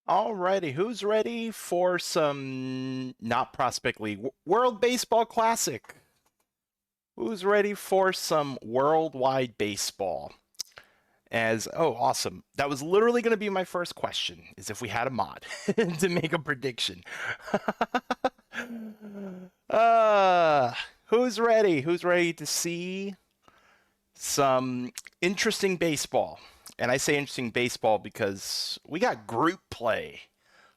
Alrighty, who's ready for some not Prospect League World Baseball Classic? Who's ready for some worldwide baseball? Awesome. That was literally going to be my first question, is if we had a mod to make a prediction. uh, who's ready? Who's ready to see some interesting baseball? And I say interesting baseball because we got group play.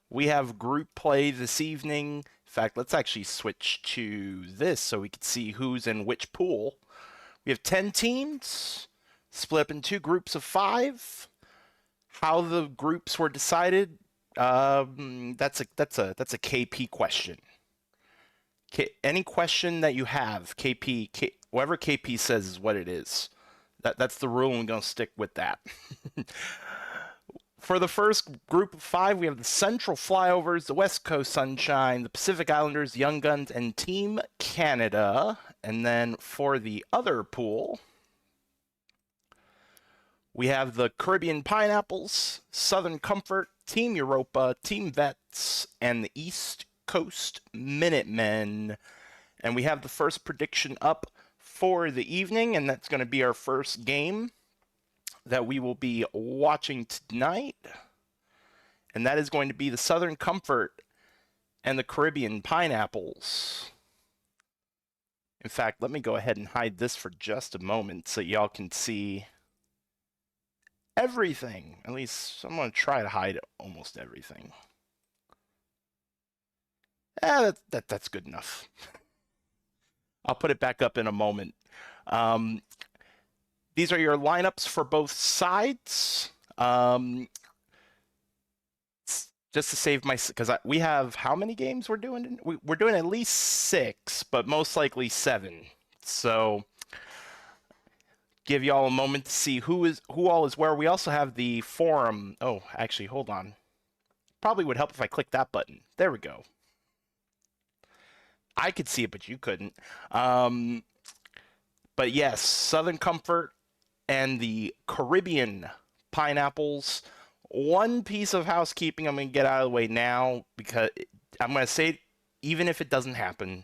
We have group play this evening. In fact, let's actually switch to this so we can see who's in which pool. We have 10 teams split up in two groups of five. How the groups were decided, that's a KP question. Any question that you have, whatever KP says is what it is. That's the rule, and we're going to stick with that. For the first group of five, we have the Central Flyovers, the West Coast Sunshine, the Pacific Islanders, Young Guns, and Team Canada. And then for the other pool, we have the Caribbean Pineapples, Southern Comfort, Team Europa, Team Vets, and the East Coast Minutemen. And we have the first prediction up for the evening, and that's going to be our first game that we will be watching tonight. And that is going to be the Southern Comfort and the Caribbean Pineapples. In fact, let me go ahead and hide this for just a moment so y'all can see everything. At least I'm going to try to hide almost everything. That's good enough. I'll put it back up in a moment. These are your lineups for both sides. Just to save my, because we have how many games we're doing? We're doing at least 6, but most likely 7. So give y'all a moment to see who all is where. We also have the forum. Oh, actually, hold on. Probably would help if I click that button. There we go. I could see it, but you couldn't. But yes, Southern Comfort and the Caribbean Pineapples. One piece of housekeeping I'm going to get out of the way now, because I'm going to say it even if it doesn't happen.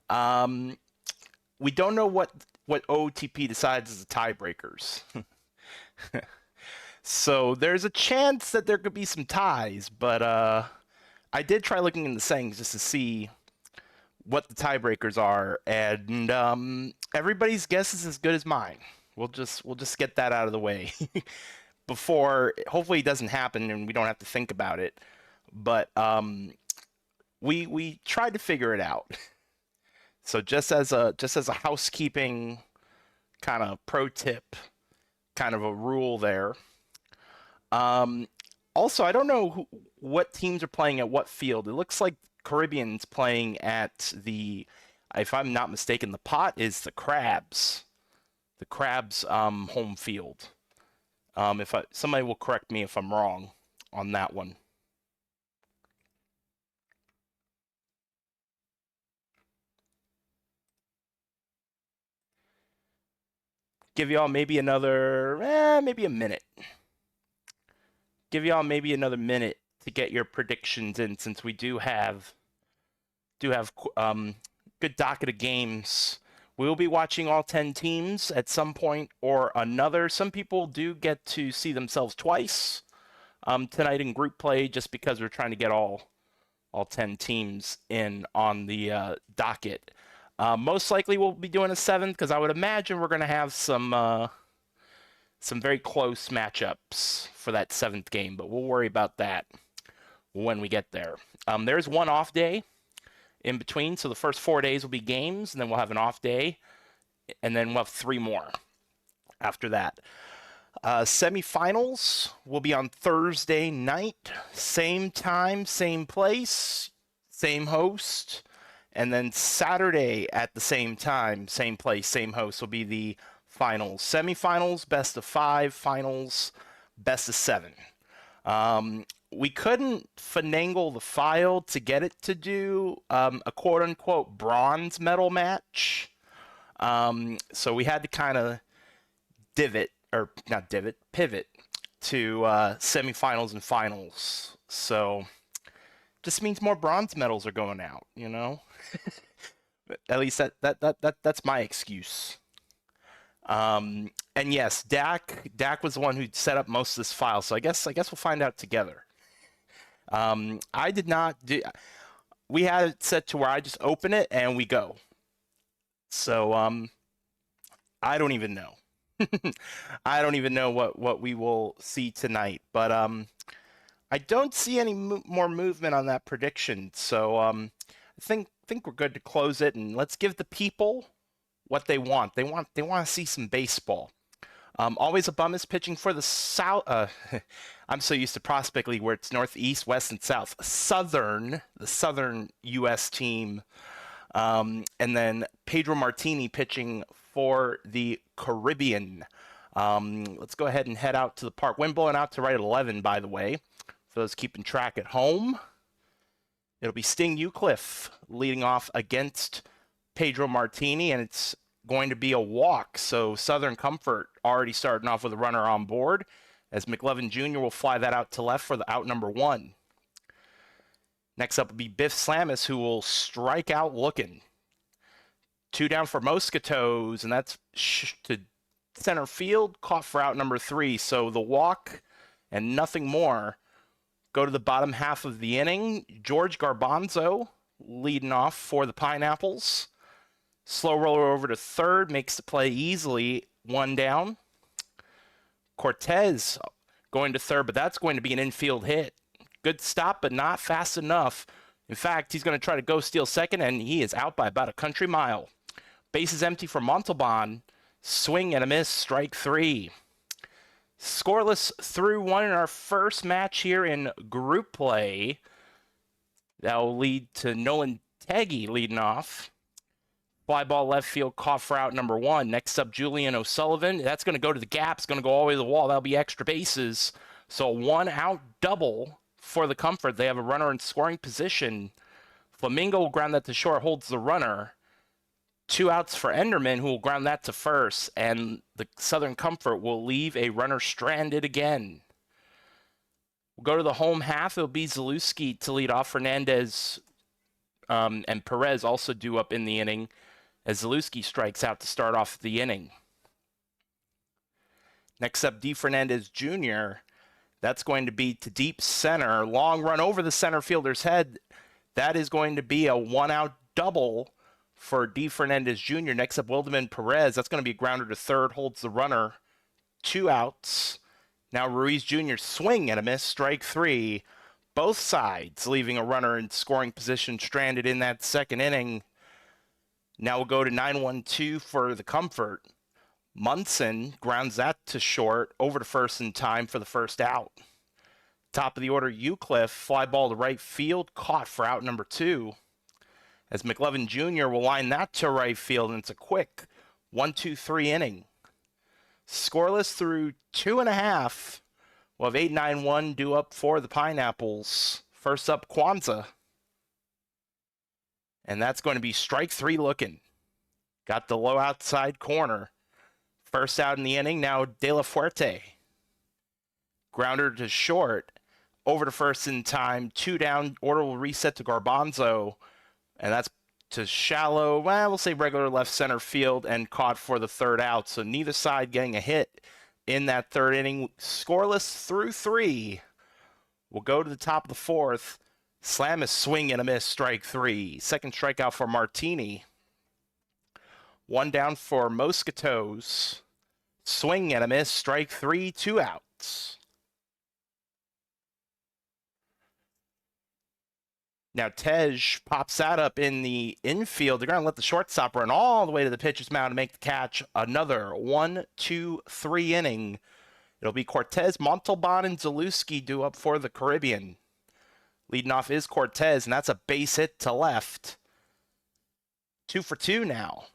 We don't know what OTP decides as the tiebreakers. So there's a chance that there could be some ties, but I did try looking in the settings just to see what the tiebreakers are, and everybody's guess is as good as mine. We'll just get that out of the way before, hopefully it doesn't happen and we don't have to think about it. But we tried to figure it out. So just as a housekeeping kind of pro tip, kind of a rule there. Also, I don't know what teams are playing at what field. It looks like Caribbean's playing at the, if I'm not mistaken, the pot is the Crabs. The Crabs home field. Somebody will correct me if I'm wrong on that one. Give y'all maybe maybe a minute. Give y'all maybe another minute to get your predictions in, since we do have good docket of games. We'll be watching all 10 teams at some point or another. Some people do get to see themselves twice tonight in group play, just because we're trying to get all 10 teams in on the docket. Most likely we'll be doing a 7th, because I would imagine we're going to have some very close matchups for that 7th game, but we'll worry about that when we get there. There's one off day in between, so the first 4 days will be games, and then we'll have an off day, and then we'll have 3 more after that. Semifinals will be on Thursday night, same time, same place, same host, and then Saturday at the same time, same place, same host will be the finals. Semifinals, best of 5, finals, best of 7. We couldn't finagle the file to get it to do a quote-unquote bronze medal match. So we had to kind of pivot to semifinals and finals So just means more bronze medals are going out, you know? At least that's my excuse. And yes, Dak was the one who set up most of this file, so I guess we'll find out together. I did not do. We had it set to where I just open it and we go. So I don't even know. I don't even know what we will see tonight, but I don't see any more movement on that prediction. So I think we're good to close it, and let's give the people what they want. They want to see some baseball. Always a bum is pitching for the South. I'm so used to Prospect League where it's Northeast, West, and South. The Southern U.S. team. And then Pedro Martini pitching for the Caribbean. Let's go ahead and head out to the park. Wind blowing out to right at 11, by the way. For those keeping track at home, it'll be Sting Eucliffe leading off against Pedro Martini, and it's going to be a walk. So Southern Comfort already starting off with a runner on board, as McLovin Jr. will fly that out to left for the out number 1. Next up will be Biff Slamis, who will strike out looking. 2 down for Mosquitoes, and that's to center field, caught for out number 3. So the walk and nothing more. Go to the bottom half of the inning. George Garbanzo leading off for the Pineapples. Slow roller over to third, makes the play easily. 1 down. Cortez going to third, but that's going to be an infield hit. Good stop, but not fast enough. In fact, he's going to try to go steal second, and he is out by about a country mile. Bases empty for Montalban. Swing and a miss, strike 3. Scoreless through 1 in our first match here in group play. That will lead to Nolan Teggy leading off. Fly ball left field, caught for out number 1. Next up, Julian O'Sullivan. That's going to go to the gap. It's going to go all the way to the wall. That'll be extra bases. So 1 out double for the Comfort. They have a runner in scoring position. Flamingo will ground that to short, holds the runner. 2 outs for Enderman, who will ground that to first. And the Southern Comfort will leave a runner stranded again. We'll go to the home half. It'll be Zalewski to lead off. Fernandez and Perez also due up in the inning, as Zalewski strikes out to start off the inning. Next up, D. Fernandez Jr. That's going to be to deep center. Long run over the center fielder's head. That is going to be a 1-out double for D. Fernandez Jr. Next up, Wilderman Perez. That's going to be a grounder to third. Holds the runner. 2 outs. Now Ruiz Jr. swing and a miss. Strike 3. Both sides leaving a runner in scoring position stranded in that second inning. Now we'll go to 9-1-2 for the Comfort. Munson grounds that to short, over to first in time for the first out. Top of the order, Eucliffe, fly ball to right field, caught for out number 2. As McLovin Jr. will line that to right field, and it's a quick 1-2-3 inning. Scoreless through 2.5. We'll have 8-9-1 due up for the Pineapples. First up, Kwanzaa. And that's going to be strike 3 looking. Got the low outside corner. First out in the inning, now De La Fuerte. Grounder to short. Over to first in time. 2 down. Order will reset to Garbanzo. And that's to shallow, well, we'll say regular left center field, and caught for the third out. So neither side getting a hit in that third inning. Scoreless through 3. We'll go to the top of the 4th. Slam a swing and a miss, strike 3. Second strikeout for Martini. 1 down for Mosquitoes. Swing and a miss, strike 3, 2 outs. Now Tej pops that up in the infield. They're going to let the shortstop run all the way to the pitcher's mound to make the catch. Another 1-2-3 inning. It'll be Cortez, Montalban, and Zalewski due up for the Caribbean. Leading off is Cortez, and that's a base hit to left. 2 for 2 now.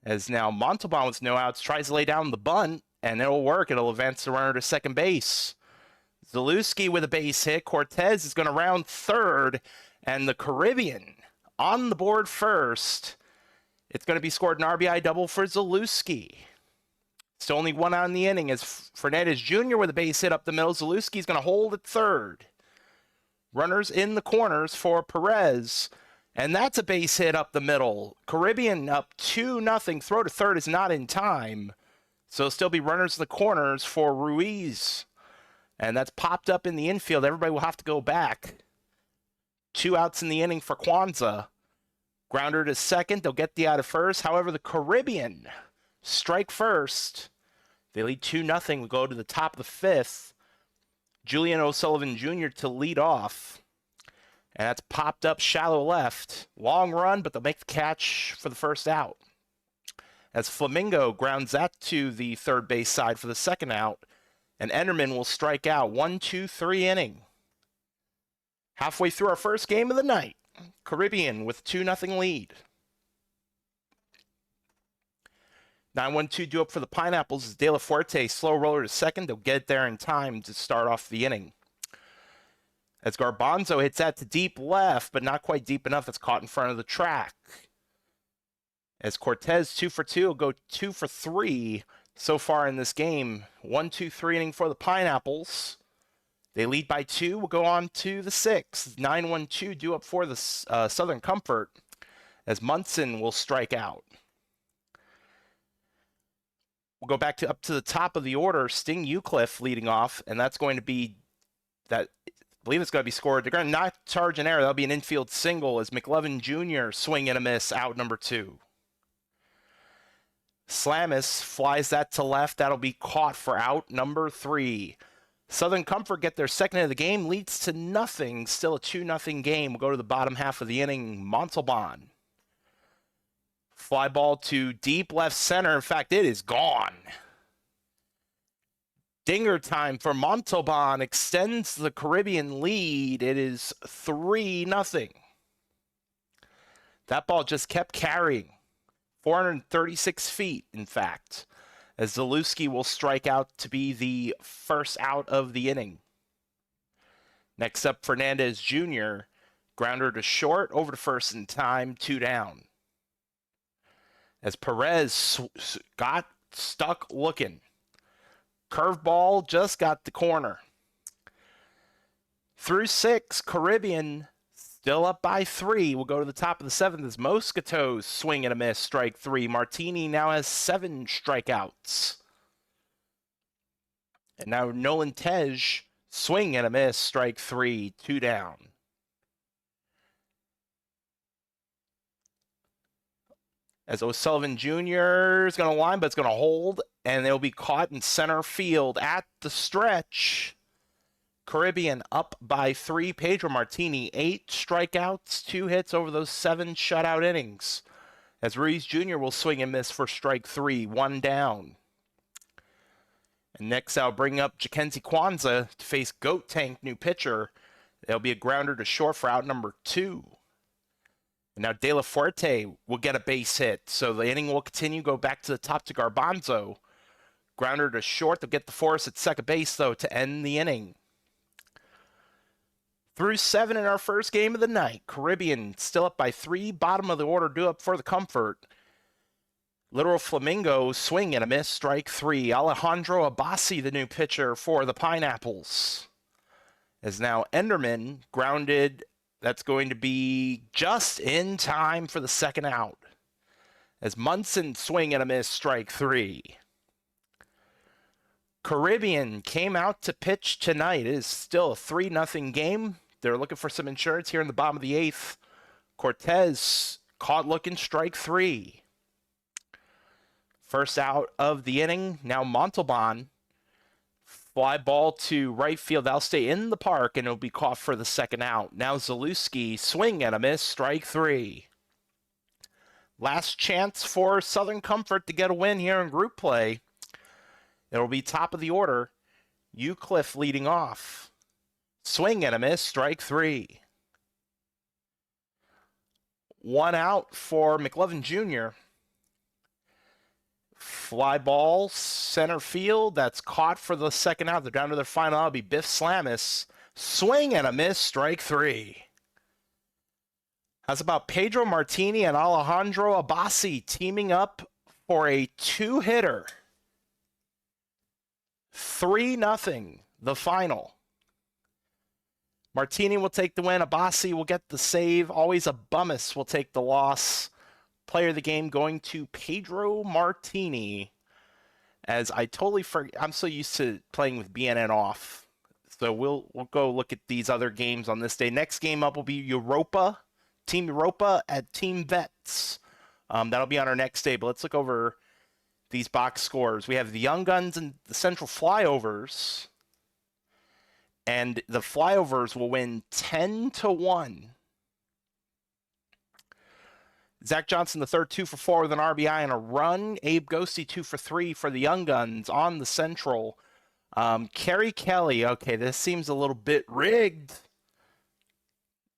As now Montalban with no outs tries to lay down the bunt, and it'll work. It'll advance the runner to second base. Zalewski with a base hit. Cortez is going to round third, and the Caribbean on the board first. It's going to be scored an RBI double for Zalewski. It's only 1 out in the inning as Fernandez Jr. with a base hit up the middle. Zalewski's going to hold at third. Runners in the corners for Perez. And that's a base hit up the middle. Caribbean up 2-0. Throw to third is not in time. So still be runners in the corners for Ruiz. And that's popped up in the infield. Everybody will have to go back. 2 outs in the inning for Kwanzaa. Grounder to second. They'll get the out of first. However, the Caribbean strike first. They lead 2-0. We go to the top of the fifth. Julian O'Sullivan Jr. to lead off. And that's popped up shallow left. Long run, but they'll make the catch for the first out. As Flamingo grounds that to the third base side for the second out. And Enderman will strike out. 1-2-3 inning. Halfway through our first game of the night. Caribbean with 2-0 lead. 9-1-2 due up for the Pineapples is De La Fuerte. Slow roller to second. They'll get there in time to start off the inning. As Garbanzo hits that to deep left, but not quite deep enough. It's caught in front of the track. As Cortez 2 for 2 will go 2 for 3 so far in this game. 1-2-3 inning for the Pineapples. They lead by 2. We'll go on to the 6th. 9-1-2 due up for the Southern Comfort as Munson will strike out. We'll go back to up to the top of the order. Sting Eucliffe leading off, and that's going to be that. I believe it's going to be scored. They're going to not charge an error. That'll be an infield single as McLovin Jr. swing and a miss, out number 2. Slamis flies that to left. That'll be caught for out number 3. Southern Comfort get their second hit of the game, leads to nothing. Still a 2-0 game. We'll go to the bottom half of the inning. Montalban. Fly ball to deep left center. In fact, it is gone. Dinger time for Montalban extends the Caribbean lead. It is 3-0. That ball just kept carrying. 436 feet, in fact, as Zalewski will strike out to be the first out of the inning. Next up, Fernandez Jr. Grounder to short, over to first in time, 2 down. As Perez got stuck looking. Curveball just got the corner. Through 6, Caribbean still up by 3. We'll go to the top of the 7th as Mosquito's swing and a miss, strike 3. Martini now has 7 strikeouts. And now Nolan Tej, swing and a miss, strike 3, 2 down. As O'Sullivan Jr. is going to line, but it's going to hold, and they'll be caught in center field at the stretch. Caribbean up by 3. Pedro Martini, 8 strikeouts, 2 hits over those 7 shutout innings. As Ruiz Jr. will swing and miss for strike 3, 1 down. And next I'll bring up Jackenzie Kwanzaa to face Goat Tank, new pitcher. There'll be a grounder to short for out number 2. And now De La Fuerte will get a base hit. So the inning will continue, go back to the top to Garbanzo. Grounder to short. They'll get the force at second base, though, to end the inning. Through 7 in our first game of the night. Caribbean still up by 3. Bottom of the order due up for the Comfort. Literal Flamingo, swing and a miss, strike 3. Alejandro Abassi, the new pitcher for the Pineapples. As now Enderman grounded. That's going to be just in time for the second out. As Munson, swing and a miss, strike 3. Caribbean came out to pitch tonight. It is still a 3-0 game. They're looking for some insurance here in the bottom of the 8th. Cortez caught looking, strike 3. First out of the inning. Now Montalban. Fly ball to right field. That'll stay in the park, and it'll be caught for the second out. Now Zalewski, swing and a miss, strike 3. Last chance for Southern Comfort to get a win here in group play. It'll be top of the order. Eucliffe leading off. Swing and a miss, strike 3. 1 out for McLovin Jr. Fly ball, center field. That's caught for the second out. They're down to their final out. It'll be Biff Slamis. Swing and a miss, strike 3. How's about Pedro Martini and Alejandro Abassi teaming up for a 2-hitter? 3-0, the final. Martini will take the win. Abassi will get the save. Always a Bummus will take the loss. Player of the game going to Pedro Martini. As I totally forget, I'm so used to playing with BNN off. So we'll go look at these other games on this day. Next game up will be Europa, Team Europa at Team Vets. That'll be on our next day. But let's look over these box scores. We have the Young Guns and the Central Flyovers. And the Flyovers will win 10-1. Zach Johnson, the third, 2 for 4 with an RBI and a run. Abe Ghosty, 2 for 3 for the Young Guns on the Central. Kerry Kelly, okay, this seems a little bit rigged.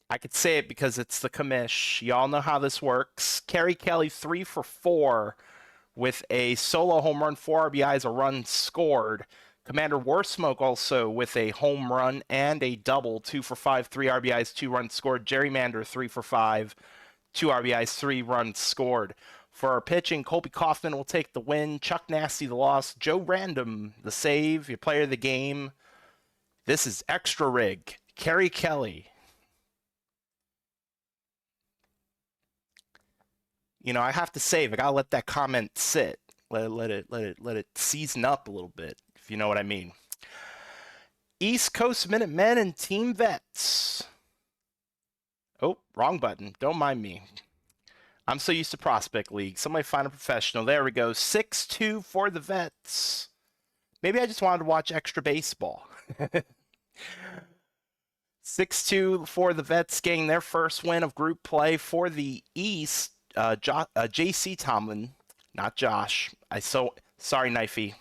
I could say it because it's the commish. Y'all know how this works. Kerry Kelly, 3 for 4 with a solo home run, 4 RBIs, a run scored. Commander Warsmoke also with a home run and a double, 2 for 5, 3 RBIs, 2 runs scored. Gerrymander, 3 for 5, 2 RBIs, 3 runs scored. For our pitching, Colby Kaufman will take the win. Chuck Nasty the loss. Joe Random the save. Your player of the game. This is extra rig. Kerry Kelly. You know, I have to save. I gotta let that comment sit. Let it season up a little bit, if you know what I mean. East Coast Minutemen and Team Vets. Oh, wrong button. Don't mind me. I'm so used to Prospect League. Somebody find a professional. There we go. 6-2 for the Vets. Maybe I just wanted to watch extra baseball. 6-2 for the Vets, getting their first win of group play for the East. J.C. Tomlin, not Josh. Sorry, Knifey.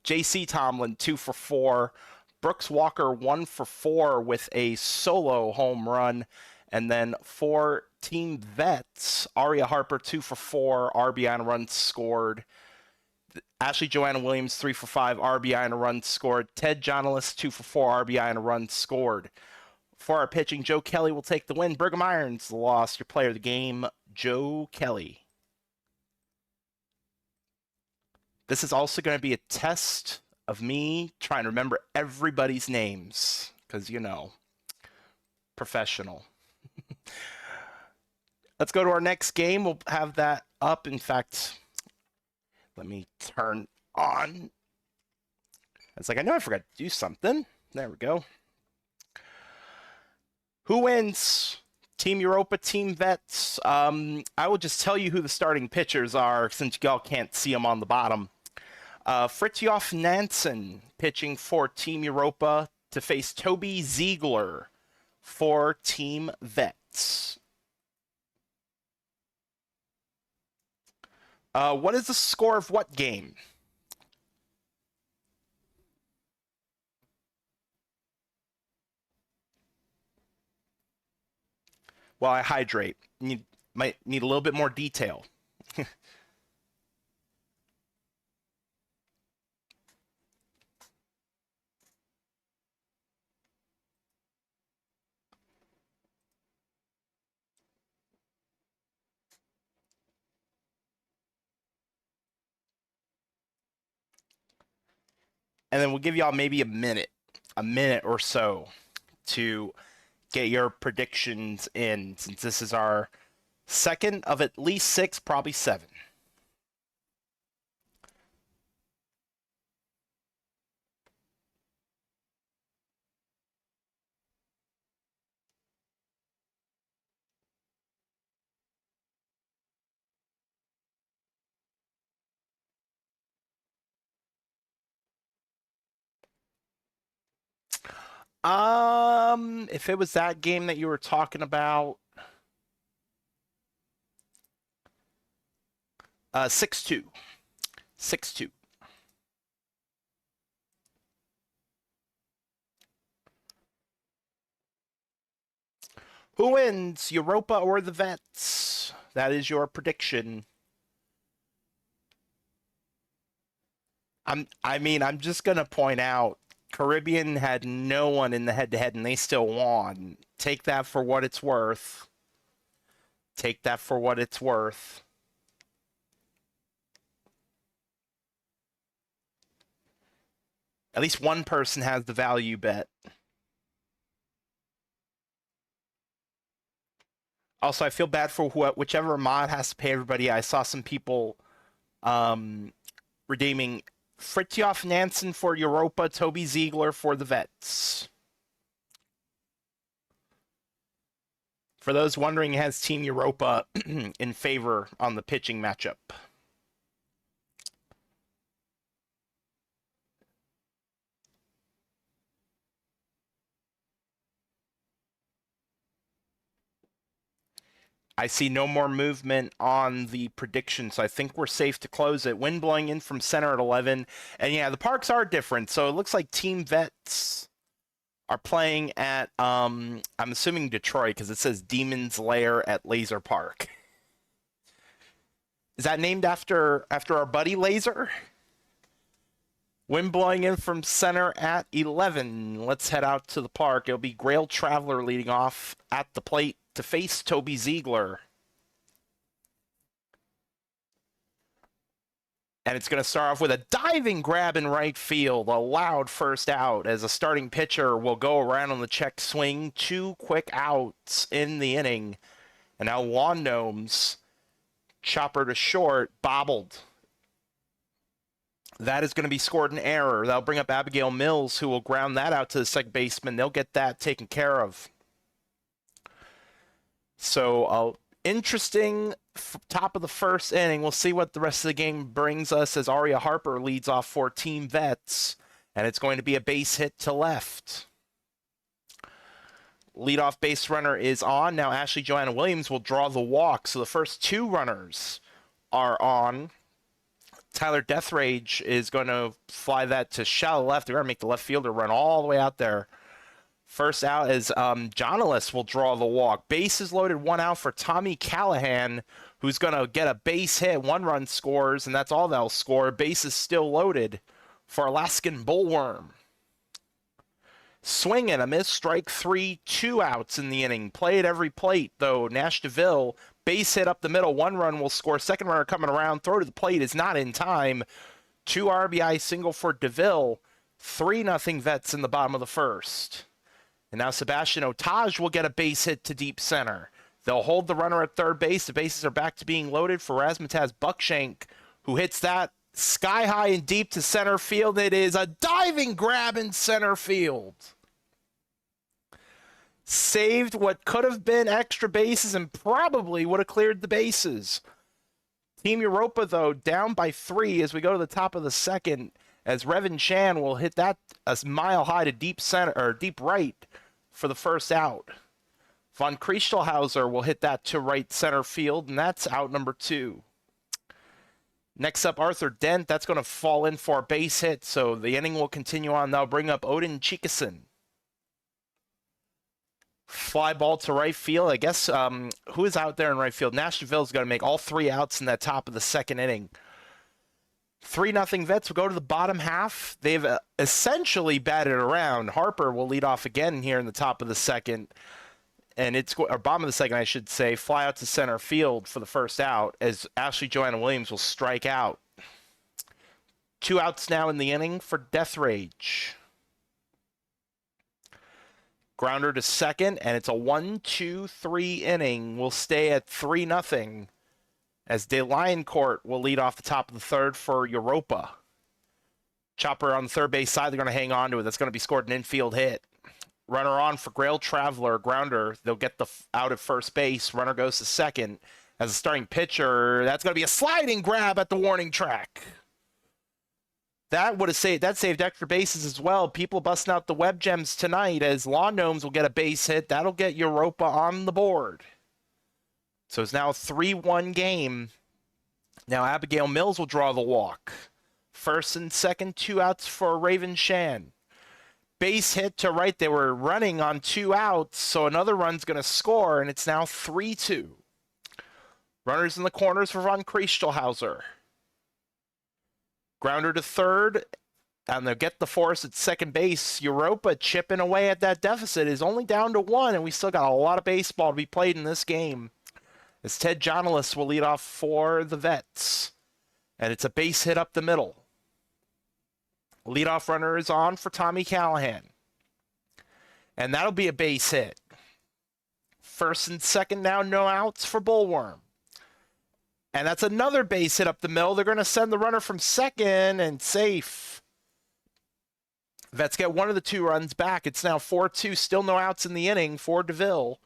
J.C. Tomlin, 2 for 4. Brooks Walker, 1 for 4 with a solo home run. And then for Team Vets, Aria Harper, 2 for 4, RBI and a run scored. Ashley Joanna Williams, 3 for 5, RBI and a run scored. Ted Jonalis, 2 for 4, RBI and a run scored. For our pitching, Joe Kelly will take the win. Brigham Irons, the loss. Your player of the game, Joe Kelly. This is also going to be a test of me trying to remember everybody's names. Because, you know, professional. Let's go to our next game. We'll have that up. In fact, let me turn on. It's like, I know I forgot to do something. There we go. Who wins? Team Europa, Team Vets. I will just tell you who the starting pitchers are since y'all can't see them on the bottom. Fritjof Nansen pitching for Team Europa to face Toby Ziegler for Team Vets. What is the score of what game? While I hydrate, might need a little bit more detail. And then we'll give y'all maybe a minute or so to get your predictions in, since this is our second of at least 6, probably 7. If it was that game that you were talking about, 6-2. 6-2. Who wins, Europa or the Vets? That is your prediction. I'm just gonna point out, Caribbean had no one in the head-to-head, and they still won. Take that for what it's worth. Take that for what it's worth. At least one person has the value bet. Also, I feel bad for whichever mod has to pay everybody. I saw some people um, redeeming Fritjof Nansen for Europa, Toby Ziegler for the Vets. For those wondering, has Team Europa in favor on the pitching matchup. I see no more movement on the prediction, so I think we're safe to close it. Wind blowing in from center at 11. And yeah, the parks are different. So it looks like Team Vets are playing at, I'm assuming Detroit, because it says Demon's Lair at Laser Park. Is that named after our buddy Laser? Wind blowing in from center at 11. Let's head out to the park. It'll be Grail Traveler leading off at the plate to face Toby Ziegler. And it's going to start off with a diving grab in right field, a loud first out as a starting pitcher will go around on the check swing. 2 quick outs in the inning. And now Lawn Gnomes, chopper to short, bobbled. That is going to be scored an error. That'll bring up Abigail Mills, who will ground that out to the second baseman. They'll get that taken care of. So, interesting top of the first inning. We'll see what the rest of the game brings us as Aria Harper leads off for Team Vets. And it's going to be a base hit to left. Leadoff base runner is on. Now Ashley Joanna Williams will draw the walk. So the first 2 runners are on. Tyler Deathrage is going to fly that to shallow left. They're going to make the left fielder run all the way out there. First out is Jonalis will draw the walk. Bases loaded, 1 out for Tommy Callahan, who's going to get a base hit. 1 run scores, and that's all they'll score. Bases still loaded for Alaskan Bullworm. Swing and a miss, strike 3, 2 outs in the inning. Play at every plate, though. Nash DeVille, base hit up the middle. 1 run will score. Second runner coming around. Throw to the plate is not in time. 2 RBI single for DeVille. 3-0 Vets in the bottom of the first. And now Sebastian Otage will get a base hit to deep center. They'll hold the runner at third base. The bases are back to being loaded for Razmataz Buckshank, who hits that sky high and deep to center field. It is a diving grab in center field. Saved what could have been extra bases and probably would have cleared the bases. Team Europa, though, down by 3 as we go to the top of the second, as Revin Chan will hit that a mile high to deep center or deep right for the first out. Von Kriestelhauser will hit that to right center field, and that's out number 2. Next up, Arthur Dent. That's going to fall in for a base hit, so the inning will continue on. They'll bring up Odin Chikason. Fly ball to right field. I guess who is out there in right field? Nashville's going to make all 3 outs in that top of the second inning. 3-0 Vets will go to the bottom half. They've essentially batted around. Harper will lead off again here in the top of the second. And or bottom of the second, I should say. Fly out to center field for the first out as Ashley Joanna Williams will strike out. 2 outs now in the inning for Deathrage. Grounder to second, and it's a 1-2-3 inning. We'll stay at 3-0 as De Lioncourt will lead off the top of the third for Europa. Chopper on the third base side, they're going to hang on to it. That's going to be scored an infield hit. Runner on for Grail Traveler, grounder. They'll get the out at first base. Runner goes to second. As a starting pitcher, that's going to be a sliding grab at the warning track. That would have saved extra bases as well. People busting out the web gems tonight as Lawn Gnomes will get a base hit. That'll get Europa on the board. So it's now a 3-1 game. Now Abigail Mills will draw the walk. First and second, 2 outs for Raven Shan. Base hit to right. They were running on 2 outs, so another run's going to score, and it's now 3-2. Runners in the corners for Von Kriestelhauser. Grounder to third, and they'll get the force at second base. Europa chipping away at that deficit is only down to 1, and we still got a lot of baseball to be played in this game. As Ted Jonalis will lead off for the Vets, and it's a base hit up the middle. Leadoff runner is on for Tommy Callahan, and that'll be a base hit. First and second now, no outs for Bullworm. And that's another base hit up the middle. They're going to send the runner from second and safe. Vets get one of the 2 runs back. It's now 4-2, still no outs in the inning for DeVille.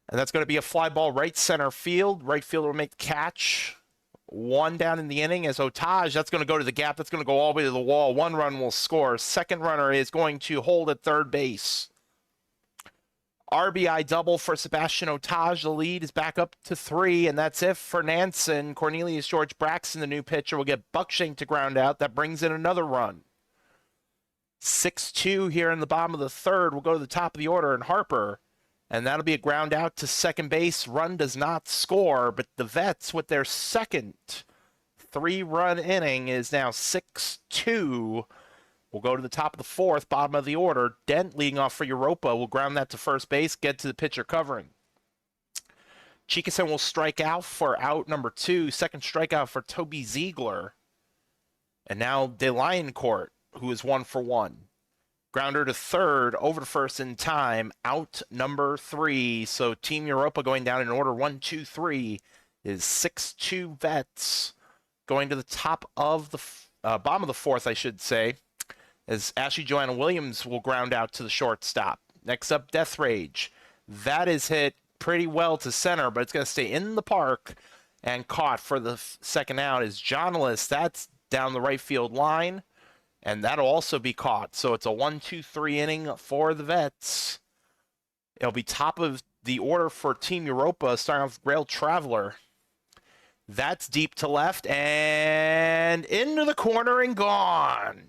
And that's going to be a fly ball right center field. Right fielder will make the catch. 1 down in the inning as Otage. That's going to go to the gap. That's going to go all the way to the wall. 1 run will score. Second runner is going to hold at third base. RBI double for Sebastian Otage. The lead is back up to 3, and that's it for Nansen. Cornelius George Braxton, the new pitcher, will get Buckshank to ground out. That brings in another run. 6-2 here in the bottom of the third. We'll go to the top of the order, and Harper. And that'll be a ground out to second base. Run does not score, but the Vets, with their second 3-run inning, is now 6-2. We'll go to the top of the fourth, bottom of the order. Dent leading off for Europa will ground that to first base, get to the pitcher covering. Chikasen will strike out for out number 2. Second strikeout for Toby Ziegler. And now DeLioncourt, who is 1 for 1. Grounder to third, over to first in time, out number 3. So Team Europa going down in order 1, 2, 3 is 6-2 Vets. Going to the top of the bottom of the fourth, I should say, as Ashley Joanna Williams will ground out to the shortstop. Next up, Death Rage. That is hit pretty well to center, but it's going to stay in the park and caught for the second out is Johnless. That's down the right field line. And that'll also be caught. So it's a 1-2-3 inning for the Vets. It'll be top of the order for Team Europa, starting off with Grail Traveler. That's deep to left and into the corner and gone.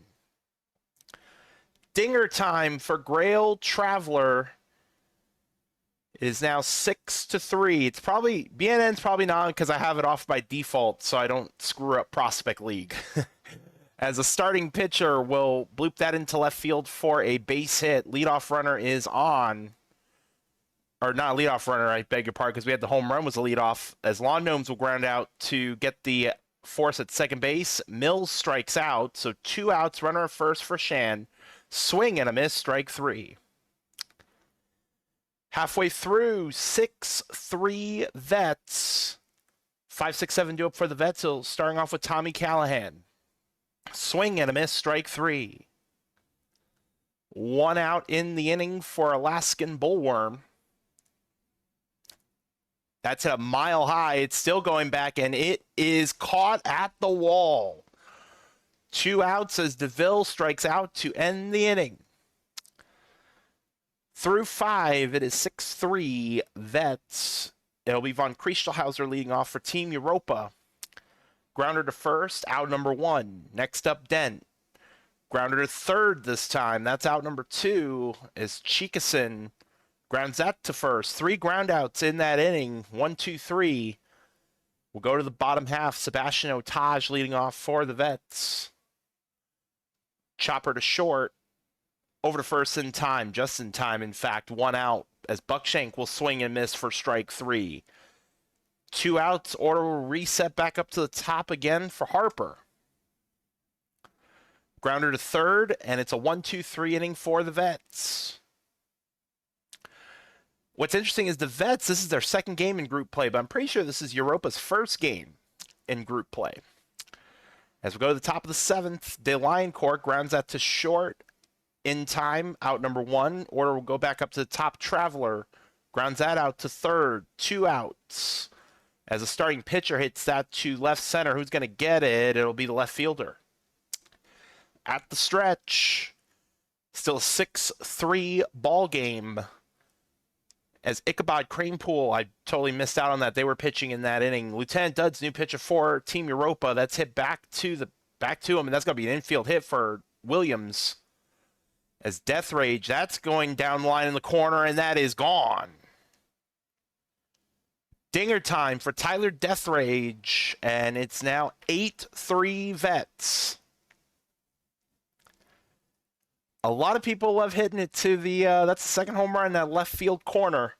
Dinger time for Grail Traveler is now 6-3. It's probably, BNN's probably not because I have it off by default so I don't screw up Prospect League. As a starting pitcher, will bloop that into left field for a base hit. Leadoff runner is on. Or not leadoff runner, I beg your pardon, because we had the home run was a leadoff. As Lawn Gnomes will ground out to get the force at second base. Mills strikes out, so 2 outs, runner at first for Shan. Swing and a miss, strike 3. Halfway through, 6-3 Vets. 5, 6, 7 due up for the Vets. So starting off with Tommy Callahan. Swing and a miss, strike 3. 1 out in the inning for Alaskan Bullworm. That's at a mile high. It's still going back, and it is caught at the wall. 2 outs as DeVille strikes out to end the inning. Through 5, it is 6-3 Vets. It'll be Von Kriestelhauser leading off for Team Europa. Grounder to first, out number 1. Next up, Dent. Grounder to third this time. That's out number 2 as Chikasen grounds that to first. 3 groundouts in that inning. 1, 2, 3. We'll go to the bottom half. Sebastian Otage leading off for the Vets. Chopper to short. Over to first in time. Just in time, in fact. 1 out as Buckshank will swing and miss for strike 3. 2 outs, order will reset back up to the top again for Harper. Grounder to third, and it's a 1-2-3 inning for the Vets. What's interesting is the Vets, this is their second game in group play, but I'm pretty sure this is Europa's first game in group play. As we go to the top of the 7th, DeLioncourt grounds that to short in time, out number 1. Order will go back up to the top. Traveler grounds that out to third. 2 outs. As a starting pitcher hits that to left center, who's going to get it? It'll be the left fielder. At the stretch, still a 6-3 ball game. As Ichabod Cranepool, I totally missed out on that. They were pitching in that inning. Lieutenant Dud's new pitcher for Team Europa. That's hit back to him, and that's going to be an infield hit for Williams. As Death Rage, that's going down the line in the corner, and that is gone. Dinger time for Tyler Death Rage, and it's now 8-3 Vets. A lot of people love hitting it to the, that's the second home run in that left field corner,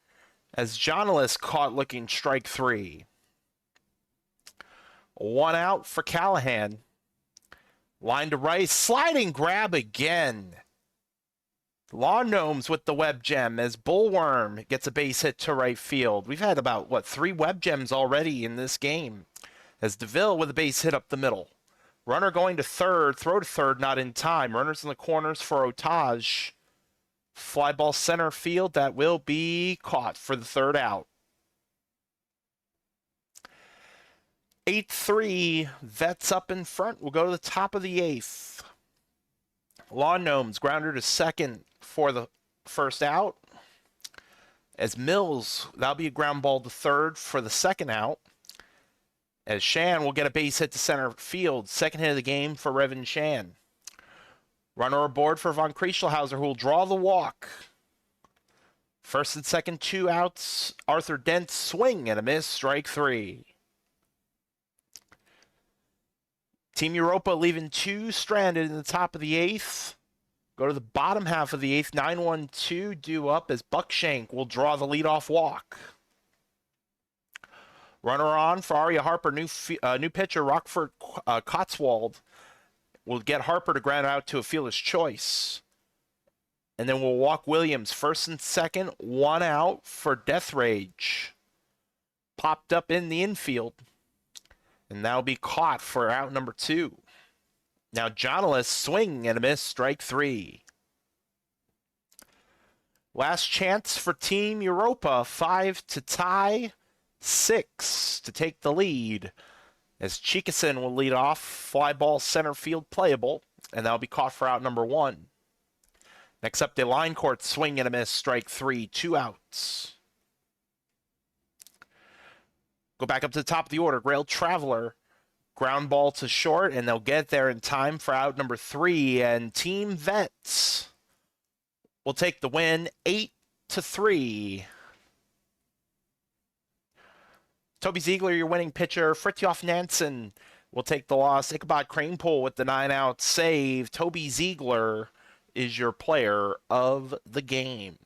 as Johnless caught looking strike 3. 1 out for Callahan. Line to right, sliding grab again. Lawn Gnomes with the web gem as Bullworm gets a base hit to right field. We've had about, what, 3 web gems already in this game. As DeVille with a base hit up the middle. Runner going to third, throw to third, not in time. Runners in the corners for Otage. Fly ball center field, that will be caught for the third out. 8-3, Vets up in front. We'll go to the top of the 8th. Lawn Gnomes grounder to second for the first out. As Mills, that'll be a ground ball to third for the second out. As Shan will get a base hit to center field. Second hit of the game for Revan Shan. Runner aboard for Von Kriechelhauser, who will draw the walk. First and second, 2 outs. Arthur Dent swing and a miss, strike 3. Team Europa leaving 2 stranded in the top of the 8th. Go to the bottom half of the 8th, 9-1-2, due up as Buckshank will draw the leadoff walk. Runner on for Arya Harper, new pitcher, Rockford Cotswold will get Harper to ground out to a fielder's choice. And then we'll walk Williams, first and second, 1 out for Death Rage. Popped up in the infield. And that'll be caught for out number 2. Now Jonalis swing and a miss, strike 3. Last chance for Team Europa, 5 to tie, 6 to take the lead. As Chikasin will lead off, fly ball center field playable, and that'll be caught for out number 1. Next up, the line court swing and a miss, strike 3, 2 outs. Go back up to the top of the order. Grail Traveler, ground ball to short, and they'll get there in time for out number 3. And Team Vets will take the win, 8-3. Toby Ziegler, your winning pitcher. Fritjof Nansen will take the loss. Ichabod Cranepool with the 9-out save. Toby Ziegler is your player of the game.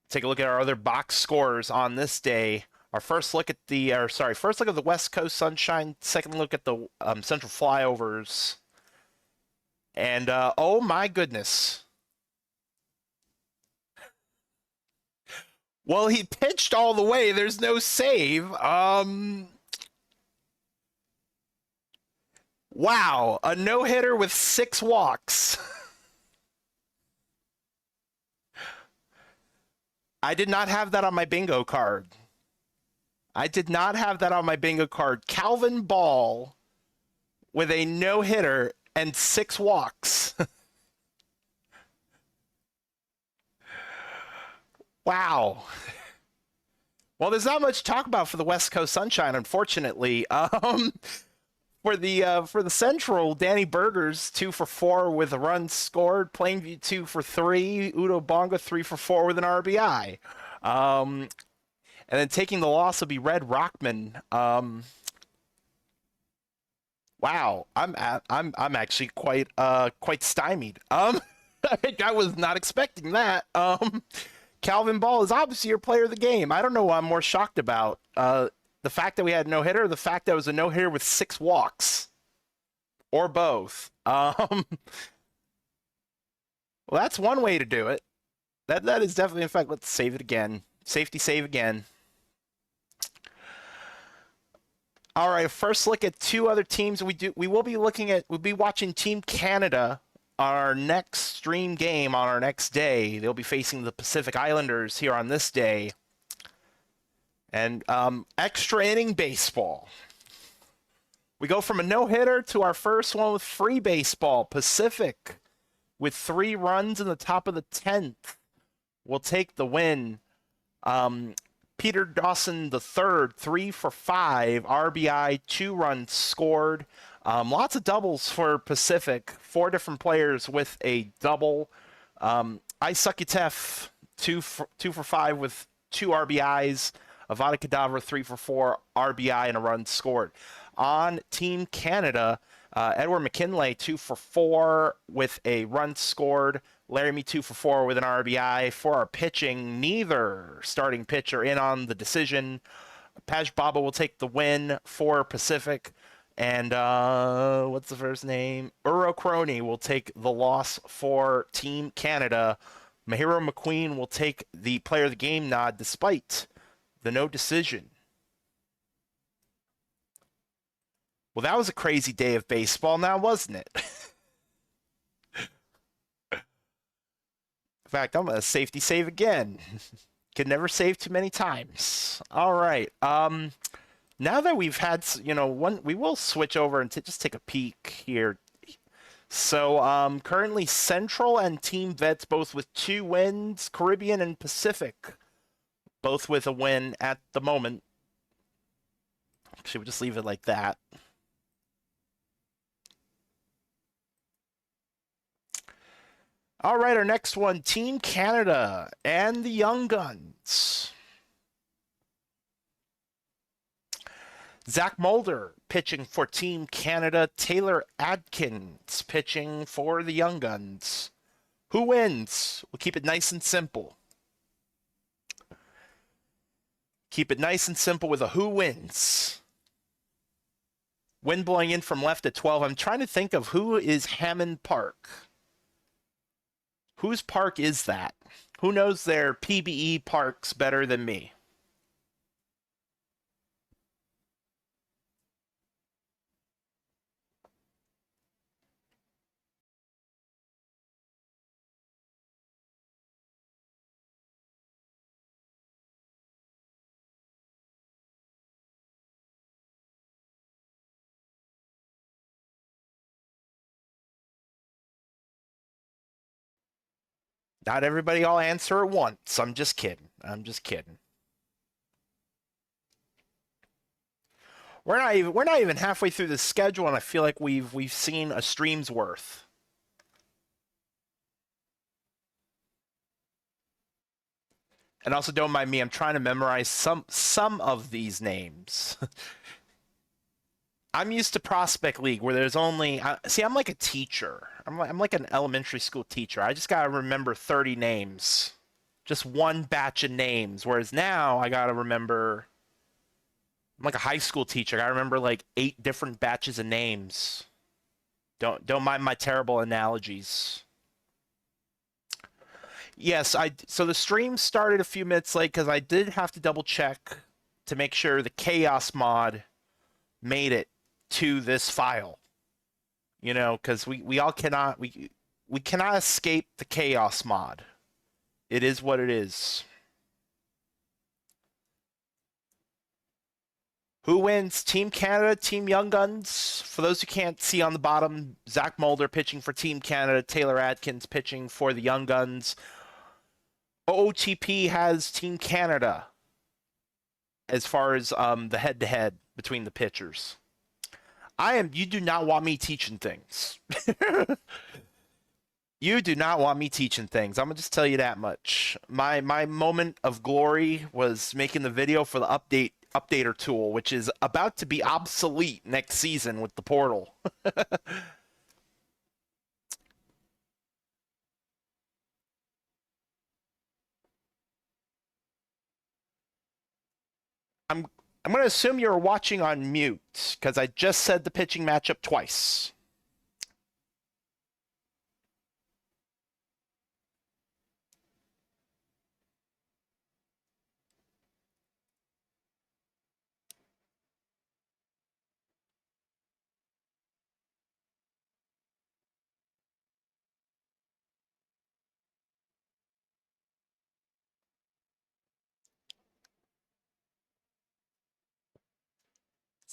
Take a look at our other box scores on this day. Our first look at first look at the West Coast Sunshine. Second look at the Central Flyovers. And oh my goodness. Well, he pitched all the way. There's no save. Wow, a no-hitter with 6 walks. I did not have that on my bingo card. Calvin Ball with a no-hitter and 6 walks. Wow. Well, there's not much to talk about for the West Coast Sunshine, unfortunately. For the Central, Danny Burgers 2 for 4 with a run scored. Plainview 2 for 3. Udo Bonga 3 for 4 with an RBI. And then taking the loss will be Red Rockman. Wow, I'm actually quite stymied. I was not expecting that. Calvin Ball is obviously your player of the game. I don't know what I'm more shocked about. The fact that we had no hitter, or the fact that it was a no hitter with 6 walks, or both. Well, that's one way to do it. That is definitely, in fact, let's save it again. Safety save again. All right, first look at 2 other teams. We'll be watching Team Canada on our next stream game on our next day. They'll be facing the Pacific Islanders here on this day. And extra inning baseball. We go from a no-hitter to our first one with free baseball. Pacific with 3 runs in the top of the 10th will take the win. Peter Dawson III, 3 for 5, RBI, 2 runs scored. Lots of doubles for Pacific. 4 different players with a double. Isakitef, 2 for 5 with 2 RBIs. Avada Kedavra, 3 for 4, RBI, and a run scored. On Team Canada, Edward McKinley, 2 for 4 with a run scored. Laramie, 2 for 4 with an RBI. For our pitching, neither starting pitcher in on the decision. Paj Baba will take the win for Pacific. And what's the first name? Uro Crony will take the loss for Team Canada. Mahiro McQueen will take the player of the game nod despite the no decision. Well, that was a crazy day of baseball now, wasn't it? In fact, I'm going to safety save again. Can never save too many times. All right. Now that we've had, we will switch over and just take a peek here. So, currently Central and Team Vets both with 2 wins, Caribbean and Pacific both with a win at the moment. Should we just leave it like that? All right, our next one, Team Canada and the Young Guns. Zach Mulder pitching for Team Canada. Taylor Adkins pitching for the Young Guns. Who wins? We'll keep it nice and simple. Keep it nice and simple with a who wins. Wind blowing in from left at 12. I'm trying to think of who is Hammond Park. Whose park is that? Who knows their PBE parks better than me? Not everybody all answer at once. I'm just kidding. I'm just kidding. We're not even halfway through the schedule, and I feel like we've seen a stream's worth. And also, don't mind me. I'm trying to memorize some of these names. I'm used to Prospect League where there's only see. I'm like a teacher. I'm like an elementary school teacher. I just gotta remember 30 names, just one batch of names. Whereas now I gotta remember. I'm like a high school teacher. I gotta remember like 8 different batches of names. Don't mind my terrible analogies. Yes, so the stream started a few minutes late because I did have to double check to make sure the chaos mod made it to this file. Because we all cannot we cannot escape the chaos mod. It is what it is. Who wins? Team Canada, Team Young Guns. For those who can't see on the bottom, Zach Mulder pitching for Team Canada, Taylor Adkins pitching for the Young Guns. OOTP has Team Canada as far as the head-to-head between the pitchers. You do not want me teaching things. You do not want me teaching things. I'm going to just tell you that much. My moment of glory was making the video for the updater tool, which is about to be obsolete next season with the portal. I'm going to assume you're watching on mute because I just said the pitching matchup twice.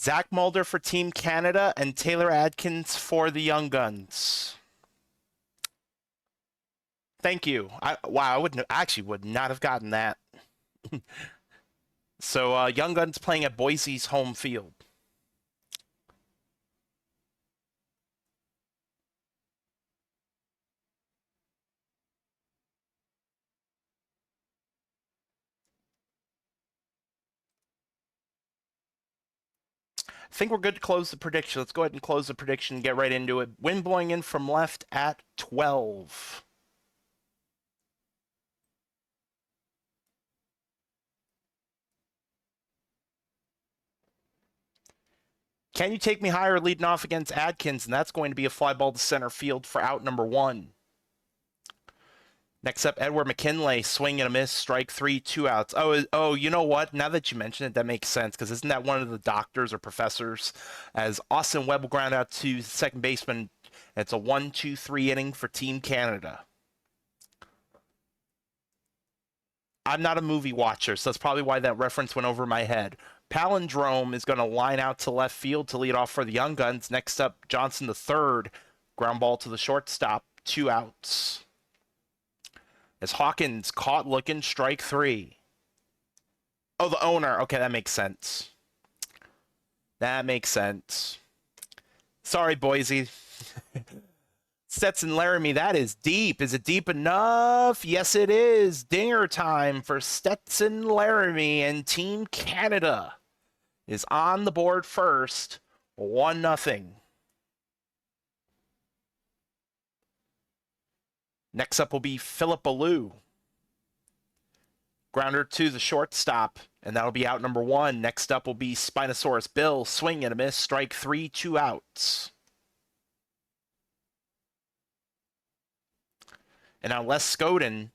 Zach Mulder for Team Canada and Taylor Adkins for the Young Guns. Thank you. Wow, I actually would not have gotten that. So Young Guns playing at Boise's home field. I think we're good to close the prediction. Let's go ahead and close the prediction and get right into it. Wind blowing in from left at 12. Can You Take Me Higher leading off against Adkins, and that's going to be a fly ball to center field for out number 1. Next up, Edward McKinley, swing and a miss, strike 3, 2 outs. Oh, you know what? Now that you mention it, that makes sense, because isn't that one of the doctors or professors? As Austin Webb will ground out to second baseman, and it's a 1-2-3 inning for Team Canada. I'm not a movie watcher, so that's probably why that reference went over my head. Palindrome is going to line out to left field to lead off for the Young Guns. Next up, Johnson the third, ground ball to the shortstop, 2 outs. As Hawkins caught looking, strike 3. Oh, the owner. Okay, that makes sense. That makes sense. Sorry, Boise. Stetson Laramie, that is deep. Is it deep enough? Yes, it is. Dinger time for Stetson Laramie, and Team Canada is on the board first, 1-0. Next up will be Philip Alou. Grounder to the shortstop, and that'll be out number 1. Next up will be Spinosaurus Bill. Swing and a miss, strike 3, 2 outs. And now Les Scoden,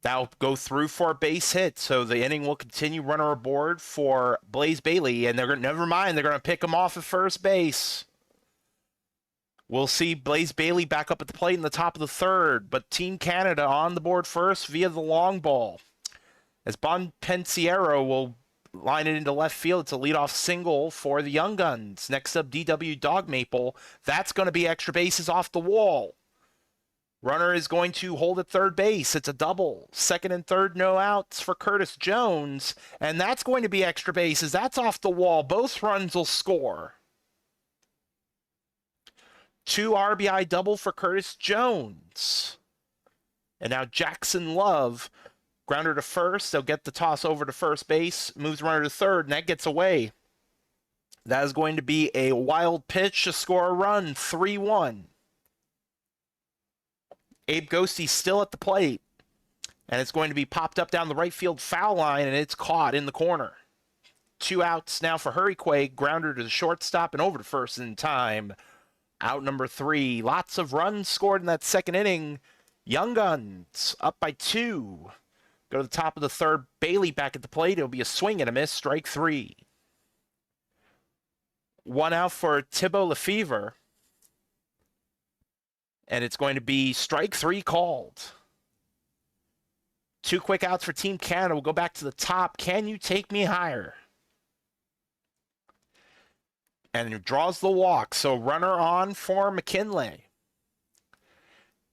that'll go through for a base hit, so the inning will continue. Runner aboard for Blaze Bailey, and they're going to, never mind, they're going to pick him off at first base. We'll see Blaze Bailey back up at the plate in the top of the 3rd, but Team Canada on the board first via the long ball. As Bon Pensiero will line it into left field. It's a leadoff single for the Young Guns. Next up, DW Dog Maple. That's going to be extra bases off the wall. Runner is going to hold at third base. It's a double. Second and third, no outs for Curtis Jones. And that's going to be extra bases. That's off the wall. Both runs will score. 2 RBI double for Curtis Jones. And now Jackson Love, grounder to first. They'll get the toss over to first base. Moves runner to third, and that gets away. That is going to be a wild pitch to score a run, 3-1. Abe Ghosty still at the plate, and it's going to be popped up down the right field foul line, and it's caught in the corner. 2 outs now for Hurricane. Grounder to the shortstop and over to first in time. Out number 3. Lots of runs scored in that second inning. Young Guns up by 2. Go to the top of the 3rd. Bailey back at the plate. It'll be a swing and a miss. Strike 3. 1 out for Thibaut Lefevre. And it's going to be strike 3 called. 2 quick outs for Team Canada. We'll go back to the top. Can You Take Me Higher? And it draws the walk. So runner on for McKinley.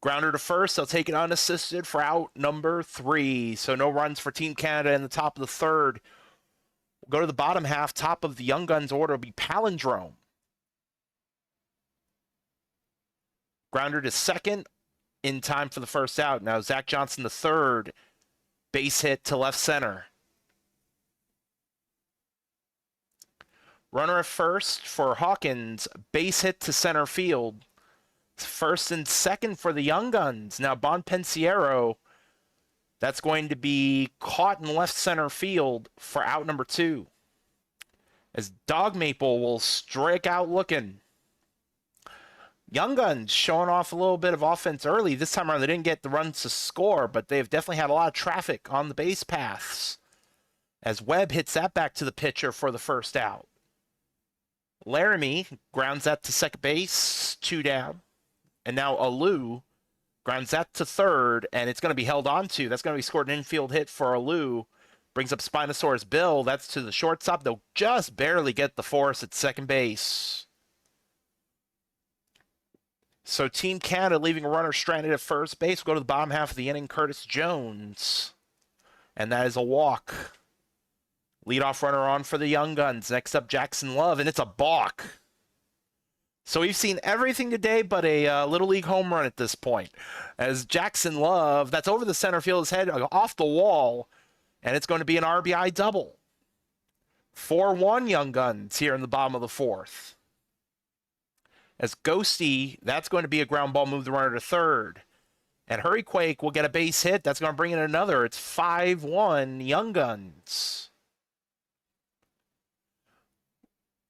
Grounder to first. They'll take it unassisted for out number 3. So no runs for Team Canada in the top of the 3rd. We'll go to the bottom half. Top of the Young Guns order will be Palindrome. Grounder to second in time for the first out. Now Zach Johnson the 3rd. Base hit to left center. Runner at first for Hawkins. Base hit to center field. First and second for the Young Guns. Now Bon Pensiero. That's going to be caught in left center field for out number 2. As Dog Maple will strike out looking. Young Guns showing off a little bit of offense early. This time around, they didn't get the runs to score, but they've definitely had a lot of traffic on the base paths. As Webb hits that back to the pitcher for the first out. Laramie grounds that to second base, 2 down. And now Alou grounds that to third, and it's going to be held on to. That's going to be scored an infield hit for Alou. Brings up Spinosaurus Bill. That's to the shortstop. They'll just barely get the force at second base. So Team Canada leaving a runner stranded at first base. We'll go to the bottom half of the inning, Curtis Jones. And that is a walk. Leadoff runner on for the Young Guns. Next up, Jackson Love, and it's a balk. So we've seen everything today but a Little League home run at this point. As Jackson Love, that's over the center field's head, off the wall, and it's going to be an RBI double. 4-1 Young Guns here in the bottom of the 4th. As Ghosty, that's going to be a ground ball, move the runner to third. And Hurricane will get a base hit. That's going to bring in another. It's 5-1 Young Guns.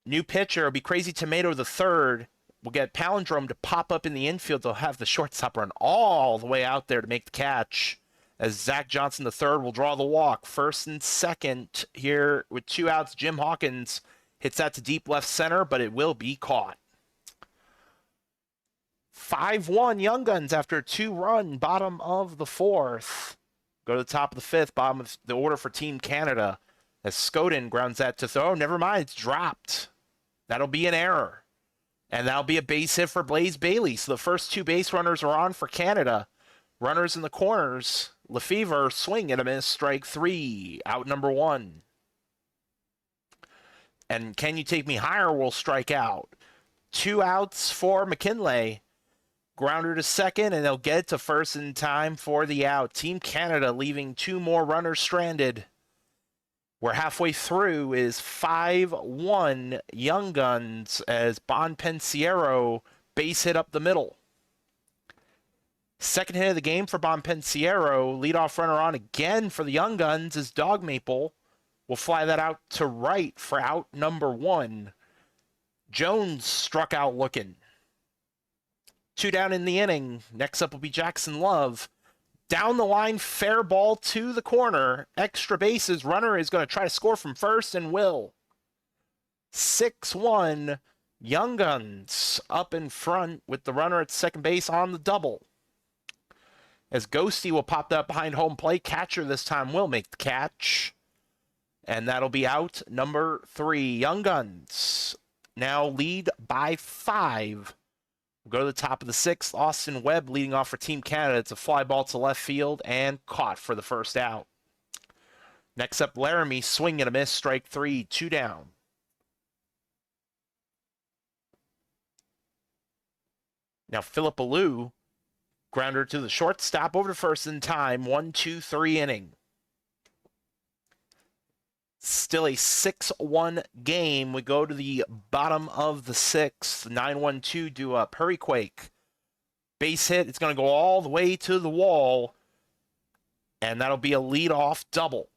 New pitcher, it'll be Crazy Tomato the third. We'll get Palindrome to pop up in the infield. They'll have the shortstop run all the way out there to make the catch. As Zach Johnson the third will draw the walk. First and second here with 2 outs. Jim Hawkins hits that to deep left center, but it will be caught. 5-1 Young Guns after a 2-run bottom of the 4th. Go to the top of the 5th, bottom of the order for Team Canada. As Skoden grounds that to throw. Never mind, it's dropped. That'll be an error. And that'll be a base hit for Blaze Bailey. So the first 2 base runners are on for Canada. Runners in the corners. Lefevre, swing and a miss, strike 3. Out number 1. And Can You Take Me Higher will strike out. 2 outs for McKinley. Grounder to second, and they'll get to first in time for the out. Team Canada leaving 2 more runners stranded. We're halfway through is 5-1 Young Guns as Bonpensiero base hit up the middle. Second hit of the game for Bonpensiero. Leadoff runner on again for the Young Guns as Dog Maple will fly that out to right for out number 1. Jones struck out looking. 2 down in the inning. Next up will be Jackson Love. Down the line, fair ball to the corner. Extra bases. Runner is going to try to score from first and will. 6-1. Young Guns up in front with the runner at second base on the double. As Ghosty will pop that behind home plate. Catcher this time will make the catch. And that'll be out number 3. Young Guns now lead by 5. We'll go to the top of the 6th. Austin Webb leading off for Team Canada. It's a fly ball to left field and caught for the first out. Next up, Laramie, swing and a miss, strike 3, 2 down. Now Philip Alou, grounder to the shortstop, over to first in time. 1-2-3 inning. Still a 6-1 game. We go to the bottom of the 6th. 9-1-2 due up. Hurryquake. Base hit. It's going to go all the way to the wall. And that'll be a leadoff double.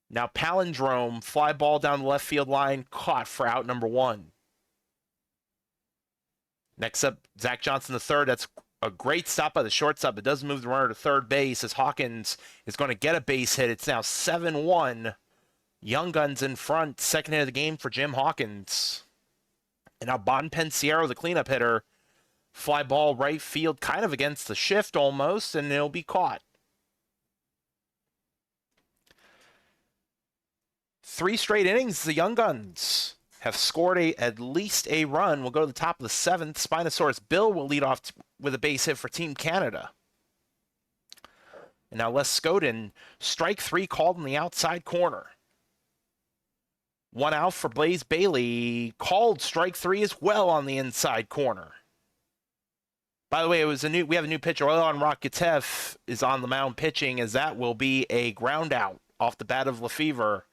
Now Palindrome. Fly ball down the left field line. Caught for out number 1. Next up, Zach Johnson the third. That's a great stop by the shortstop. It does move the runner to third base as Hawkins is going to get a base hit. It's now 7-1. Young Guns in front. Second hit of the game for Jim Hawkins. And now Bonpensiero, the cleanup hitter. Fly ball right field, kind of against the shift almost, and it'll be caught. 3 straight innings, the Young Guns have scored at least a run. We'll go to the top of the 7th. Spinosaurus Bill will lead off with a base hit for Team Canada. And now Les Skoden, strike 3 called in the outside corner. 1 out for Blaze Bailey, called strike 3 as well on the inside corner. By the way, we have a new pitcher. Oilan Rakitev is on the mound pitching, as that will be a ground out off the bat of Lefevre.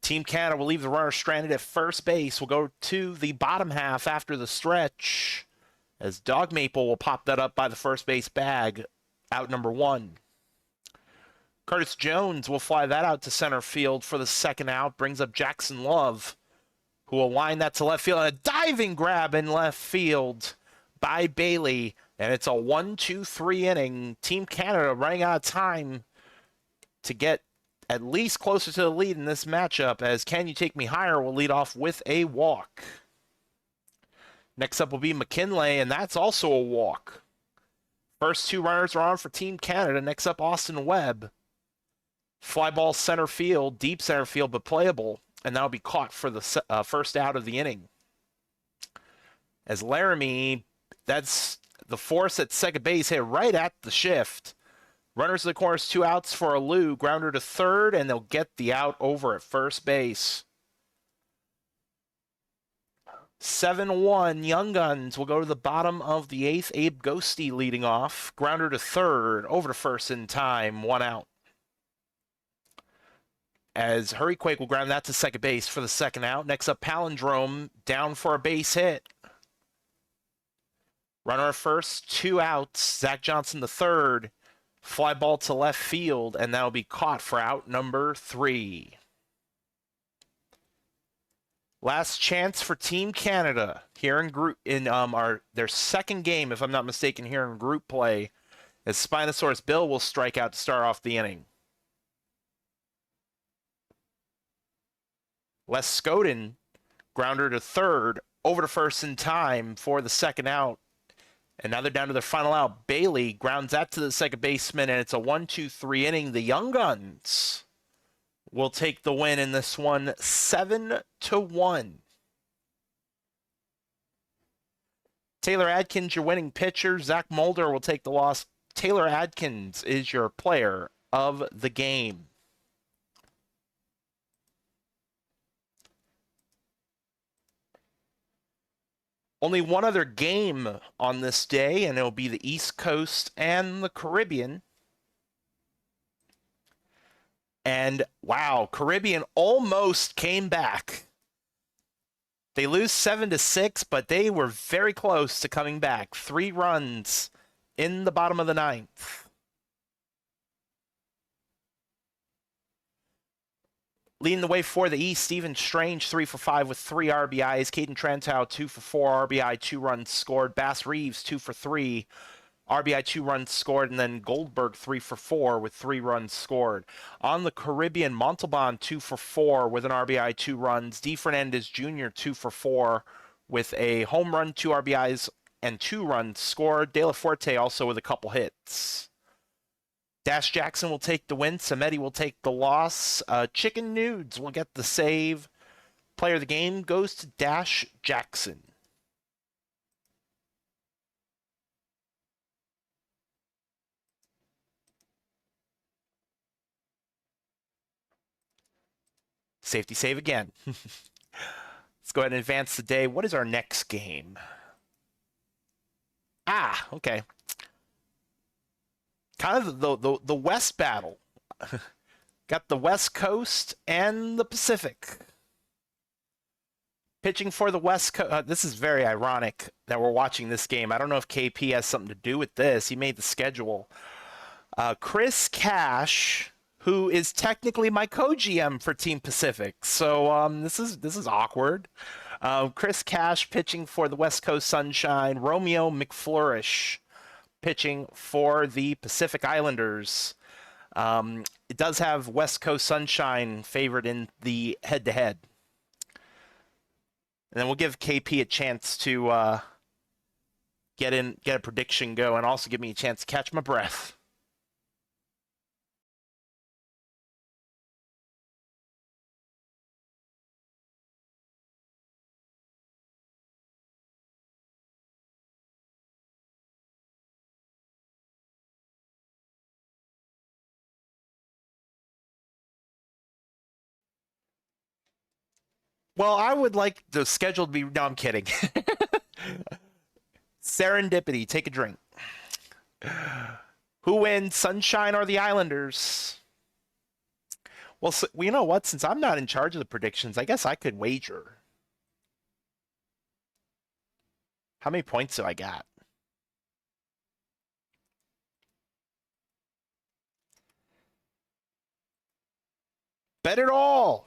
Team Canada will leave the runner stranded at first base. We'll go to the bottom half after the stretch, as Dog Maple will pop that up by the first base bag. Out number 1. Curtis Jones will fly that out to center field for the second out. Brings up Jackson Love, who will line that to left field. A diving grab in left field by Bailey. And it's a 1-2-3 inning. Team Canada running out of time to get at least closer to the lead in this matchup, as Can You Take Me Higher will lead off with a walk. Next up will be McKinley, and that's also a walk. First 2 runners are on for Team Canada. Next up, Austin Webb. Fly ball center field, deep center field, but playable. And that'll be caught for the first out of the inning. As Laramie, that's the force at second base, hit right at the shift. Runners in the corners, 2 outs for Alou. Grounder to third, and they'll get the out over at first base. 7-1, Young Guns will go to the bottom of the 8th. Abe Ghosty leading off. Grounder to third, over to first in time, 1 out. As Hurryquake will ground that to second base for the second out. Next up, Palindrome, down for a base hit. Runner at first, 2 outs. Zach Johnson the third. Fly ball to left field, and that'll be caught for out number 3. Last chance for Team Canada here in their second game, if I'm not mistaken, here in group play, as Spinosaurus Bill will strike out to start off the inning. Les Scoden, grounder to third, over to first in time for the second out. And now they're down to their final out. Bailey grounds that to the second baseman, and it's a 1-2-3 inning. The Young Guns will take the win in this one, 7-1. Taylor Adkins, your winning pitcher. Zach Mulder will take the loss. Taylor Adkins is your player of the game. Only one other game on this day, and it'll be the East Coast and the Caribbean. And wow, Caribbean almost came back. They lose 7-6, but they were very close to coming back. 3 runs in the bottom of the ninth. Leading the way for the East, Stephen Strange, 3 for 5 with 3 RBIs. Caden Trantow, 2 for 4 RBI, 2 runs scored. Bass Reeves, 2 for 3 RBI, 2 runs scored. And then Goldberg, 3 for 4 with 3 runs scored. On the Caribbean, Montalban, 2 for 4 with an RBI, 2 runs. D. Fernandez Jr., 2 for 4 with a home run, 2 RBIs, and 2 runs scored. De La Fuerte also with a couple hits. Dash Jackson will take the win. Samedi will take the loss. Chicken Nudes will get the save. Player of the game goes to Dash Jackson. Safety save again. Let's go ahead and advance the day. What is our next game? Okay. Kind of the West battle. Got the West Coast and the Pacific. Pitching for the West Coast. This is very ironic that we're watching this game. I don't know if KP has something to do with this. He made the schedule. Chris Cash, who is technically my co-GM for Team Pacific. So this is awkward. Chris Cash pitching for the West Coast Sunshine. Romeo McFlourish pitching for the Pacific Islanders. It does have West Coast Sunshine favored in the head-to-head. And then we'll give KP a chance to get a prediction go, and also give me a chance to catch my breath. Well, I would like the schedule to be... No, I'm kidding. Serendipity. Take a drink. Who wins, Sunshine or the Islanders? Well, so, you know what? Since I'm not in charge of the predictions, I guess I could wager. How many points do I got? Bet it all!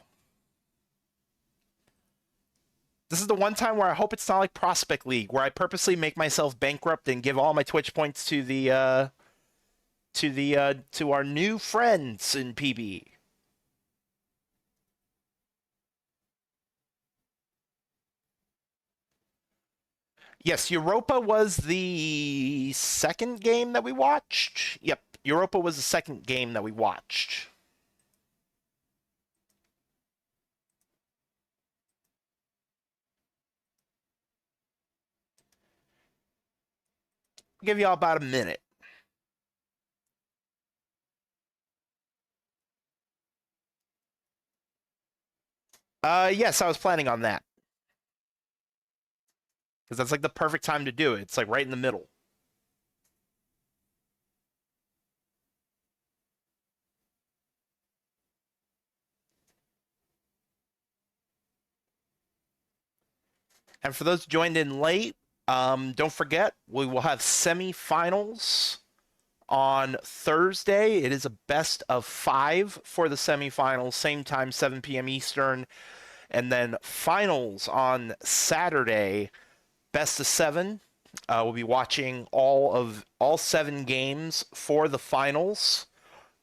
This is the one time where I hope it's not like Prospect League, where I purposely make myself bankrupt and give all my Twitch points to our new friends in PB. Yes, Europa was the second game that we watched. Yep, Europa was the second game that we watched. I'll give y'all about a minute. Yes, I was planning on that. Because that's like the perfect time to do it. It's like right in the middle. And for those joined in late, don't forget, we will have semifinals on Thursday. It is a best of 5 for the semifinals, same time, 7 p.m. Eastern. And then finals on Saturday, best of seven. We'll be watching all 7 games for the finals.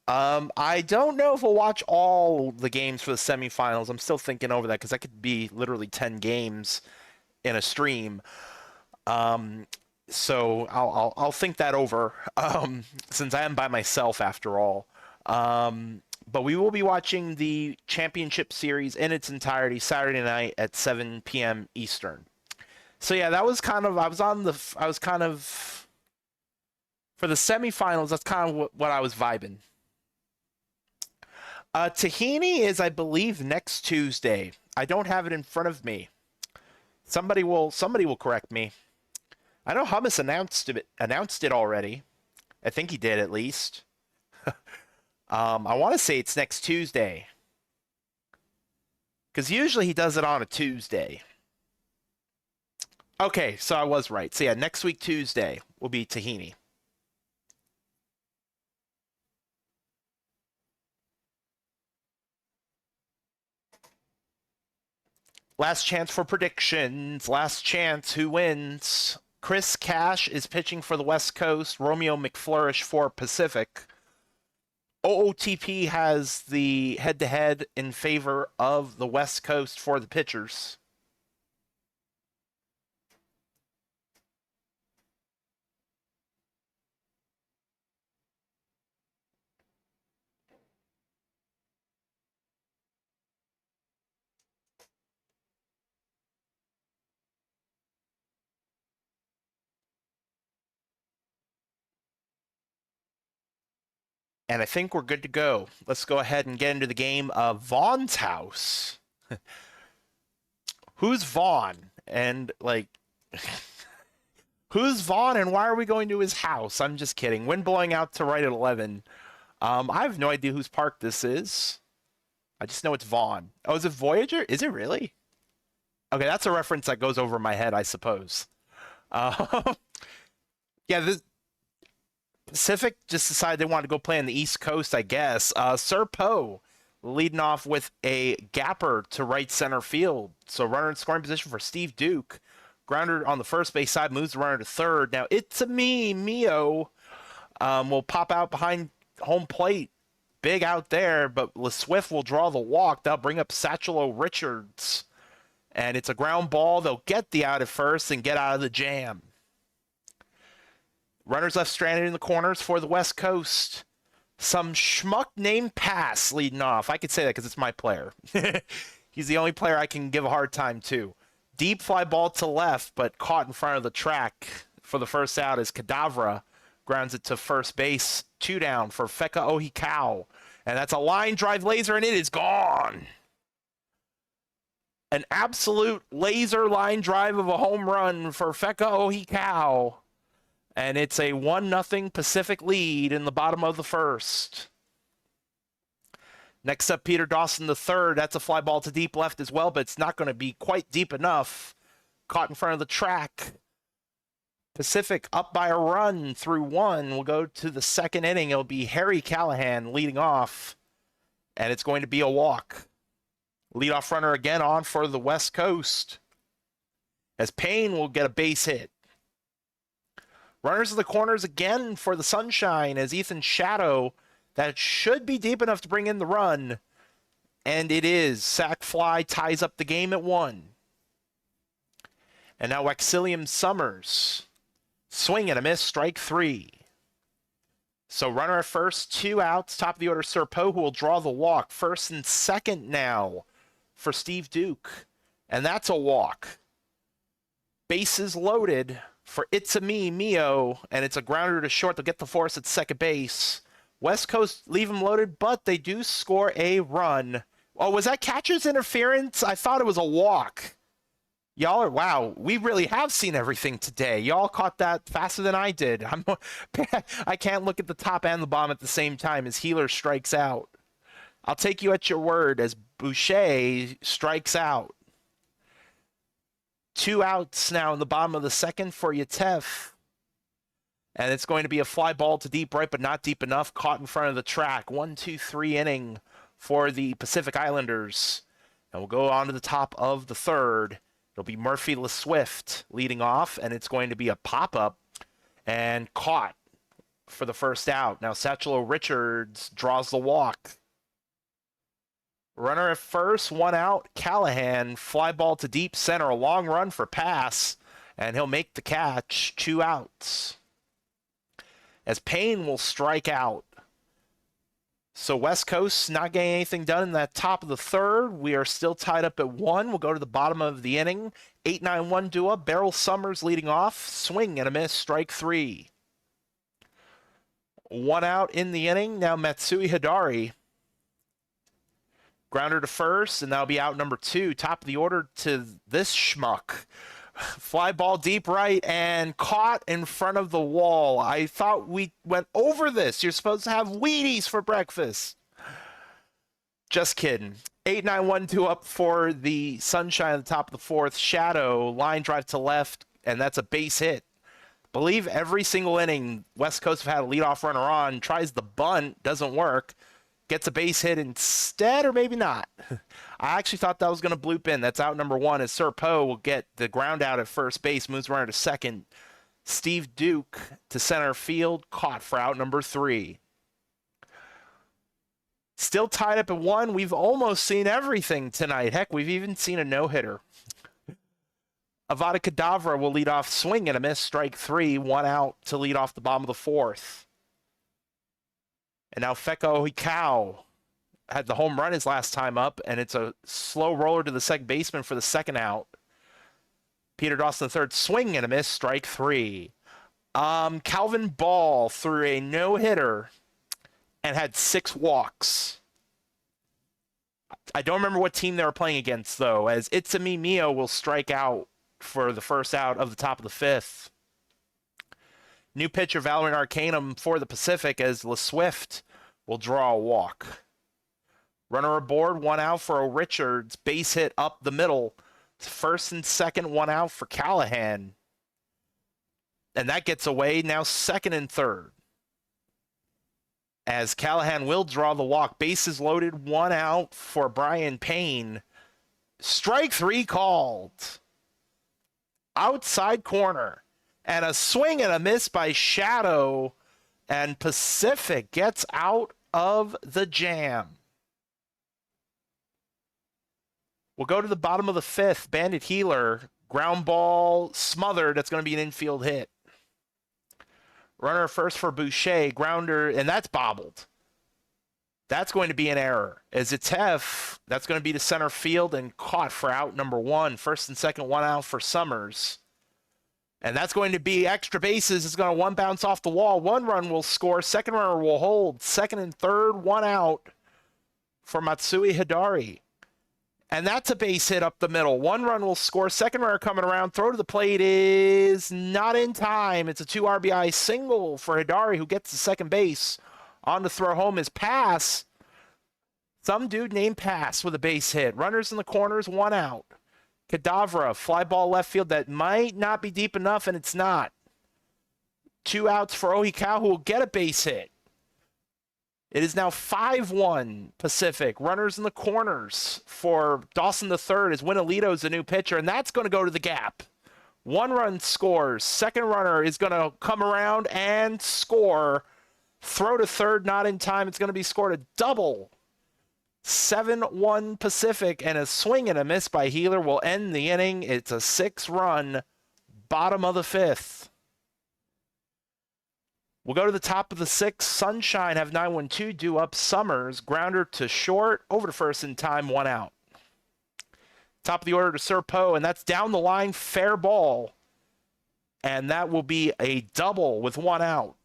I don't know if we'll watch all the games for the semifinals. I'm still thinking over that because that could be literally 10 games in a stream. So I'll think that over. Since I am by myself after all. But we will be watching the championship series in its entirety Saturday night at 7 p.m. Eastern. So yeah, that was kind of I was kind of for the semifinals. That's kind of what I was vibing. Tahini is, I believe, next Tuesday. I don't have it in front of me. Somebody will correct me. I know Hummus announced it already. I think he did at least. I want to say it's next Tuesday. Because usually he does it on a Tuesday. Okay, so I was right. So yeah, next week Tuesday will be Tahini. Last chance for predictions. Last chance. Who wins? Chris Cash is pitching for the West Coast. Romeo McFlourish for Pacific. OOTP has the head-to-head in favor of the West Coast for the pitchers. And I think we're good to go. Let's go ahead and get into the game of Vaughn's house. Who's Vaughn? And, like, who's Vaughn and why are we going to his house? I'm just kidding. Wind blowing out to right at 11. I have no idea whose park this is. I just know it's Vaughn. Oh, is it Voyager? Is it really? Okay, that's a reference that goes over my head, I suppose. Yeah, this Pacific just decided they wanted to go play on the East Coast, I guess. Sir Poe leading off with a gapper to right center field. So runner in scoring position for Steve Duke. Grounder on the first base side moves the runner to third. Now, It's a Me, Mio will pop out behind home plate. Big out there, but LeSwift will draw the walk. That'll bring up Satchelo Richards. And it's a ground ball. They'll get the out at first and get out of the jam. Runners left stranded in the corners for the West Coast. Some schmuck named Pass leading off. I could say that because it's my player. He's the only player I can give a hard time to. Deep fly ball to left, but caught in front of the track for the first out as Cadavra grounds it to first base. 2 down for Feka Ohikau. And that's a line drive laser, and it is gone. An absolute laser line drive of a home run for Feka Ohikau. And it's a 1-0 Pacific lead in the bottom of the first. Next up, Peter Dawson the third. That's a fly ball to deep left as well, but it's not going to be quite deep enough. Caught in front of the track. Pacific up by a run through 1. We'll go to the second inning. It'll be Harry Callahan leading off, and it's going to be a walk. Leadoff runner again on for the West Coast, as Payne will get a base hit. Runners in the corners again for the Sunshine as Ethan Shadow, that should be deep enough to bring in the run. And it is. Sack fly ties up the game at 1. And now Waxilium Summers. Swing and a miss, strike 3. So runner at first, 2 outs. Top of the order, Sir Poe, who will draw the walk. First and second now for Steve Duke. And that's a walk. Bases loaded for It's a Me, Mio, and it's a grounder to short. They'll get the force at second base. West Coast leave them loaded, but they do score a run. Oh, was that catcher's interference? I thought it was a walk. Y'all are, wow, we really have seen everything today. Y'all caught that faster than I did. I can't look at the top and the bottom at the same time as Healer strikes out. I'll take you at your word as Boucher strikes out. 2 outs now in the bottom of the second for Yatef. And it's going to be a fly ball to deep right, but not deep enough. Caught in front of the track. 1-2-3 inning for the Pacific Islanders. And we'll go on to the top of the third. It'll be Murphy LeSwift leading off, and it's going to be a pop-up and caught for the first out. Now Satchelo Richards draws the walk. Runner at first, one out. Callahan, fly ball to deep center, a long run for pass, and he'll make the catch. 2 outs. As Payne will strike out. So West Coast not getting anything done in that top of the third. We are still tied up at 1. We'll go to the bottom of the inning. 8-9-1 duo. Beryl Summers leading off. Swing and a miss. Strike 3. 1 out in the inning. Now Matsui Hidari. Grounder to first, and that'll be out number 2. Top of the order to this schmuck. Fly ball deep right and caught in front of the wall. I thought we went over this. You're supposed to have Wheaties for breakfast. Just kidding. 8-9-1 2 up for the Sunshine at the top of the fourth. Shadow, line drive to left, and that's a base hit. Believe every single inning, West Coast have had a leadoff runner on, tries the bunt, doesn't work. Gets a base hit instead, or maybe not. I actually thought that was going to bloop in. That's out number 1 as Sir Poe will get the ground out at first base, moves runner to second. Steve Duke to center field, caught for out number 3. Still tied up at 1. We've almost seen everything tonight. Heck, we've even seen a no-hitter. Avada Kedavra will lead off, swing and a miss, strike 3, 1 out to lead off the bottom of the fourth. And now Feko Hikau had the home run his last time up, and it's a slow roller to the second baseman for the second out. Peter Dawson the third, swing and a miss, strike 3. Calvin Ball threw a no-hitter and had 6 walks. I don't remember what team they were playing against, though, as Itsumi Mio will strike out for the first out of the top of the fifth. New pitcher Valorant Arcanum for the Pacific as LeSwift will draw a walk. Runner aboard, 1 out for Richards. Base hit up the middle. First and second, 1 out for Callahan. And that gets away. Now second and third. As Callahan will draw the walk. Bases loaded, 1 out for Brian Payne. Strike 3 called. Outside corner. And a swing and a miss by Shadow. And Pacific gets out of the jam. We'll go to the bottom of the fifth. Bandit Healer. Ground ball smothered. That's going to be an infield hit. Runner first for Boucher. Grounder, and that's bobbled. That's going to be an error. As it's F, that's going to be to center field and caught for out number 1. First and second, 1 out for Summers. And that's going to be extra bases. It's going to 1 bounce off the wall. 1 run will score. Second runner will hold. Second and third, 1 out for Matsui Hidari. And that's a base hit up the middle. 1 run will score. Second runner coming around. Throw to the plate is not in time. It's a 2 RBI single for Hidari, who gets to second base. On to throw home is Pass. Some dude named Pass with a base hit. Runners in the corners, 1 out. Cadavra, fly ball left field that might not be deep enough, and it's not. 2 outs for Ohikawa, who will get a base hit. It is now 5-1 Pacific. Runners in the corners for Dawson the third as Winalito's the new pitcher, and that's going to go to the gap. 1 run scores. Second runner is going to come around and score. Throw to third, not in time. It's going to be scored a double. 7-1 Pacific, and a swing and a miss by Healer will end the inning. It's a 6-run bottom of the fifth. We'll go to the top of the sixth. Sunshine have 9-1-2 due up Summers. Grounder to short, over to first in time, 1 out. Top of the order to Sir Poe, and that's down the line, fair ball. And that will be a double with 1 out.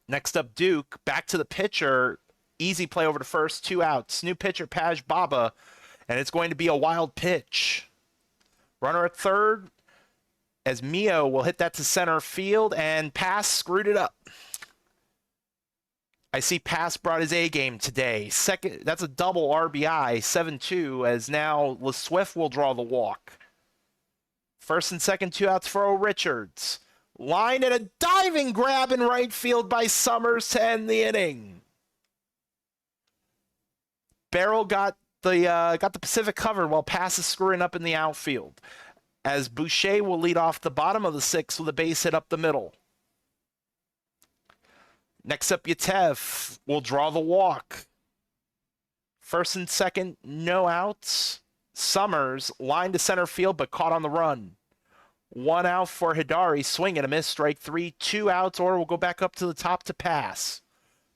Next up, Duke, back to the pitcher. Easy play over to first, 2 outs. New pitcher, Paj Baba, and it's going to be a wild pitch. Runner at third, as Mio will hit that to center field, and Pass screwed it up. I see Pass brought his A game today. Second, that's a double RBI, 7-2, as now LeSwift will draw the walk. First and second, 2 outs for Richards. Line and a diving grab in right field by Summers to end the inning. Barrel got the Pacific covered while Pass is screwing up in the outfield. As Boucher will lead off the bottom of the 6th with a base hit up the middle. Next up, Yatev will draw the walk. First and second, no outs. Summers line to center field, but caught on the run. 1 out for Hidari, swing and a miss, strike 3. 2 outs, or will go back up to the top to Pass.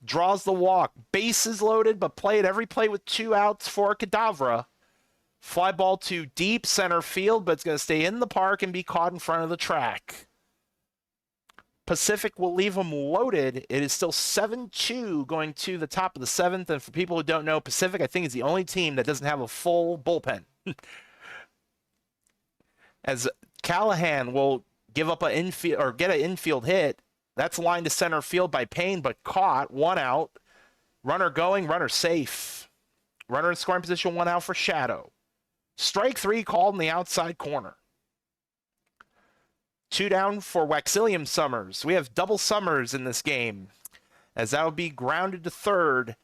Draws the walk. Bases loaded, but played every play with 2 outs for Kadavra. Fly ball to deep center field, but it's going to stay in the park and be caught in front of the track. Pacific will leave them loaded. It is still 7-2 going to the top of the 7th. And for people who don't know, Pacific, I think, is the only team that doesn't have a full bullpen. As Callahan will give up an infield or get an infield hit. That's lined to center field by Payne, but caught. 1 out. Runner going, runner safe. Runner in scoring position, 1 out for Shadow. Strike 3 called in the outside corner. 2 down for Waxillium Summers. We have double Summers in this game, as that will be grounded to third.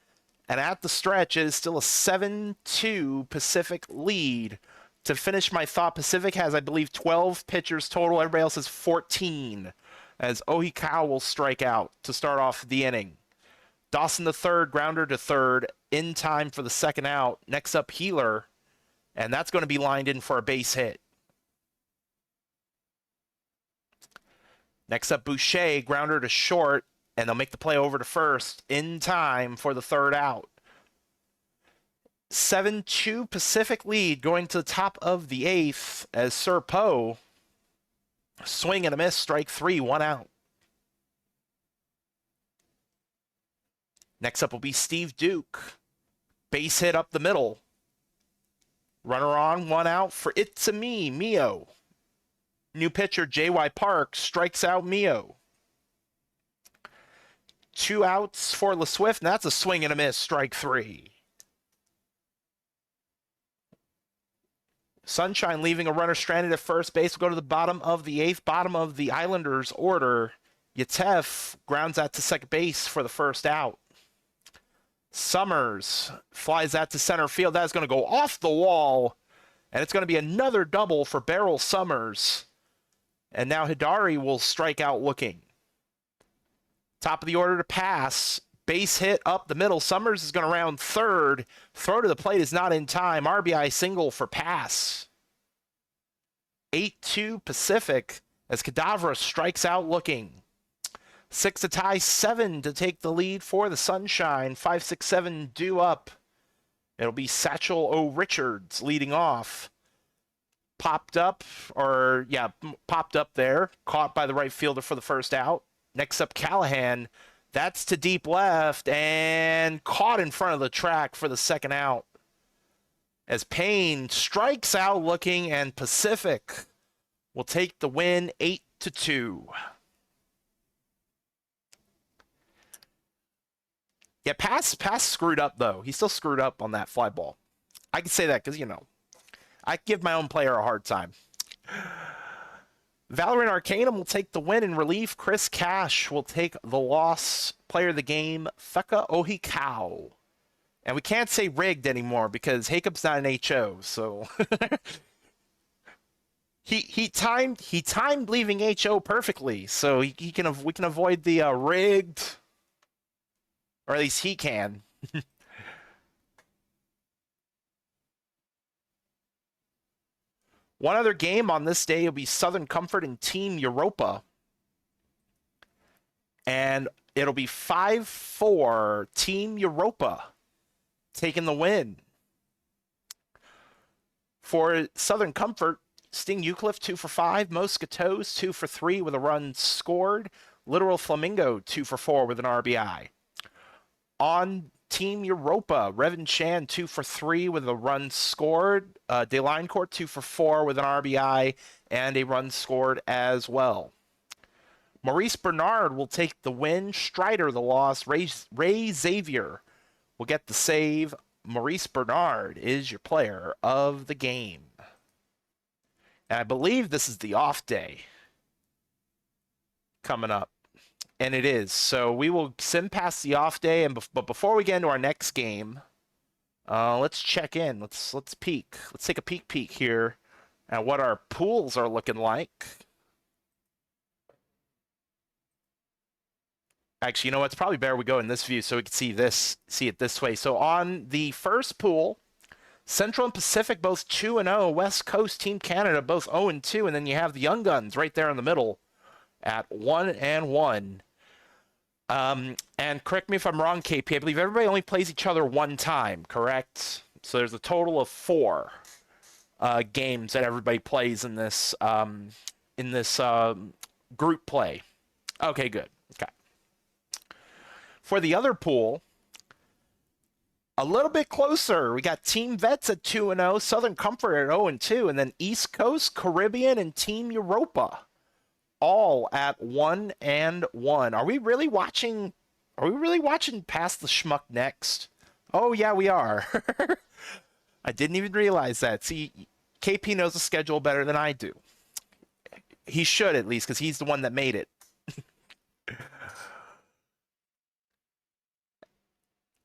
And at the stretch, it is still a 7-2 Pacific lead. To finish my thought, Pacific has, I believe, 12 pitchers total. Everybody else has 14, as Ohikawa will strike out to start off the inning. Dawson the third, grounder to third, in time for the 2nd out. Next up, Healer, and that's going to be lined in for a base hit. Next up, Boucher, grounder to short, and they'll make the play over to first in time for the 3rd out. 7-2 Pacific lead going to the top of the 8th as Sir Poe, swing and a miss, strike 3, 1 out. Next up will be Steve Duke. Base hit up the middle. Runner on, 1 out for It's-A-Me, Mio. New pitcher, J.Y. Park, strikes out Mio. 2 outs for LeSwift, and that's a swing and a miss, strike 3. Sunshine leaving a runner stranded at first base. We'll go to the bottom of the 8th, bottom of the Islanders order. Yatev grounds that to second base for the 1st out. Summers flies that to center field. That is going to go off the wall, and it's going to be another double for Beryl Summers. And now Hidari will strike out looking. Top of the order to Pass. Base hit up the middle. Summers is going to round third. Throw to the plate is not in time. RBI single for Pass. 8-2 Pacific as Kadavra strikes out looking. 6 to tie, 7 to take the lead for the Sunshine. 5, 6, 7 due up. It'll be Satchel O. Richards leading off. Popped up there. Caught by the right fielder for the 1st out. Next up, Callahan. That's to deep left and caught in front of the track for the 2nd out. As Payne strikes out looking, and Pacific will take the win 8-2. Yeah, Pass screwed up, though. He still screwed up on that fly ball. I can say that because, I give my own player a hard time. Valorant Arcanum will take the win in relief. Chris Cash will take the loss. Player of the game, Feka Ohikawa. And we can't say rigged anymore because Jacob's not an HO, so he timed leaving HO perfectly, so we can avoid the rigged, or at least he can. One other game on this day will be Southern Comfort and Team Europa. And it'll be 5-4 Team Europa taking the win. For Southern Comfort, Sting Eucliffe 2 for 5, Moscatos 2 for 3 with a run scored, Literal Flamingo 2 for 4 with an RBI. On Team Europa, Revan Chan 2 for 3 with a run scored. Delinecourt 2 for 4 with an RBI and a run scored as well. Maurice Bernard will take the win. Strider the loss. Ray Xavier will get the save. Maurice Bernard is your player of the game. And I believe this is the off day coming up. And it is. So we will sim past the off day. But before we get into our next game, Let's check in. Let's peek. Let's take a peek here at what our pools are looking like. Actually, you know what? It's probably better we go in this view so we can see it this way. So on the first pool, Central and Pacific both 2-0, West Coast Team Canada both 0-2, and then you have the Young Guns right there in the middle at 1-1. And correct me if I'm wrong, KP. I believe everybody only plays each other one time, correct? So there's a total of 4 games that everybody plays in this group play. Okay, good. Okay. For the other pool, a little bit closer. We got Team Vets at 2-0, Southern Comfort at 0-2, and then East Coast, Caribbean, and Team Europa all at 1-1. Are we really watching? Are we really watching Past the Schmuck next? Oh yeah, we are. I didn't even realize that. See, KP knows the schedule better than I do. He should at least, because he's the one that made it.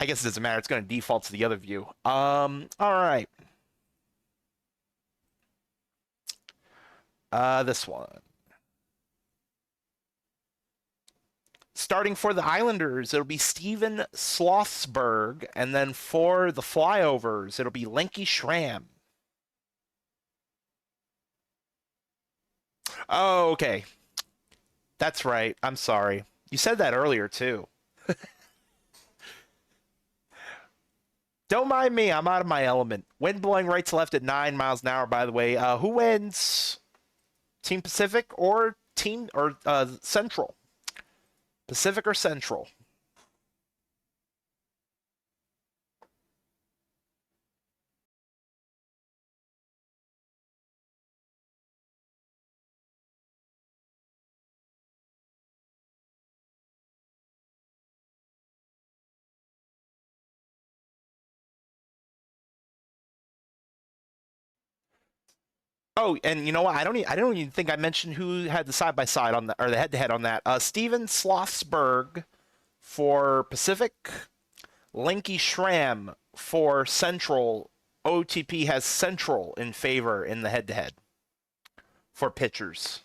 I guess it doesn't matter. It's going to default to the other view. All right. This one. Starting for the Islanders, it'll be Steven Slothsberg, and then for the Flyovers, it'll be Lenky Schramm. Oh, okay. That's right. I'm sorry. You said that earlier, too. Don't mind me. I'm out of my element. Wind blowing right to left at 9 miles an hour, by the way. Who wins? Team Pacific or Central? Pacific or Central? Oh, and you know what? I don't even think I mentioned who had the side by side on that or the head to head on that. Steven Slothsberg for Pacific, Lenky Schramm for Central. OTP has Central in favor in the head to head for pitchers.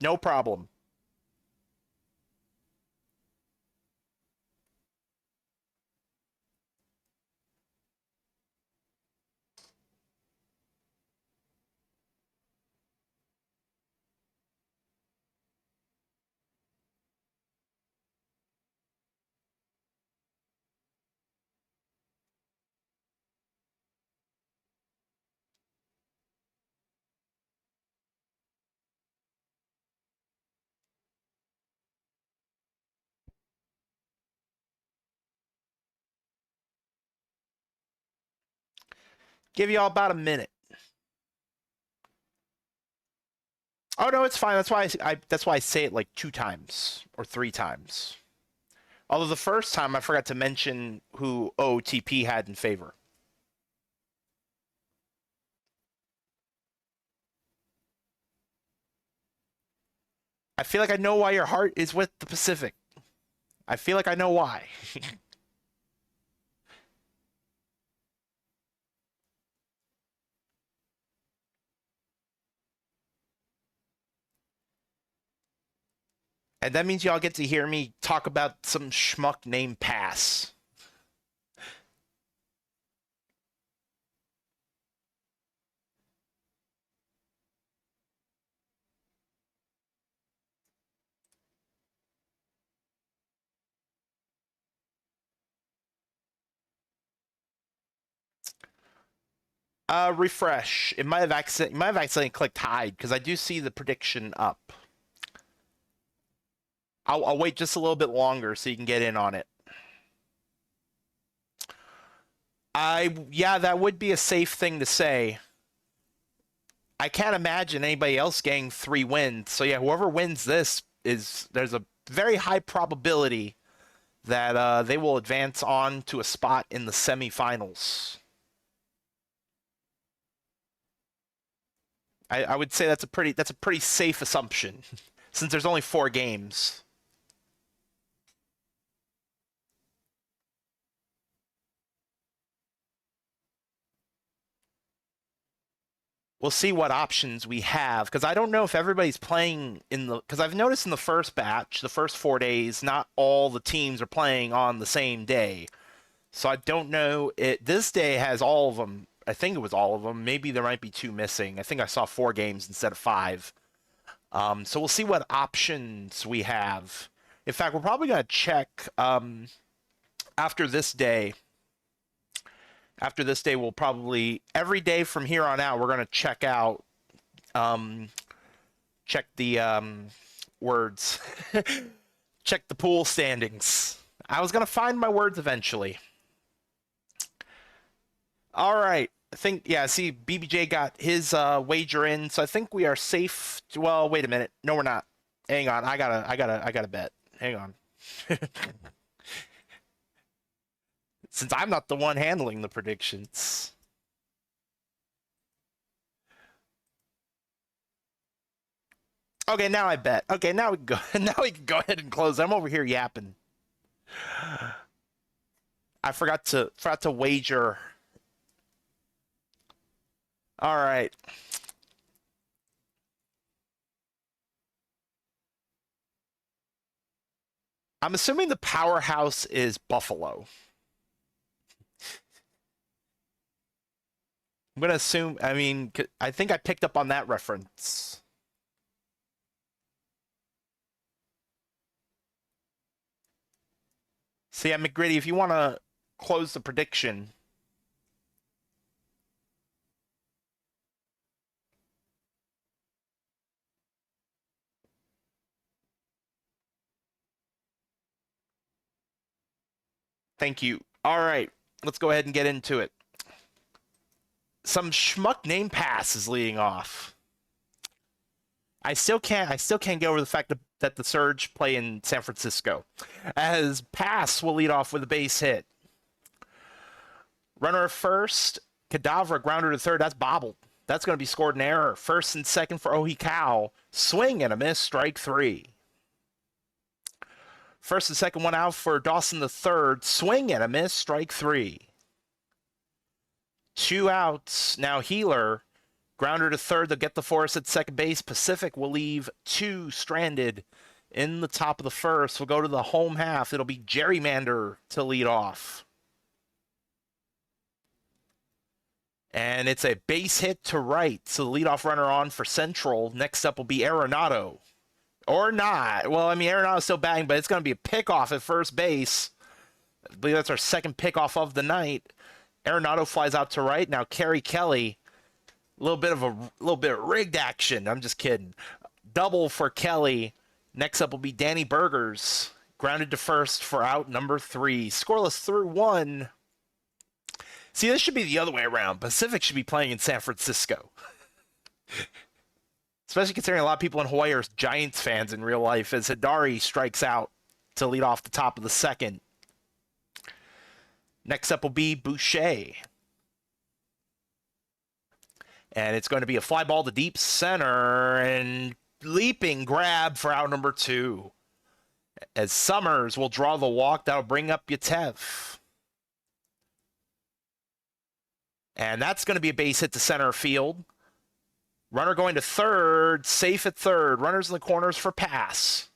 No problem. Give y'all about a minute. Oh no, it's fine. That's why I say it like 2 times or 3 times. Although the first time I forgot to mention who OTP had in favor. I feel like I know why your heart is with the Pacific. I feel like I know why. And that means y'all get to hear me talk about some schmuck named Pass. Refresh. It might have accidentally clicked hide because I do see the prediction up. I'll wait just a little bit longer so you can get in on it. Yeah, that would be a safe thing to say. I can't imagine anybody else getting 3 wins. So yeah, whoever wins this there's a very high probability that they will advance on to a spot in the semifinals. I would say that's a pretty safe assumption since there's only 4 games. we'll see what options we have, because I don't know if everybody's playing in the, because I've noticed in the first batch, the first 4 days, not all the teams are playing on the same day. So I don't know. This day has all of them. I think it was all of them. Maybe there might be 2 missing. I think I saw 4 games instead of 5. So we'll see what options we have. In fact, we're probably going to check after this day. After this day, we'll probably, every day from here on out, we're going to check out, check the words, check the pool standings. I was going to find my words eventually. All right. I think, yeah, see, BBJ got his wager in, so I think we are safe. Well, wait a minute. No, we're not. Hang on. I gotta bet. Hang on. Since I'm not the one handling the predictions. Okay, now I bet. Okay, now we can go. Now we can go ahead and close. I'm over here yapping. I forgot to wager. All right. I'm assuming the powerhouse is Buffalo. I'm gonna assume. I mean, I think I picked up on that reference. So yeah, McGritty, if you want to close the prediction. Thank you. All right, let's go ahead and get into it. Some schmuck name Pass is leading off. I still can't get over the fact that the Surge play in San Francisco, as Pass will lead off with a base hit. Runner first, Cadavra grounder to third. That's bobbled. That's going to be scored in error. First and second for Ohikao. Swing and a miss, strike 3. First and second, one out for Dawson the third. Swing and a miss, strike 3. 2 outs. Now Healer, grounder to third. They'll get the force at second base. Pacific will leave 2 stranded in the top of the first. We'll go to the home half. It'll be Gerrymander to lead off. And it's a base hit to right. So the leadoff runner on for Central. Next up will be Arenado. Or not. Well, I mean, Arenado's still batting, but it's going to be a pickoff at first base. I believe that's our second pickoff of the night. Arenado flies out to right. Now Kerry Kelly, a little bit of rigged action. I'm just kidding. Double for Kelly. Next up will be Danny Burgers, grounded to first for out number 3. Scoreless through 1. See, this should be the other way around. Pacific should be playing in San Francisco. Especially considering a lot of people in Hawaii are Giants fans in real life, as Hidari strikes out to lead off the top of the second. Next up will be Boucher. And it's going to be a fly ball to deep center and leaping grab for out number 2. As Summers will draw the walk, that'll bring up Yatev. And that's going to be a base hit to center field. Runner going to third, safe at third. Runners in the corners for Pass.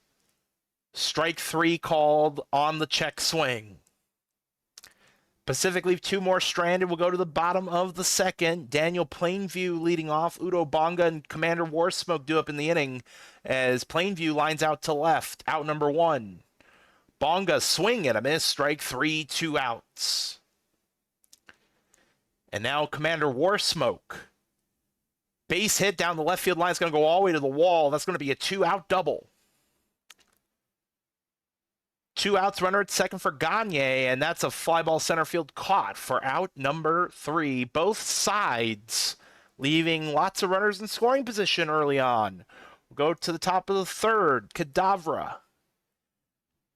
Strike 3 called on the check swing. Pacific leave 2 more stranded. We'll go to the bottom of the second. Daniel Plainview leading off. Udo Bonga and Commander Warsmoke do up in the inning as Plainview lines out to left. Out number 1. Bonga swing and a miss. Strike 3, 2 outs. And now Commander Warsmoke. Base hit down the left field line is going to go all the way to the wall. That's going to be a 2-out double. 2 outs, runner at second for Gagne, and that's a fly ball center field caught for out number 3. Both sides leaving lots of runners in scoring position early on. We'll go to the top of the third. Cadavra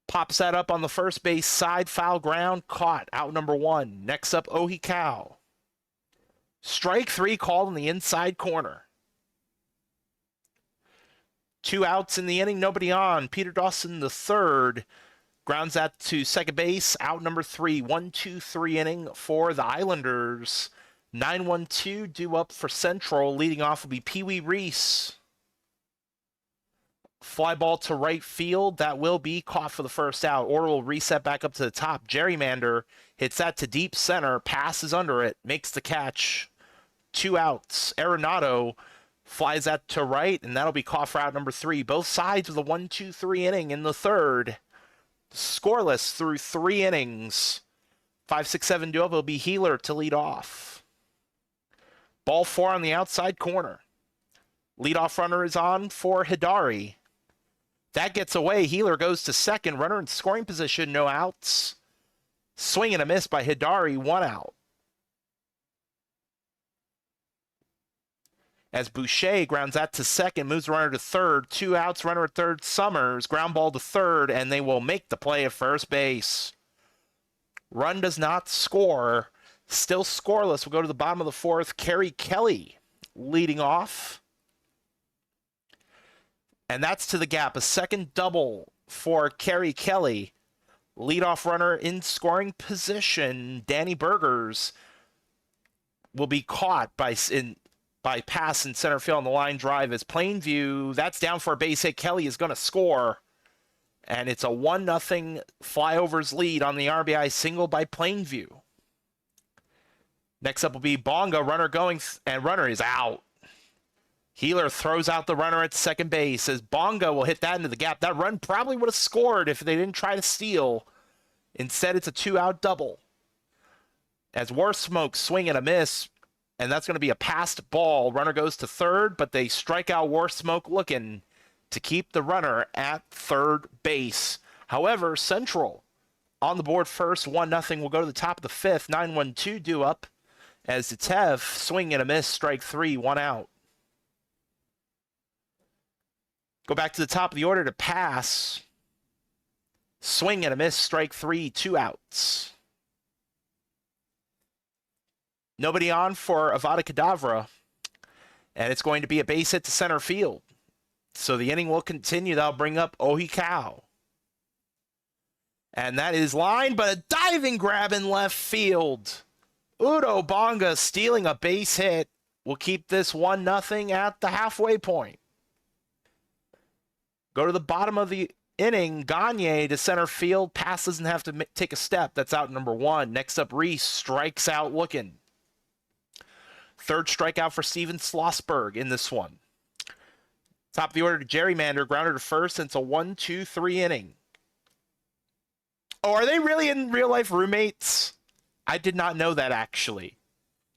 pops that up on the first base side, foul ground, caught, out number 1. Next up, Ohikao. Strike 3 called in the inside corner. 2 outs in the inning, nobody on. Peter Dawson the third grounds that to second base. Out number 3, 1-2-3 inning for the Islanders. 9-1-2 due up for Central. Leading off will be Pee Wee Reese. Fly ball to right field. That will be caught for the first out. Order will reset back up to the top. Gerrymander hits that to deep center. Passes under it. Makes the catch. 2 outs. Arenado flies that to right, and that'll be caught for out number 3. Both sides of the 1-2-3 inning in the third. Scoreless through 3 innings. 5-6-7 due up. It'll be Healer to lead off. Ball 4 on the outside corner. Leadoff runner is on for Hidari. That gets away. Healer goes to second. Runner in scoring position. No outs. Swing and a miss by Hidari. 1 out. As Boucher grounds that to second. Moves the runner to third. 2 outs. Runner at third. Summers. Ground ball to third. And they will make the play at first base. Run does not score. Still scoreless. We'll go to the bottom of the 4th. Kerry Kelly leading off. And that's to the gap. A second double for Kerry Kelly. Leadoff runner in scoring position. Danny Burgers will be caught by pass in center field on the line drive as Plainview. That's down for a base hit. Kelly is going to score. And it's a 1-0 Flyovers lead on the RBI single by Plainview. Next up will be Bonga. Runner going, and runner is out. Healer throws out the runner at second base as Bonga will hit that into the gap. That run probably would have scored if they didn't try to steal. Instead, it's a 2-out double. As Warsmoke swing and a miss, and that's going to be a passed ball. Runner goes to third, but they strike out Warsmoke looking to keep the runner at third base. However, Central on the board first, 1-0. We'll go to the top of the 5th. 9-1-2 due up as Zetev swing and a miss, strike 3, 1 out. Go back to the top of the order to pass. Swing and a miss, strike 3, 2 outs. Nobody on for Avada Kedavra. And it's going to be a base hit to center field. So the inning will continue. That'll bring up Ohikau. And that is lined, but a diving grab in left field. Udo Bonga stealing a base hit will keep this 1-0 at the halfway point. Go to the bottom of the inning. Gagne to center field. Pass doesn't have to take a step. That's out number 1. Next up, Reese strikes out looking. Third strikeout for Steven Schlossberg in this one. Top of the order to Gerrymander. Grounder to first. And it's a 1-2-3 inning. Oh, are they really in real life roommates? I did not know that, actually.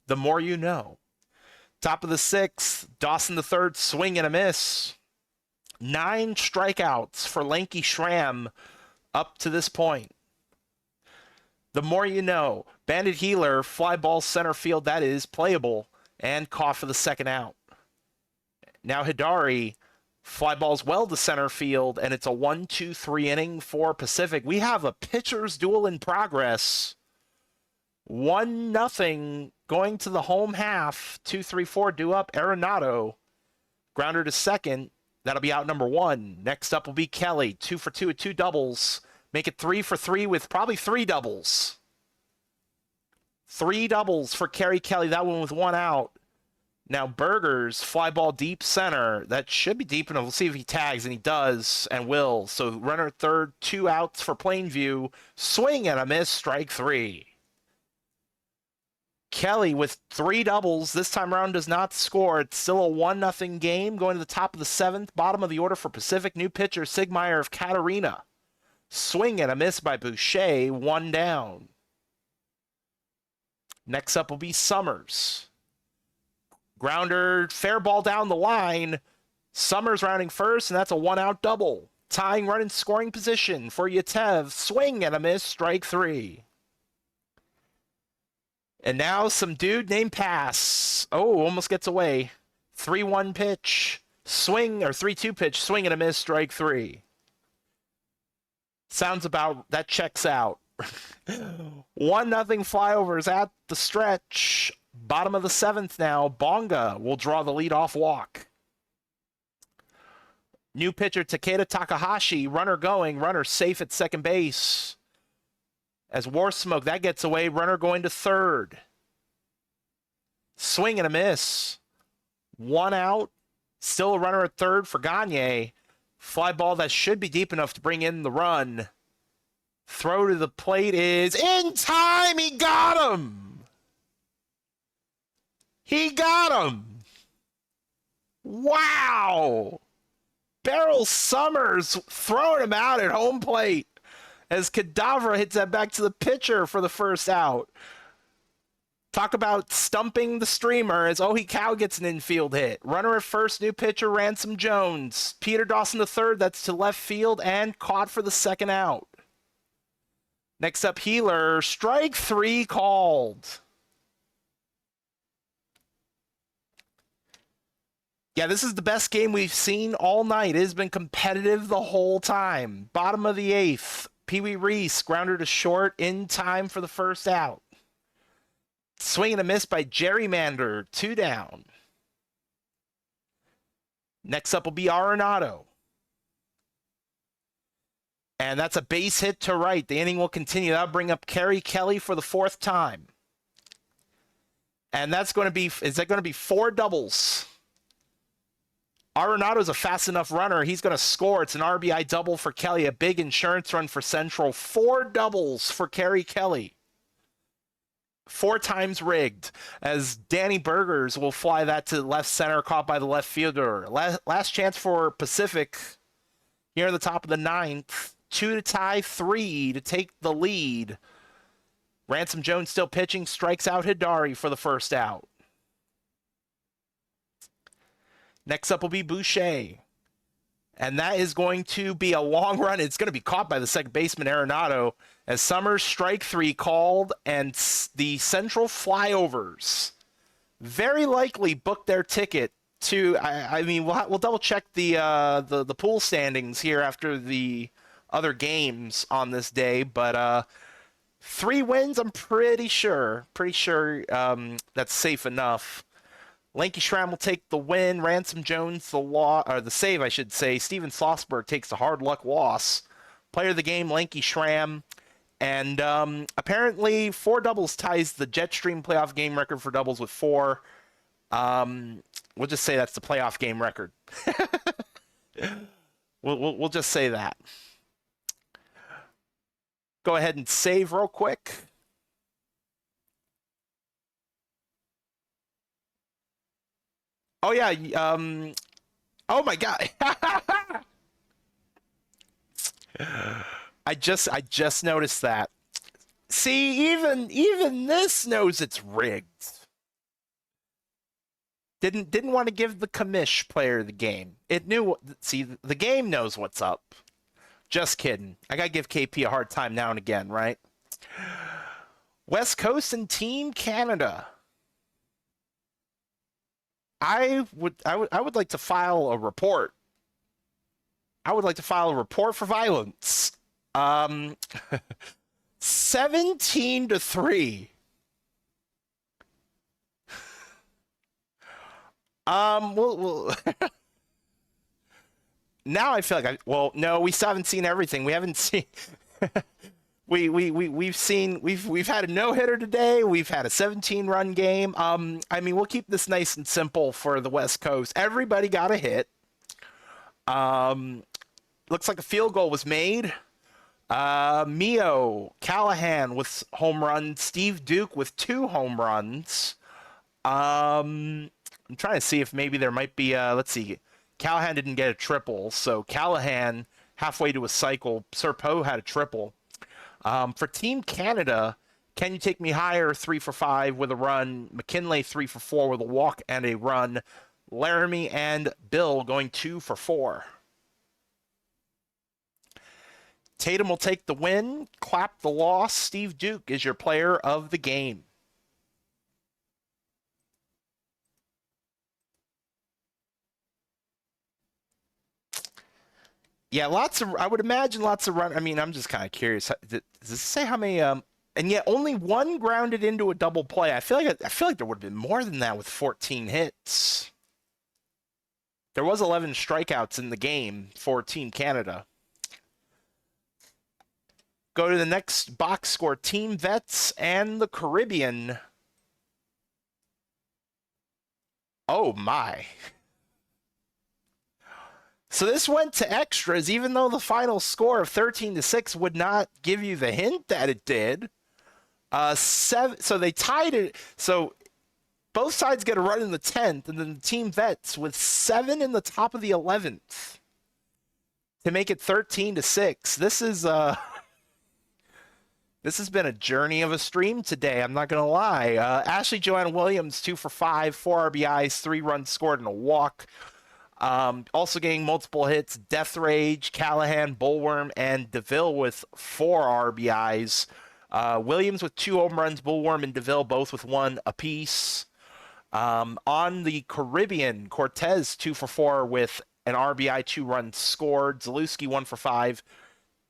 The more you know. Top of the 6th. Dawson the third. Swing and a miss. 9 strikeouts for Lanky Schramm up to this point. The more you know. Bandit Healer, fly ball center field, that is playable, and caught for the second out. Now Hidari, fly balls well to center field, and it's a 1-2-3 inning for Pacific. We have a pitcher's duel in progress. 1-0 going to the home half. 2-3-4 due up. Arenado, grounder to second. That'll be out number 1. Next up will be Kelly. 2 for 2 with 2 doubles. Make it 3 for 3 with probably 3 doubles. 3 doubles for Kerry Kelly. That one with 1 out. Now Burgers, fly ball deep center. That should be deep enough. We'll see if he tags, and he does and will. So runner third, 2 outs for Plainview. Swing and a miss, strike 3. Kelly with 3 doubles. This time around does not score. It's still a 1-0 game. Going to the top of the 7th. Bottom of the order for Pacific. New pitcher, Sigmeyer of Katarina. Swing and a miss by Boucher. 1 down. Next up will be Summers. Grounder, fair ball down the line. Summers rounding first, and that's a 1-out double. Tying run in scoring position for Yatev. Swing and a miss, strike 3. And now some dude named Pass. Oh, almost gets away. 3-1 pitch. Swing, or 3-2 pitch. Swing and a miss, strike 3. Sounds about, that checks out. 1-0 Flyovers at the stretch. Bottom of the 7th now. Bonga will draw the leadoff walk. New pitcher Takeda Takahashi. Runner going. Runner safe at second base. As Warsmoke, that gets away. Runner going to third. Swing and a miss. One out. Still a runner at third for Gagne. Fly ball that should be deep enough to bring in the run. Throw to the plate is in time. He got him. He got him. Wow. Beryl Summers throwing him out at home plate as Cadavra hits that back to the pitcher for the first out. Talk about stumping the streamer as Ohi Cow gets an infield hit. Runner at first, new pitcher Ransom Jones. Peter Dawson the third, that's to left field and caught for the second out. Next up, Healer. Strike three called. Yeah, this is the best game we've seen all night. It has been competitive the whole time. Bottom of the eighth. Pee Wee Reese grounded to short in time for the first out. Swing and a miss by Gerrymander. 2 down. Next up will be Arenado. And that's a base hit to right. The inning will continue. That'll bring up Kerry Kelly for the 4th time. And that's going to be, is that going to be 4 doubles? Arenado's a fast enough runner. He's going to score. It's an RBI double for Kelly. A big insurance run for Central. 4 doubles for Kerry Kelly. 4 times rigged, as Danny Burgers will fly that to left center, caught by the left fielder. Last chance for Pacific here at the top of the 9th. 2 to tie, 3 to take the lead. Ransom Jones still pitching, strikes out Hidari for the first out. Next up will be Boucher. And that is going to be a long run. It's going to be caught by the second baseman, Arenado, as Summers strike 3 called, and the Central Flyovers very likely booked their ticket to. I mean, we'll double check the pool standings here after the other games on this day, but 3 wins, I'm pretty sure that's safe enough. Lanky Schramm will take the win. Ransom Jones the save, I should say. Steven Slossberg takes the hard luck loss. Player of the game, Lanky Schramm. And apparently 4 doubles ties the Jetstream playoff game record for doubles with 4. We'll just say that's the playoff game record. We'll just say that. Go ahead and save real quick. Oh yeah, oh my god. I just noticed that. See, even this knows it's rigged. Didn't want to give the commish player the game. It knew. See, the game knows what's up. Just kidding. I gotta give KP a hard time now and again, right? West Coast and Team Canada. I would like to file a report. I would like to file a report for violence. 17 to 3. Well now I feel like no, we still haven't seen everything. We haven't seen we've had a no-hitter today. We've had a 17-run game. I mean, we'll keep this nice and simple for the West Coast. Everybody got a hit. Looks like a field goal was made. Mio Callahan with home run. Steve Duke with 2 home runs. I'm trying to see if maybe there might be let's see. Callahan didn't get a triple, so Callahan halfway to a cycle. Serpo had a triple. For Team Canada, Can You Take Me Higher, 3 for 5 with a run. McKinley, 3 for 4 with a walk and a run. Laramie and Bill going 2 for 4. Tatum will take the win. Clap the loss. Steve Duke is your player of the game. Yeah, I would imagine lots of run. I mean, I'm just kind of curious. Does this say how many, and yet only 1 grounded into a double play. I feel like there would have been more than that with 14 hits. There was 11 strikeouts in the game for Team Canada. Go to the next box score. Team Vets and the Caribbean. Oh my. So this went to extras, even though the final score of 13-6 would not give you the hint that it did. Seven. So they tied it. So both sides get a run in the 10th, and then the team vets with 7 in the top of the 11th to make it 13-6. This has been a journey of a stream today. I'm not gonna lie. Ashley Joanna Williams 2 for 5, 4 RBIs, 3 runs scored, and a walk. Also getting multiple hits, Death Rage, Callahan, Bullworm, and DeVille with 4 RBIs. Williams with 2 home runs, Bullworm and DeVille both with 1 apiece. On the Caribbean, Cortez 2 for 4 with an RBI, 2 runs scored. Zalewski 1 for 5,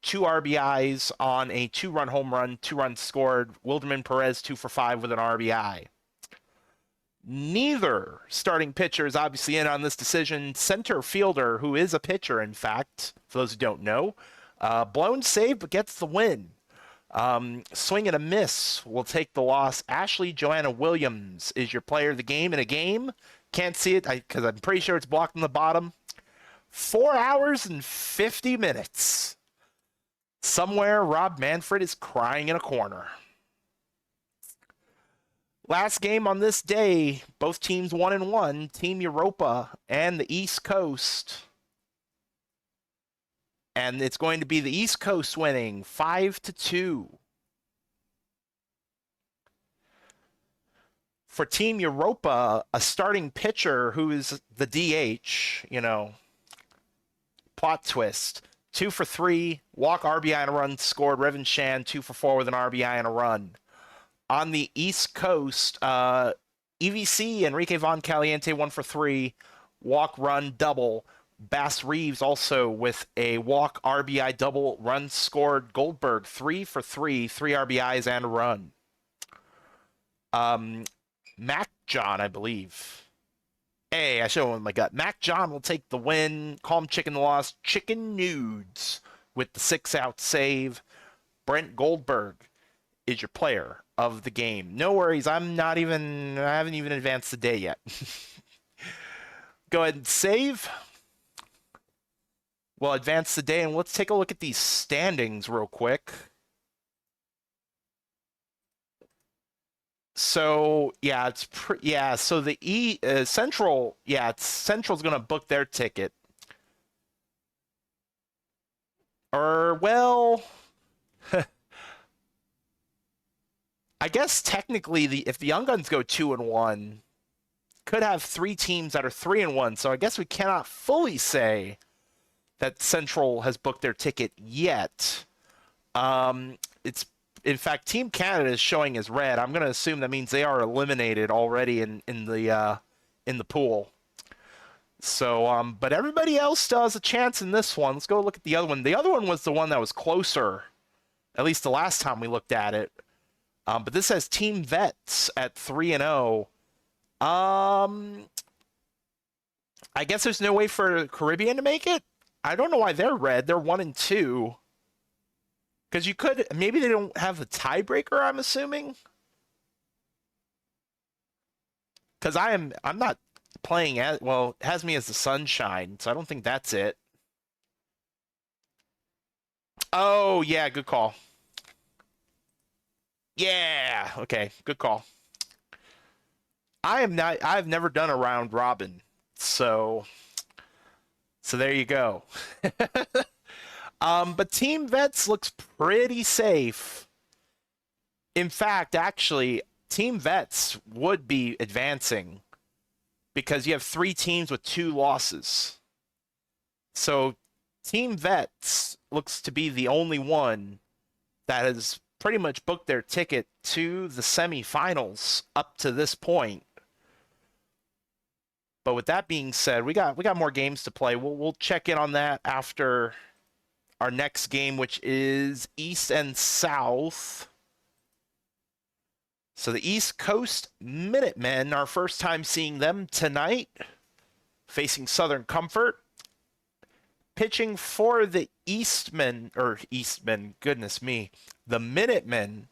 2 RBIs on a 2-run home run, 2 runs scored. Wilderman Perez 2 for 5 with an RBI. Neither starting pitcher is obviously in on this decision. Center fielder, who is a pitcher, in fact, for those who don't know, blown save but gets the win. Swing and a miss will take the loss. Ashley Joanna Williams is your player of the game in a game. Can't see it because I'm pretty sure it's blocked in the bottom. 4 hours and 50 minutes. Somewhere, Rob Manfred is crying in a corner. Last game on this day, both teams 1-1. Team Europa and the East Coast. And it's going to be the East Coast winning 5-2. For Team Europa, a starting pitcher who is the DH, plot twist. 2 for 3, walk, RBI, and a run scored. Revan Shan 2 for 4 with an RBI and a run. On the East Coast, EVC, Enrique Von Caliente 1 for 3, walk, run, double. Bass Reeves also with a walk, RBI, double, run scored. Goldberg 3 for 3, 3 RBIs and a run. Mac John, I believe. Hey, I show him my gut. Mac John will take the win. Calm Chicken the loss. Chicken Nudes with the 6-out save. Brent Goldberg is your player of the game. No worries, I haven't even advanced the day yet. Go ahead and save. We'll advance the day, and let's take a look at these standings real quick. So yeah, so the Central, Central's gonna book their ticket. Well, I guess technically if the Young Guns go 2-1, could have 3 teams that are 3-1. So I guess we cannot fully say that Central has booked their ticket yet. It's in fact Team Canada is showing as red. I'm going to assume that means they are eliminated already in the pool. So, but everybody else still has a chance in this one. Let's go look at the other one. The other one was the one that was closer, at least the last time we looked at it. But this has Team Vets at 3-0. I guess there's no way for Caribbean to make it. I don't know why they're red. They're 1-2. Because you could, maybe they don't have a tiebreaker, I'm assuming. Because I'm not playing as, well, it has me as the Sunshine, so I don't think that's it. Oh, yeah, good call. Yeah, okay, good call. I've never done a round robin, so there you go. But Team Vets looks pretty safe. In fact, actually, Team Vets would be advancing because you have 3 teams with 2 losses. So Team Vets looks to be the only one that has pretty much booked their ticket to the semifinals up to this point. But with that being said, we got more games to play. We'll check in on that after our next game, which is East and South. So the East Coast Minutemen, our first time seeing them tonight, facing Southern Comfort. Pitching for the Eastmen, goodness me, the Minutemen,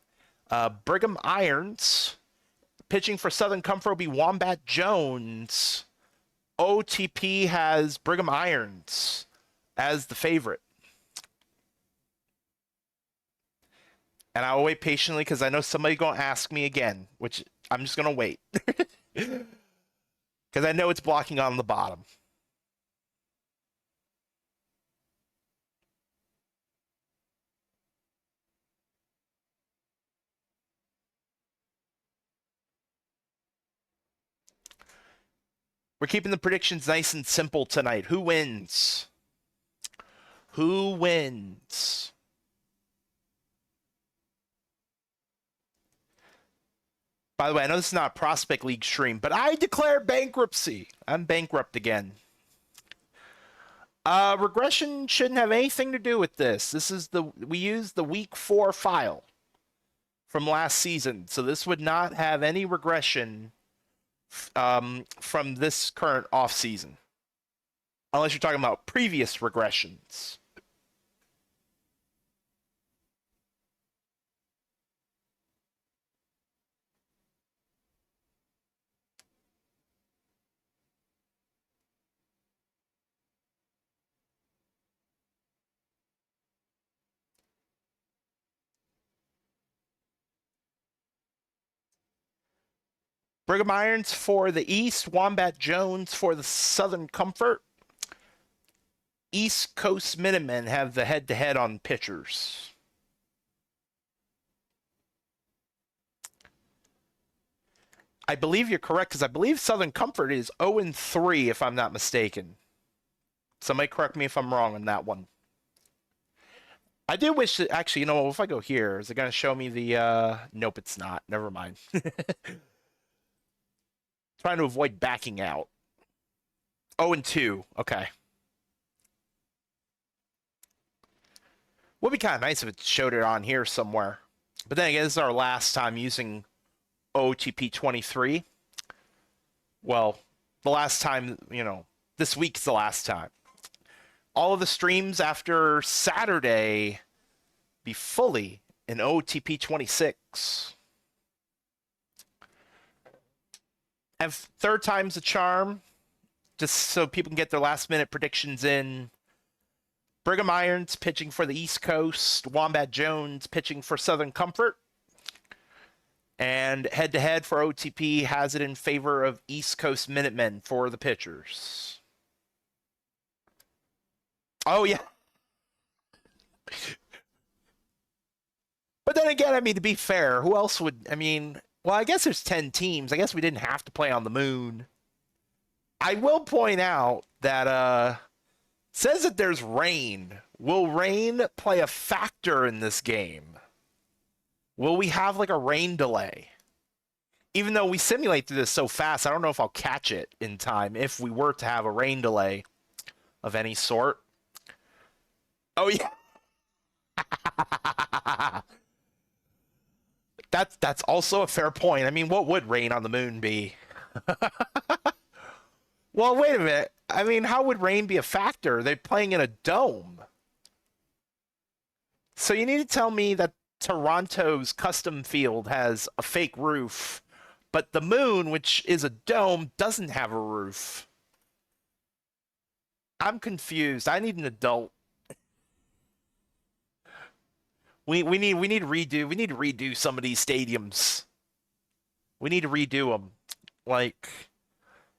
Brigham Irons. Pitching for Southern Comfort will be Wombat Jones. OTP has Brigham Irons as the favorite. And I will wait patiently because I know somebody's going to ask me again, which I'm just going to wait. Because I know it's blocking on the bottom. We're keeping the predictions nice and simple tonight. Who wins? Who wins? By the way, I know this is not a Prospect League stream, but I declare bankruptcy. I'm bankrupt again. Regression shouldn't have anything to do with this. We used the week 4 file from last season, so this would not have any regression from this current off season, unless you're talking about previous regressions. Brigham Irons for the East, Wombat Jones for the Southern Comfort. East Coast Minutemen have the head-to-head on pitchers. I believe you're correct, because I believe Southern Comfort is 0-3, if I'm not mistaken. Somebody correct me if I'm wrong on that one. I did wish that, actually, you know, if I go here, is it going to show me the, nope, it's not. Never mind. Trying to avoid backing out. 0-2, okay. Would be kind of nice if it showed it on here somewhere. But then again, this is our last time using OTP 23. Well, the last time, you know, this week's the last time. All of the streams after Saturday be fully in OTP 26. And third time's a charm, just so people can get their last minute predictions in. Brigham Irons pitching for the East Coast, Wombat Jones pitching for Southern Comfort. And head-to-head for OTP has it in favor of East Coast Minutemen for the pitchers. Oh, yeah. But then again, I mean, to be fair, who else would, I mean, well, I guess there's 10 teams. I guess we didn't have to play on the moon. I will point out that it says that there's rain. Will rain play a factor in this game? Will we have like a rain delay? Even though we simulate through this so fast, I don't know if I'll catch it in time if we were to have a rain delay of any sort. Oh, yeah. That's also a fair point. I mean, what would rain on the moon be? Well, wait a minute. I mean, how would rain be a factor? They're playing in a dome. So you need to tell me that Toronto's custom field has a fake roof, but the moon, which is a dome, doesn't have a roof. I'm confused. I need an adult. We need to redo some of these stadiums. We need to redo them. Like,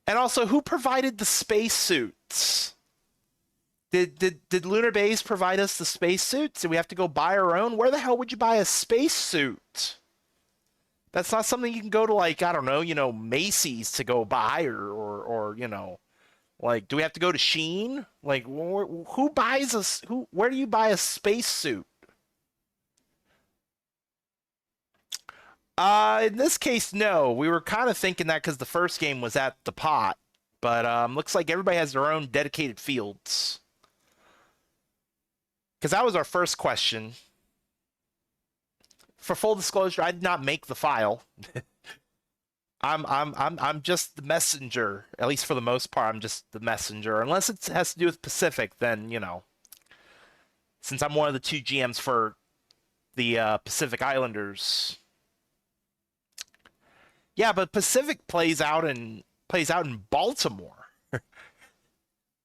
and also, who provided the spacesuits? Did Lunar Base provide us the spacesuits? Did we have to go buy our own? Where the hell would you buy a spacesuit? That's not something you can go to, like, I don't know, you know, Macy's to go buy, or you know, like, do we have to go to Shein? Like, who buys us? Where do you buy a spacesuit? In this case, no. We were kind of thinking that because the first game was at the pot, but looks like everybody has their own dedicated fields. Because that was our first question. For full disclosure, I did not make the file. I'm just the messenger. At least for the most part, I'm just the messenger. Unless it has to do with Pacific, then, you know, since I'm one of the 2 GMs for the Pacific Islanders. Yeah, but Pacific plays out in Baltimore,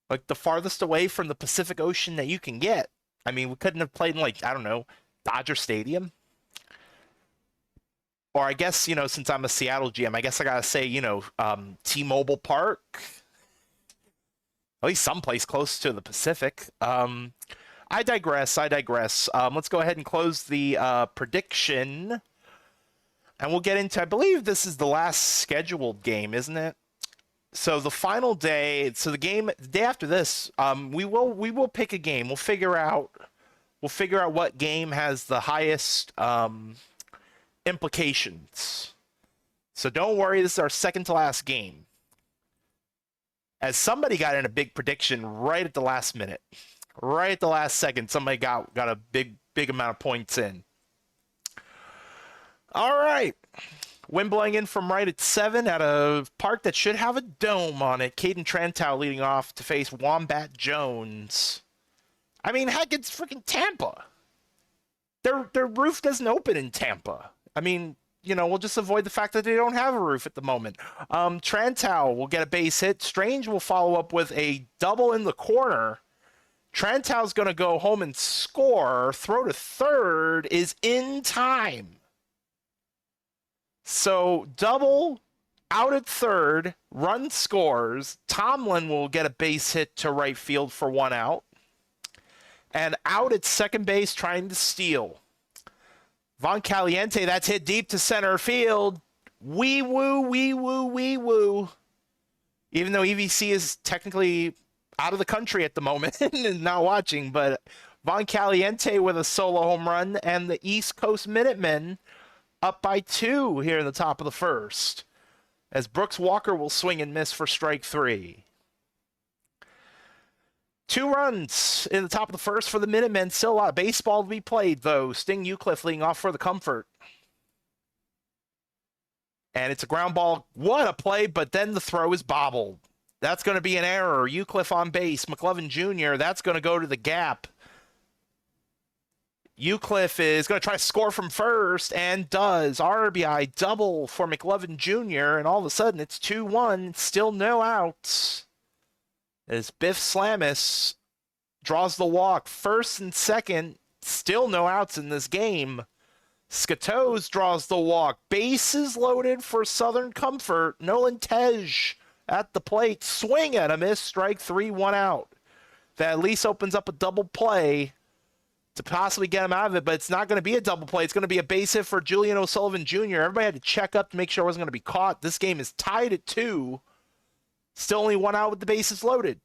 like the farthest away from the Pacific Ocean that you can get. I mean, we couldn't have played in, like, I don't know, Dodger Stadium. Or I guess, since I'm a Seattle GM, I guess I gotta say, T-Mobile Park, at least someplace close to the Pacific. I digress. I digress. Let's go ahead and close the prediction, and we'll get into. I believe this is the last scheduled game, isn't it? So the final day. So the day after this, we will pick a game. We'll figure out what game has the highest implications. So don't worry. This is our second to last game. As somebody got in a big prediction right at the last minute. Right at the last second, somebody got a big amount of points in. All right. Wind blowing in from right at 7 at a park that should have a dome on it. Caden Trantow leading off to face Wombat Jones. I mean, heck, it's freaking Tampa. Their roof doesn't open in Tampa. I mean, we'll just avoid the fact that they don't have a roof at the moment. Trantow will get a base hit. Strange will follow up with a double in the corner. Trantow's going to go home and score. Throw to third is in time. So double out at third, run scores. Tomlin will get a base hit to right field for 1 out. And out at second base trying to steal. Von Caliente, that's hit deep to center field. Wee woo, wee woo, wee woo. Even though EVC is technically out of the country at the moment and not watching, but Von Caliente with a solo home run, and the East Coast Minutemen up by 2 here in the top of the first, as Brooks Walker will swing and miss for strike 3. 2 runs in the top of the first for the Minutemen. Still a lot of baseball to be played, though. Sting Eucliffe leading off for the Comfort. And it's a ground ball. What a play, but then the throw is bobbled. That's going to be an error. Eucliffe on base. McLovin Jr., that's going to go to the gap. Eucliffe is going to try to score from first, and does. RBI double for McLovin Jr., and all of a sudden it's 2-1. Still no outs. As Biff Slamis draws the walk. First and second, still no outs in this game. Skatos draws the walk. Bases loaded for Southern Comfort. Nolan Tej at the plate. Swing and a miss. Strike 3, 1 out. That at least opens up a double play to possibly get him out of it, but it's not going to be a double play. It's going to be a base hit for Julian O'Sullivan Jr. Everybody had to check up to make sure it wasn't going to be caught. This game is tied at 2. Still only 1 out with the bases loaded.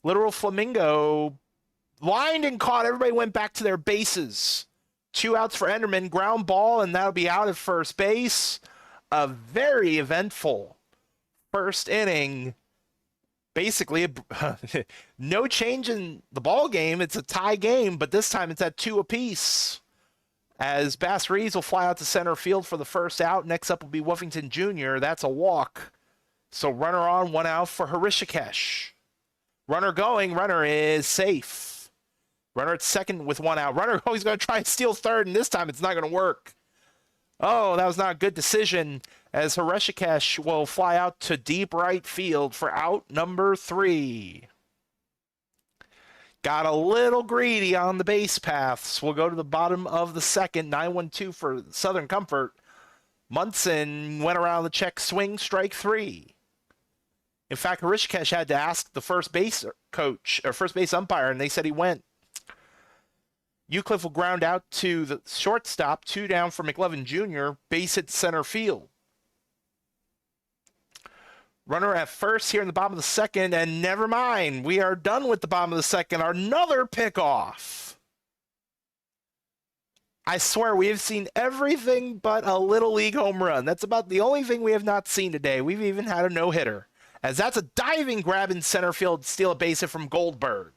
Literal Flamingo lined and caught. Everybody went back to their bases. 2 outs for Enderman. Ground ball, and that'll be out at first base. A very eventful first inning. Basically, no change in the ball game. It's a tie game, but this time it's at 2 apiece. As Bass Reeves will fly out to center field for the first out. Next up will be Woofington Jr. That's a walk. So runner on, 1 out for Hrishikesh. Runner going. Runner is safe. Runner at second with 1 out. Runner, he's going to try and steal third, and this time it's not going to work. Oh, that was not a good decision, as Hrishikesh will fly out to deep right field for out number 3. Got a little greedy on the base paths. We'll go to the bottom of the second. 9-1-2 for Southern Comfort. Munson went around the check swing, strike 3. In fact, Hrishikesh had to ask the first base coach or first base umpire, and they said he went. Eucliffe will ground out to the shortstop. 2 down for McLovin Jr. Base hit center field. Runner at first here in the bottom of the second, and never mind. We are done with the bottom of the second. Another pickoff. I swear we have seen everything but a Little League home run. That's about the only thing we have not seen today. We've even had a no-hitter, as that's a diving grab in center field, steal a base hit from Goldberg.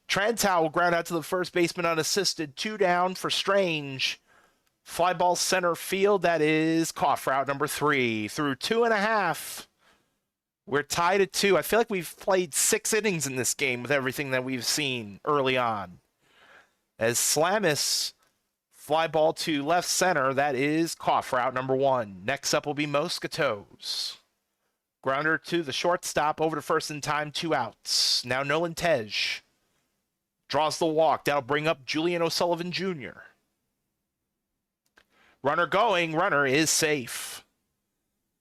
Trantow will ground out to the first baseman unassisted. 2 down for Strange. Fly ball center field. That is caught for out number 3. Through 2.5. We're tied at 2. I feel like we've played 6 innings in this game with everything that we've seen early on. As Slamis Fly ball to left center. That is caught for out number 1. Next up will be Moscatos. Grounder to the shortstop, over to first in time, 2 outs. Now Nolan Tej draws the walk. That'll bring up Julian O'Sullivan Jr. Runner going, runner is safe.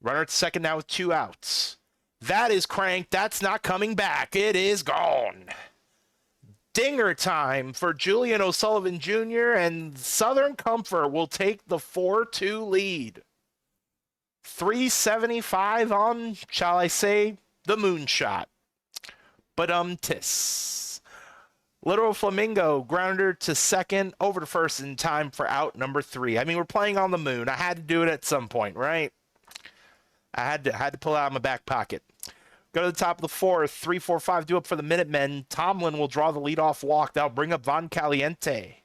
Runner at second now with 2 outs. That is cranked. That's not coming back. It is gone. Dinger time for Julian O'Sullivan Jr. and Southern Comfort will take the 4-2 lead. 375 on, shall I say, the moonshot. But tis. Literal Flamingo grounder to second, over to first in time for out number 3. I mean, we're playing on the moon. I had to do it at some point, right? I had to pull it out of my back pocket. Go to the top of the 4th. 3-4-5 due up for the Minutemen. Tomlin will draw the leadoff walk. That'll bring up Von Caliente.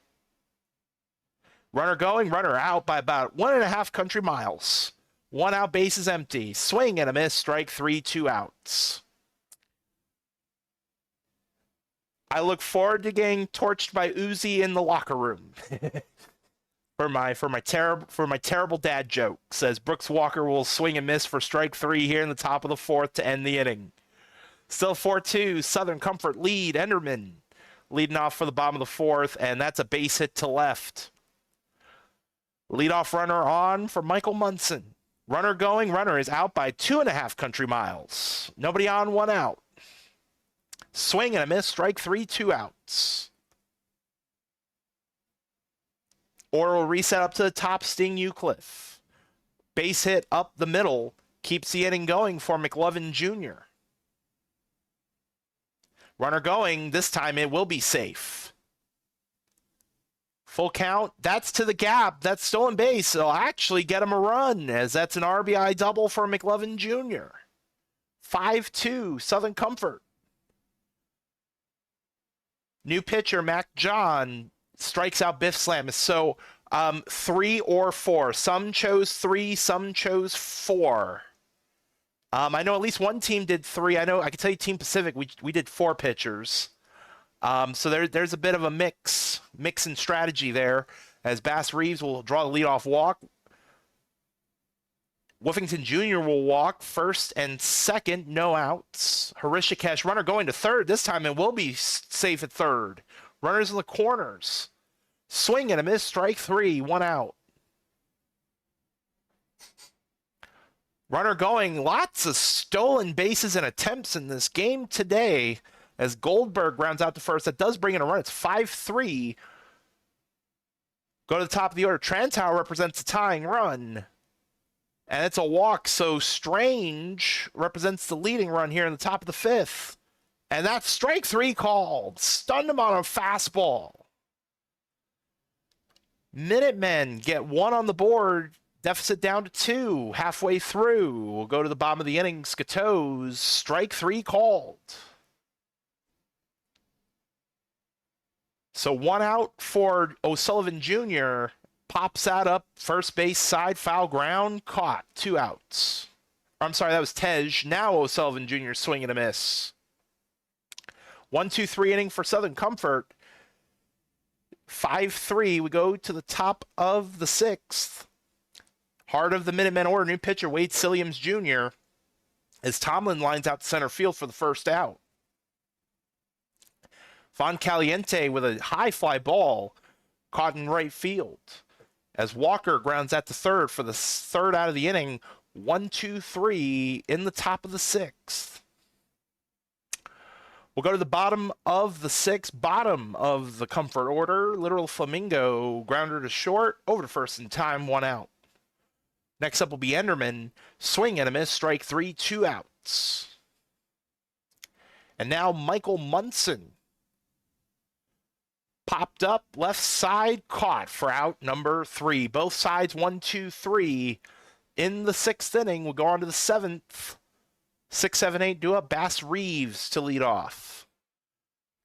Runner going, runner out by about 1.5 country miles. 1 out, base is empty. Swing and a miss, strike 3, 2 outs. I look forward to getting torched by Uzi in the locker room. for my terrible dad joke. Says Brooks Walker will swing and miss for strike 3 here in the top of the 4th to end the inning. Still 4-2, Southern Comfort lead. Enderman leading off for the bottom of the 4th, and that's a base hit to left. Leadoff runner on for Michael Munson. Runner going, runner is out by 2.5 country miles. Nobody on, 1 out. Swing and a miss, strike 3, 2 outs. Or will reset up to the top, Sting Euclid. Base hit up the middle, keeps the inning going for McLovin Jr. Runner going, this time it will be safe. Full count, that's to the gap, that's stolen base, so I'll actually get him a run, as that's an RBI double for McLovin Jr. 5-2, Southern Comfort. New pitcher, Mac John, strikes out Biff Slam. So 3 or 4. Some chose 3, some chose 4. I know at least one team did 3. I can tell you Team Pacific, we did 4 pitchers. So there's a bit of a mix in strategy there, as Bass Reeves will draw the leadoff walk. Woofington Jr. will walk first and second, no outs. Harishikesh, runner going to third. This time it will be safe at third. Runners in the corners. Swing and a miss, strike 3, 1 out. Runner going, lots of stolen bases and attempts in this game today, as Goldberg rounds out to first. That does bring in a run. It's 5-3. Go to the top of the order. Trantower represents a tying run. And it's a walk, so Strange represents the leading run here in the top of the 5th. And that's strike 3 called. Stunned him on a fastball. Minutemen get 1 on the board. Deficit down to 2. Halfway through. We'll go to the bottom of the inning. Skatos. Strike 3 called. So 1 out for O'Sullivan Jr. Pops that up, first base side, foul ground, caught, 2 outs. I'm sorry, that was Tej. Now O'Sullivan Jr. swing and a miss. 1-2-3 inning for Southern Comfort. 5-3, we go to the top of the 6th. Heart of the Minutemen order, new pitcher Wade Silliams Jr. as Tomlin lines out to center field for the first out. Von Caliente with a high fly ball caught in right field. As Walker grounds at the third for the 3rd out of the inning. 1-2-3 in the top of the 6th. We'll go to the bottom of the 6th, bottom of the Comfort order. Literal Flamingo, grounder to short, over to first in time, 1 out. Next up will be Enderman, swing and a miss, strike 3, 2 outs. And now Michael Munson. Popped up, left side, caught for out number 3. Both sides, 1-2-3. In the 6th inning, we'll go on to the 7th. 6-7-8 due up. Bass Reeves to lead off.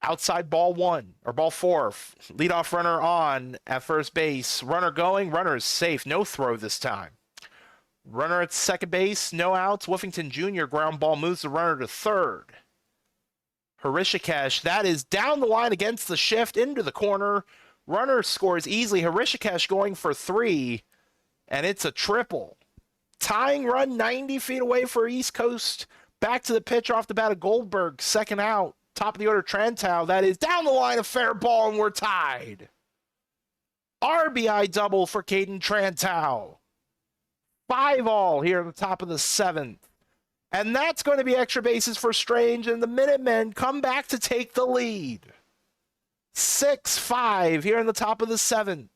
Outside ball 1, or ball 4. Leadoff runner on at first base. Runner going, runner is safe. No throw this time. Runner at second base, no outs. Woofington Jr. ground ball moves the runner to third. Harishikesh, that is down the line against the shift into the corner. Runner scores easily. Hrishikesh going for 3, and it's a triple. Tying run 90 feet away for East Coast. Back to the pitch off the bat of Goldberg. Second out. Top of the order, Trantow. That is down the line, a fair ball, and we're tied. RBI double for Caden Trantow. 5-all here at the top of the 7th. And that's going to be extra bases for Strange, and the Minutemen come back to take the lead. 6-5 here in the top of the 7th.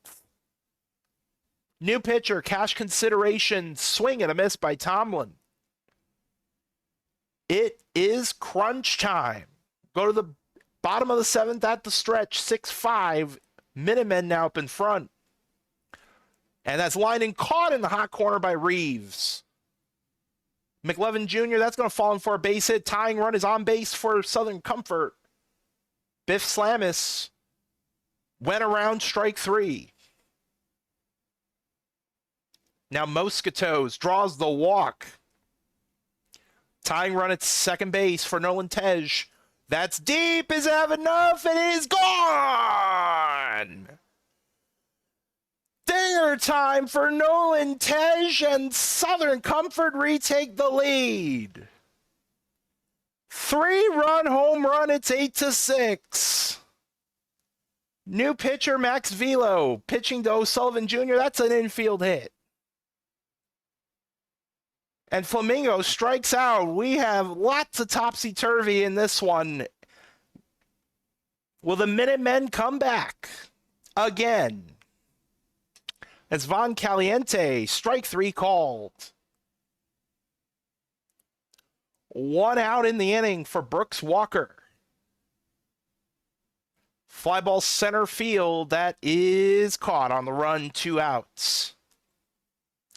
New pitcher, cash consideration, swing and a miss by Tomlin. It is crunch time. Go to the bottom of the 7th at the stretch, 6-5. Minutemen now up in front. And that's lined and caught in the hot corner by Reeves. McLovin Jr., that's going to fall in for a base hit. Tying run is on base for Southern Comfort. Biff Slamis went around strike 3. Now Mosquitoes draws the walk. Tying run at second base for Nolan Tej. That's deep. Is it have enough? It is gone. Dinger time for Nolan Tej, and Southern Comfort retake the lead. 3-run home run. It's 8-6. New pitcher Max Velo pitching to O'Sullivan Jr. That's an infield hit. And Flamingo strikes out. We have lots of topsy-turvy in this one. Will the Minutemen come back again? As Von Caliente, strike 3 called. 1 out in the inning for Brooks Walker. Fly ball center field, that is caught on the run, 2 outs.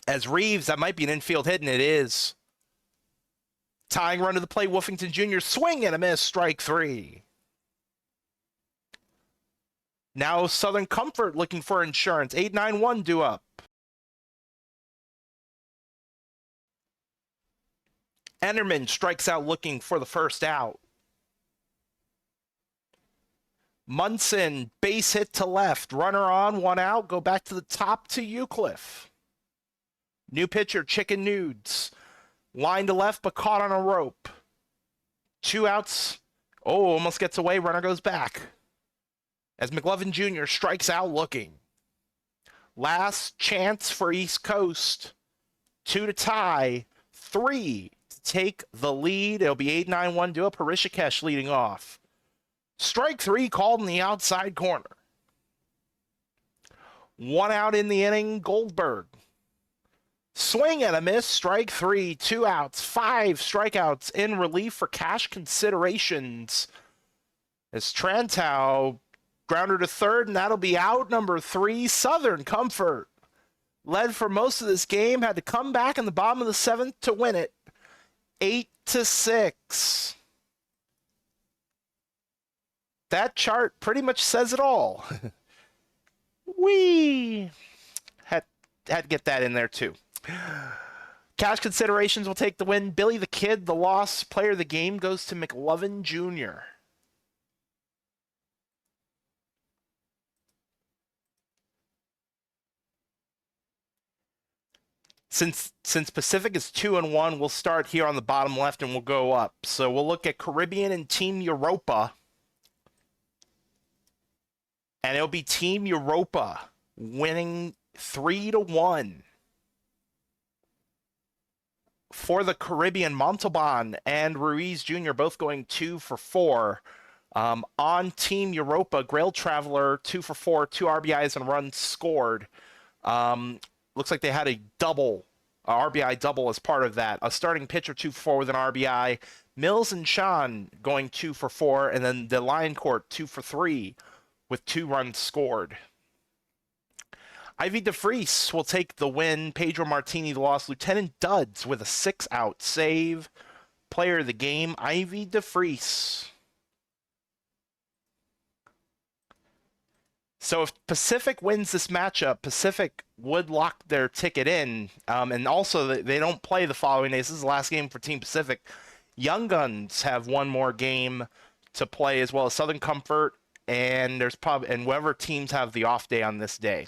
As Reeves, that might be an infield hit, and it is. Tying run to the plate, Wolfington Jr. swing and a miss, strike 3. Now Southern Comfort looking for insurance. 8-9-1 due up. Enderman strikes out looking for the first out. Munson, base hit to left. Runner on, 1 out. Go back to the top to Eucliffe. New pitcher, Chicken Nudes. Line to left, but caught on a rope. 2 outs. Oh, almost gets away. Runner goes back. As McLovin Jr. strikes out looking. Last chance for East Coast. 2 to tie. 3 to take the lead. It'll be 8-9-1 due up. Hrishikesh leading off. Strike 3 called in the outside corner. 1 out in the inning, Goldberg. Swing and a miss, strike 3, 2 outs, 5 strikeouts in relief for cash considerations. As Trantow grounder to third, and that'll be out number 3. Southern Comfort led for most of this game, had to come back in the bottom of the 7th to win it. 8-6. That chart pretty much says it all. We had to get that in there too. Cash considerations will take the win. Billy the Kid, the loss. Player of the game goes to McLovin Jr. Since Pacific is 2-1, we'll start here on the bottom left and we'll go up. So we'll look at Caribbean and Team Europa. And it'll be Team Europa winning 3-1. For the Caribbean, Montalban and Ruiz Jr. both going 2 for 4. On Team Europa, Grail Traveler 2 for 4, 2 RBIs and runs scored. Looks like they had a double, RBI double as part of that. A starting pitcher 2 for 4 with an RBI. Mills and Sean going 2 for 4, and then the Lion Court 2 for 3 with 2 runs scored. Ivy DeFries will take the win. Pedro Martini the loss. Lieutenant Duds with a 6-out save. Player of the game, Ivy DeFries. So if Pacific wins this matchup, Pacific would lock their ticket in. And also, they don't play the following days. This is the last game for Team Pacific. Young Guns have one more game to play, as well as Southern Comfort and there's probably and whatever teams have the off day on this day.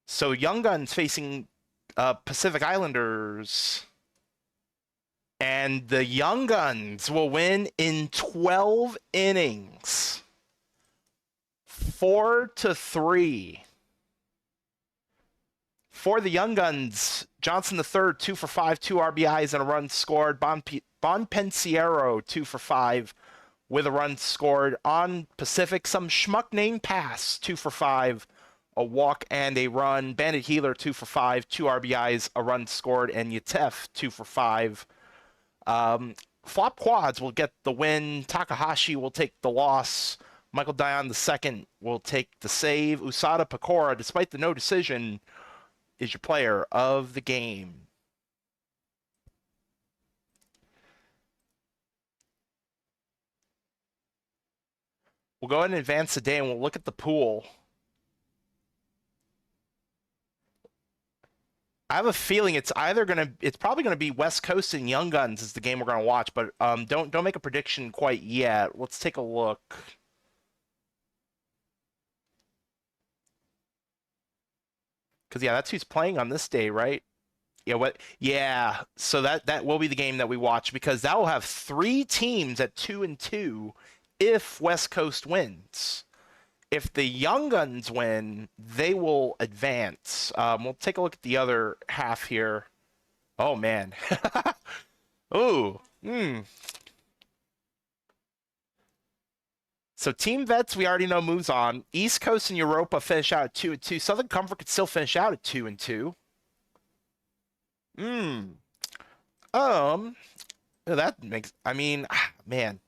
So Young Guns facing Pacific Islanders, and the Young Guns will win in 12 innings, 4-3. For the Young Guns, Johnson III, 2 for 5, 2 RBIs and a run scored. Bonpensiero, 2 for 5 with a run scored. On Pacific, some schmuck name pass, 2 for 5, a walk and a run. Bandit Healer, 2 for 5, 2 RBIs, a run scored. And Yatef, 2 for 5. Flop Quads will get the win. Takahashi will take the loss. Michael Dion II will take the save. Usada Pecora, despite the no decision, is your player of the game. We'll go ahead and advance the day, and we'll look at the pool. I have a feeling it's probably gonna be West Coast and Young Guns is the game we're gonna watch, but don't make a prediction quite yet. Let's take a look. Because yeah, that's who's playing on this day, right? Yeah, what? Yeah, so that will be the game that we watch, because that will have 3 teams at 2-2 if West Coast wins. If the Young Guns win, they will advance. We'll take a look at the other half here. Oh man. Ooh. So Team Vets, we already know moves on. East Coast and Europa finish out at 2-2. Southern Comfort could still finish out at 2-2. That makes, I mean, man.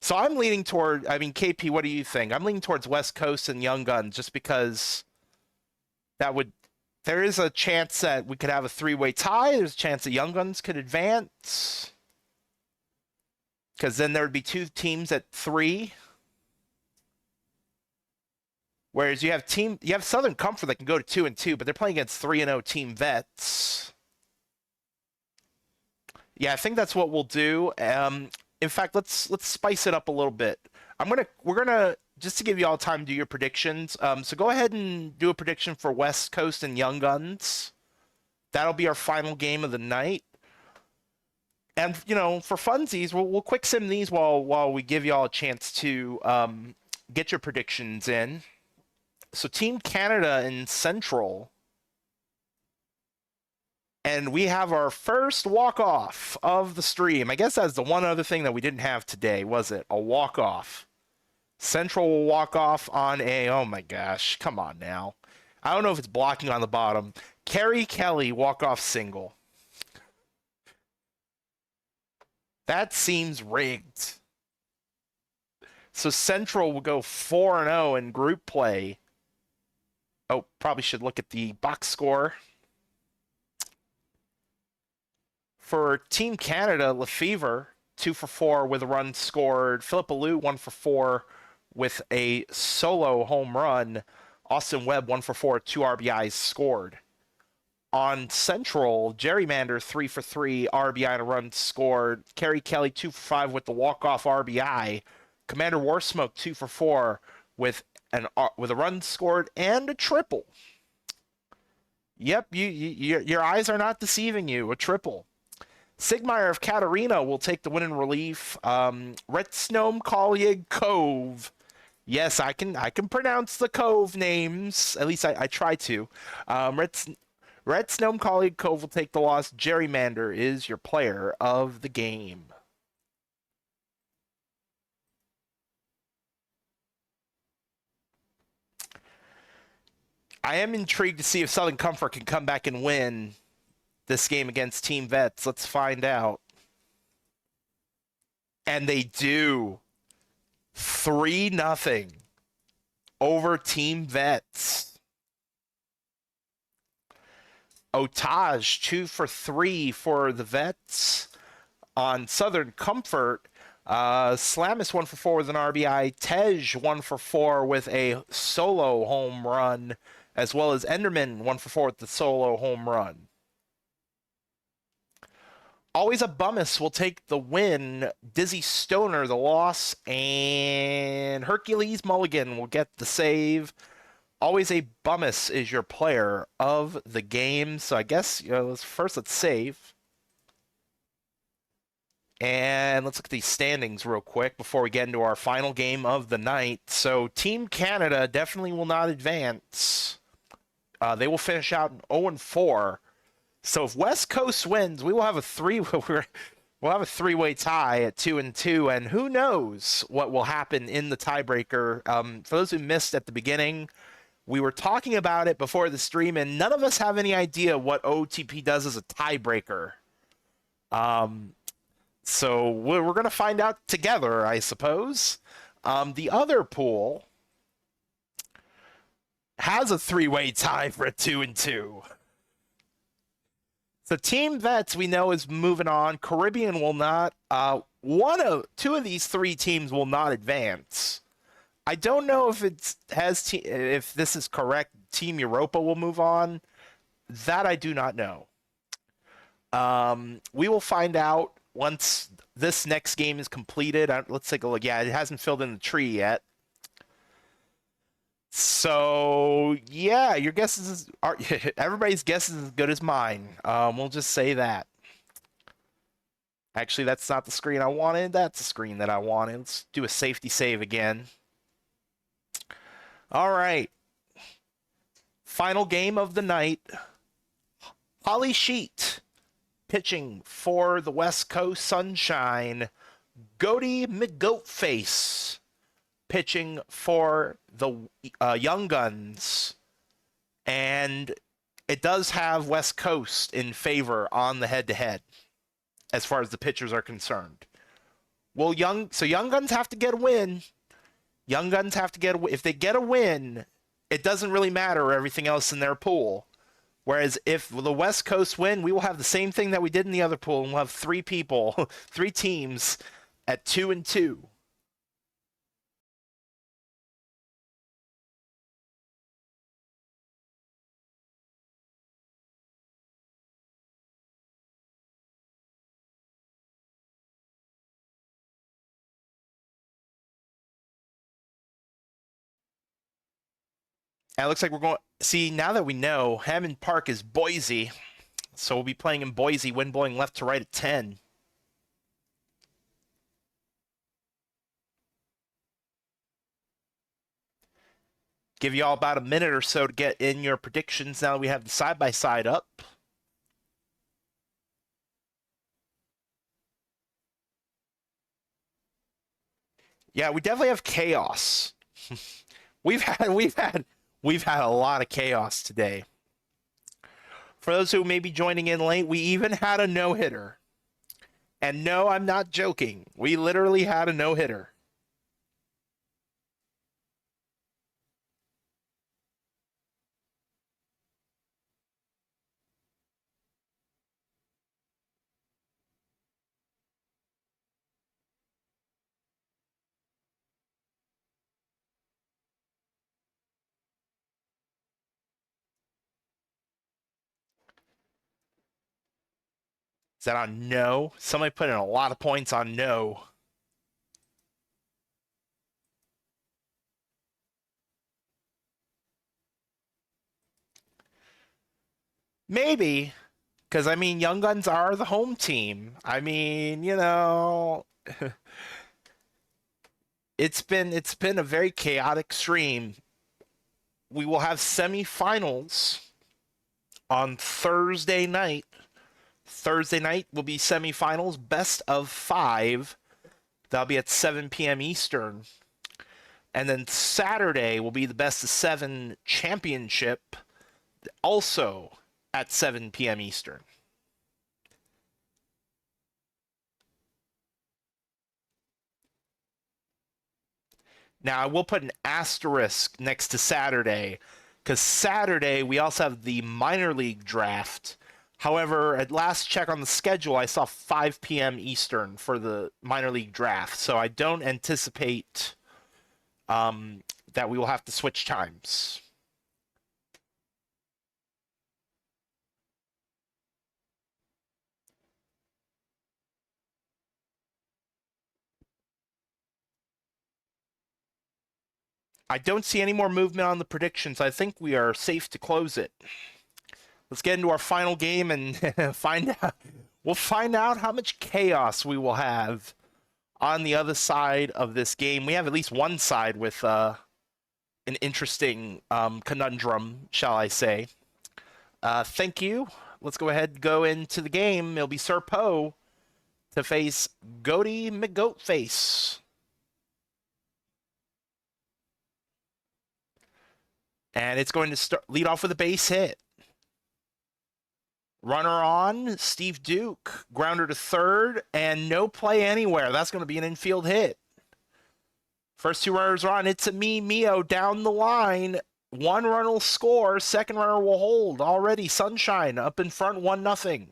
So I'm leaning toward, I mean, KP, what do you think? I'm leaning towards West Coast and Young Guns just because there is a chance that we could have a 3-way tie. There's a chance that Young Guns could advance. Because then there would be 2 teams at 3. Whereas you have Southern Comfort that can go to 2-2, but they're playing against 3-0 Team Vets. Yeah, I think that's what we'll do. In fact, let's spice it up a little bit. We're gonna just to give you all time to do your predictions. So go ahead and do a prediction for West Coast and Young Guns. That'll be our final game of the night. And for funsies, we'll quick sim these while we give y'all a chance to get your predictions in. So Team Canada in Central. And we have our first walk-off of the stream. I guess that's the one other thing that we didn't have today, was it? A walk-off. Central will walk off on oh my gosh, come on now. I don't know if it's blocking on the bottom. Carrie Kelly, walk-off single. That seems rigged. So Central will go 4-0 in group play. Oh, probably should look at the box score. For Team Canada, Lefevre, 2 for 4 with a run scored. Philip Alou, 1 for 4 with a solo home run. Austin Webb, 1 for 4, 2 RBIs scored. On Central, Gerrymander, 3 for 3, RBI and a run scored. Carrie Kelly, 2 for 5 with the walk-off RBI. Commander Warsmoke, 2 for 4 with a run scored and a triple. Yep, your eyes are not deceiving you. A triple. Sigmeyer of Katarina will take the win in relief. Retsnome Collier Cove. Yes, I can pronounce the Cove names. At least I try to. Retsnome Collier Cove will take the loss. Gerrymander is your player of the game. I am intrigued to see if Southern Comfort can come back and win this game against Team Vets. Let's find out. And they do. 3-0 over Team Vets. Otage, 2 for 3 for the Vets. On Southern Comfort, Slamis, 1 for 4 with an RBI. Tej, 1 for 4 with a solo home run, as well as Enderman, 1 for 4 with the solo home run. Always a Bummus will take the win. Dizzy Stoner the loss, and Hercules Mulligan will get the save. Always a Bummus is your player of the game. So I guess let's save. And let's look at these standings real quick before we get into our final game of the night. So Team Canada definitely will not advance. They will finish out in 0-4. So if West Coast wins, we will have a three-way tie at 2-2, and who knows what will happen in the tiebreaker. For those who missed at the beginning, we were talking about it before the stream, and none of us have any idea what OTP does as a tiebreaker. So we're going to find out together, I suppose. The other pool has a three-way tie for a 2-2. So Team Vets we know is moving on. Caribbean will not. Two of these three teams will not advance. I don't know if if this is correct. Team Europa will move on. That I do not know. We will find out once this next game is completed. Let's take a look. Yeah, it hasn't filled in the tree yet. So yeah, your guesses are everybody's guess is as good as mine. We'll just say that. Actually, that's not the screen I wanted. That's the screen that I wanted. Let's do a safety save again. All right. Final game of the night. Holly Sheet pitching for the West Coast Sunshine. Goaty McGoatface pitching for the Young Guns. And it does have West Coast in favor on the head-to-head as far as the pitchers are concerned. Well, Young Guns have to get a win. Young Guns have to get a win. If they get a win, it doesn't really matter everything else in their pool. Whereas if the West Coast win, we will have the same thing that we did in the other pool, and we'll have three teams at 2-2. And it looks like we're going. See, now that we know, Hammond Park is Boise, so we'll be playing in Boise. Wind blowing left to right at 10. Give you all about a minute or so to get in your predictions. Now that we have the side-by-side up. Yeah, we definitely have chaos. we've had a lot of chaos today. For those who may be joining in late, we even had a no-hitter. And no, I'm not joking. We literally had a no-hitter. Is that on no? Somebody put in a lot of points on no. Maybe, because I mean, Young Guns are the home team. I mean, it's been a very chaotic stream. We will have semifinals on Thursday night. Thursday night will be semifinals, best of 5. That'll be at 7 p.m. Eastern. And then Saturday will be the best of 7 championship, also at 7 p.m. Eastern. Now, I will put an asterisk next to Saturday, because Saturday we also have the minor league draft. However, at last check on the schedule, I saw 5 p.m. Eastern for the minor league draft, so I don't anticipate that we will have to switch times. I don't see any more movement on the predictions. I think we are safe to close it. Let's get into our final game and find out. We'll find out how much chaos we will have on the other side of this game. We have at least one side with an interesting conundrum, shall I say. Thank you. Let's go ahead and go into the game. It'll be Sir Poe to face Goaty McGoatface. And it's going to lead off with a base hit. Runner on, Steve Duke. Grounder to third, and no play anywhere. That's going to be an infield hit. First two runners are on. It's a Mio down the line. One runner will score. Second runner will hold. Already Sunshine up in front, 1-0.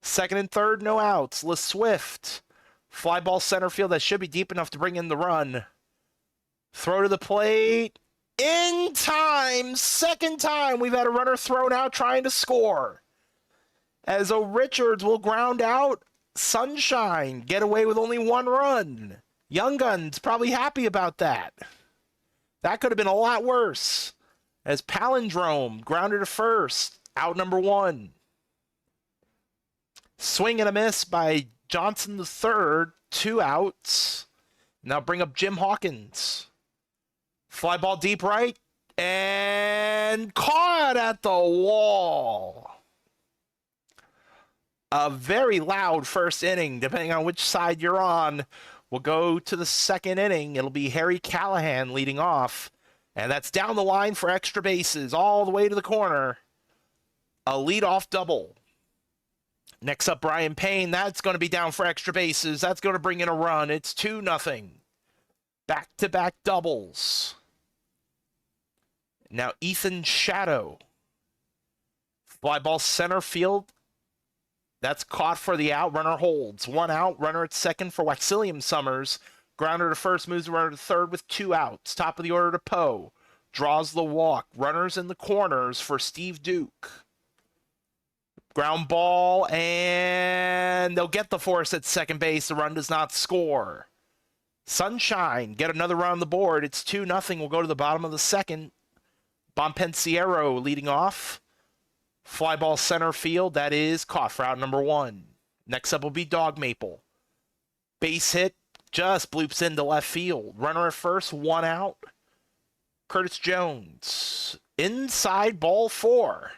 Second and third, no outs. LeSwift. Fly ball center field. That should be deep enough to bring in the run. Throw to the plate. In time, second time we've had a runner thrown out trying to score. As Richards will ground out, Sunshine get away with only one run. Young Guns probably happy about that. That could have been a lot worse. As Palindrome grounded to first, out number one. Swing and a miss by Johnson the third, 2 outs. Now bring up Jim Hawkins. Fly ball deep right, and caught at the wall. A very loud first inning, depending on which side you're on. We'll go to the second inning. It'll be Harry Callahan leading off, and that's down the line for extra bases, all the way to the corner. A leadoff double. Next up, Brian Payne. That's going to be down for extra bases. That's going to bring in a run. It's 2-0. Back-to-back doubles. Now Ethan Shadow. Fly ball center field. That's caught for the out. Runner holds. 1 out. Runner at second for Waxilium Summers. Grounder to first. Moves the runner to third with 2 outs. Top of the order to Poe. Draws the walk. Runners in the corners for Steve Duke. Ground ball, and they'll get the force at second base. The run does not score. Sunshine get another run on the board. It's 2-0. We'll go to the bottom of the second. Bonpensiero leading off. Fly ball center field. That is caught for out number one. Next up will be Dog Maple. Base hit. Just bloops into left field. Runner at first. 1 out. Curtis Jones. Inside ball 4.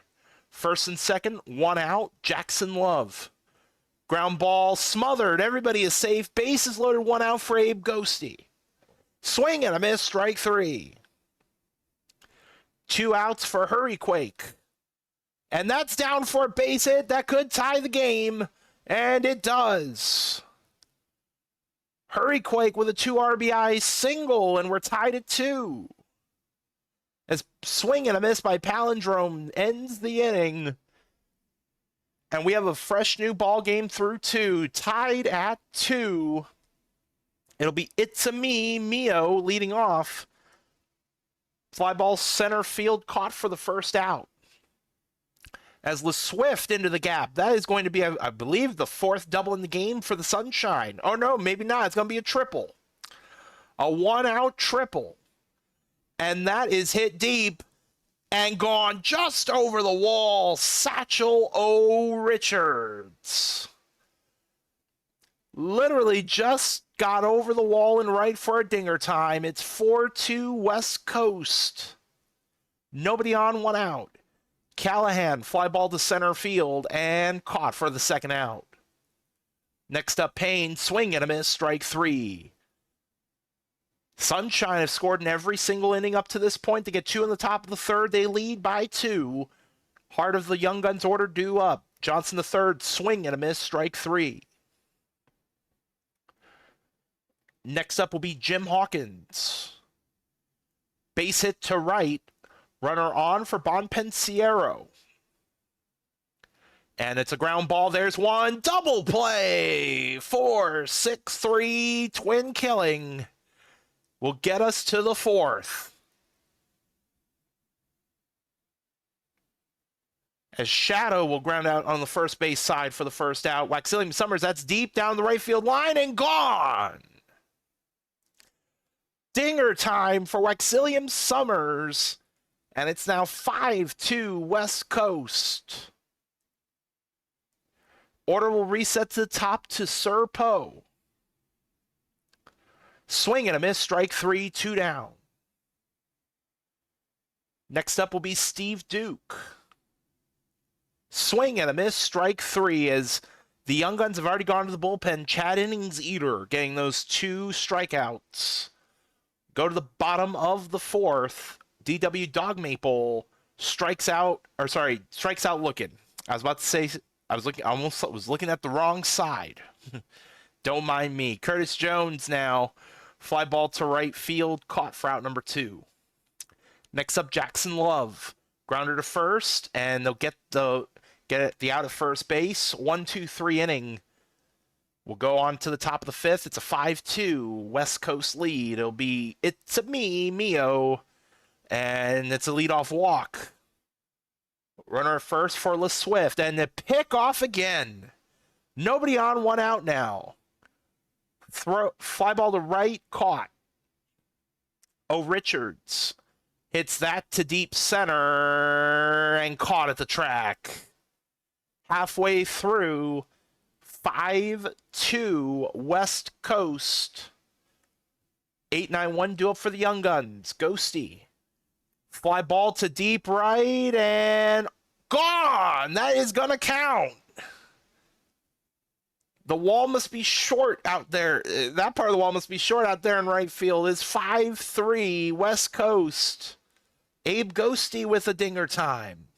First and second. 1 out. Jackson Love. Ground ball smothered. Everybody is safe. Bases loaded. 1 out for Abe Ghosty. Swing and a miss. Strike 3. 2 outs for Hurryquake. And that's down for a base hit. That could tie the game. And it does. Hurryquake with a 2 RBI single. And we're tied at 2. As swing and a miss by Palindrome ends the inning. And we have a fresh new ball game through 2. Tied at 2. It'll be It's a Mio leading off. Fly ball center field caught for the first out. As LeSwift into the gap. That is going to be, I believe, the 4th double in the game for the Sunshine. Oh, no, maybe not. It's going to be a triple. A 1-out triple. And that is hit deep and gone just over the wall. Satchel O. Richards. Literally just got over the wall and right for a dinger time. It's 4-2 West Coast. Nobody on, 1 out. Callahan, fly ball to center field and caught for the second out. Next up, Payne, swing and a miss, strike 3. Sunshine have scored in every single inning up to this point. To get 2 in the top of the third, they lead by 2. Heart of the Young Guns order due up. Johnson the third, swing and a miss, strike 3. Next up will be Jim Hawkins. Base hit to right. Runner on for Bonpensiero. And it's a ground ball. There's one. Double play. 4-6-3. Twin killing. Will get us to the 4th. As Shadow will ground out on the first base side for the first out. Waxilium Summers, that's deep down the right field line and gone. Dinger time for Waxillium Summers. And it's now 5-2 West Coast. Order will reset to the top to Sir Poe. Swing and a miss, strike 3, 2 down. Next up will be Steve Duke. Swing and a miss, strike 3, as the Young Guns have already gone to the bullpen. Chad Innings Eater getting those 2 strikeouts. Go to the bottom of the 4th. DW Dog Maple strikes out looking. I was about to say, I was looking at the wrong side. Don't mind me. Curtis Jones now. Fly ball to right field, caught for out number 2. Next up, Jackson Love. Grounder to first, and they'll get the out at first base. 1-2-3 inning. We'll go on to the top of the 5th. It's a 5-2 West Coast lead. It's a Mio, and it's a leadoff walk. Runner at first for LeSwift, and the pick off again. Nobody on, 1 out now. Fly ball to right, caught. Oh, Richards hits that to deep center and caught at the track. Halfway through, 5-2 West Coast. 8-9-1 duel for the Young Guns. Ghosty. Fly ball to deep right and gone. That is going to count. The wall must be short out there. That part of the wall must be short out there in right field. It's 5-3 West Coast. Abe Ghosty with a dinger time.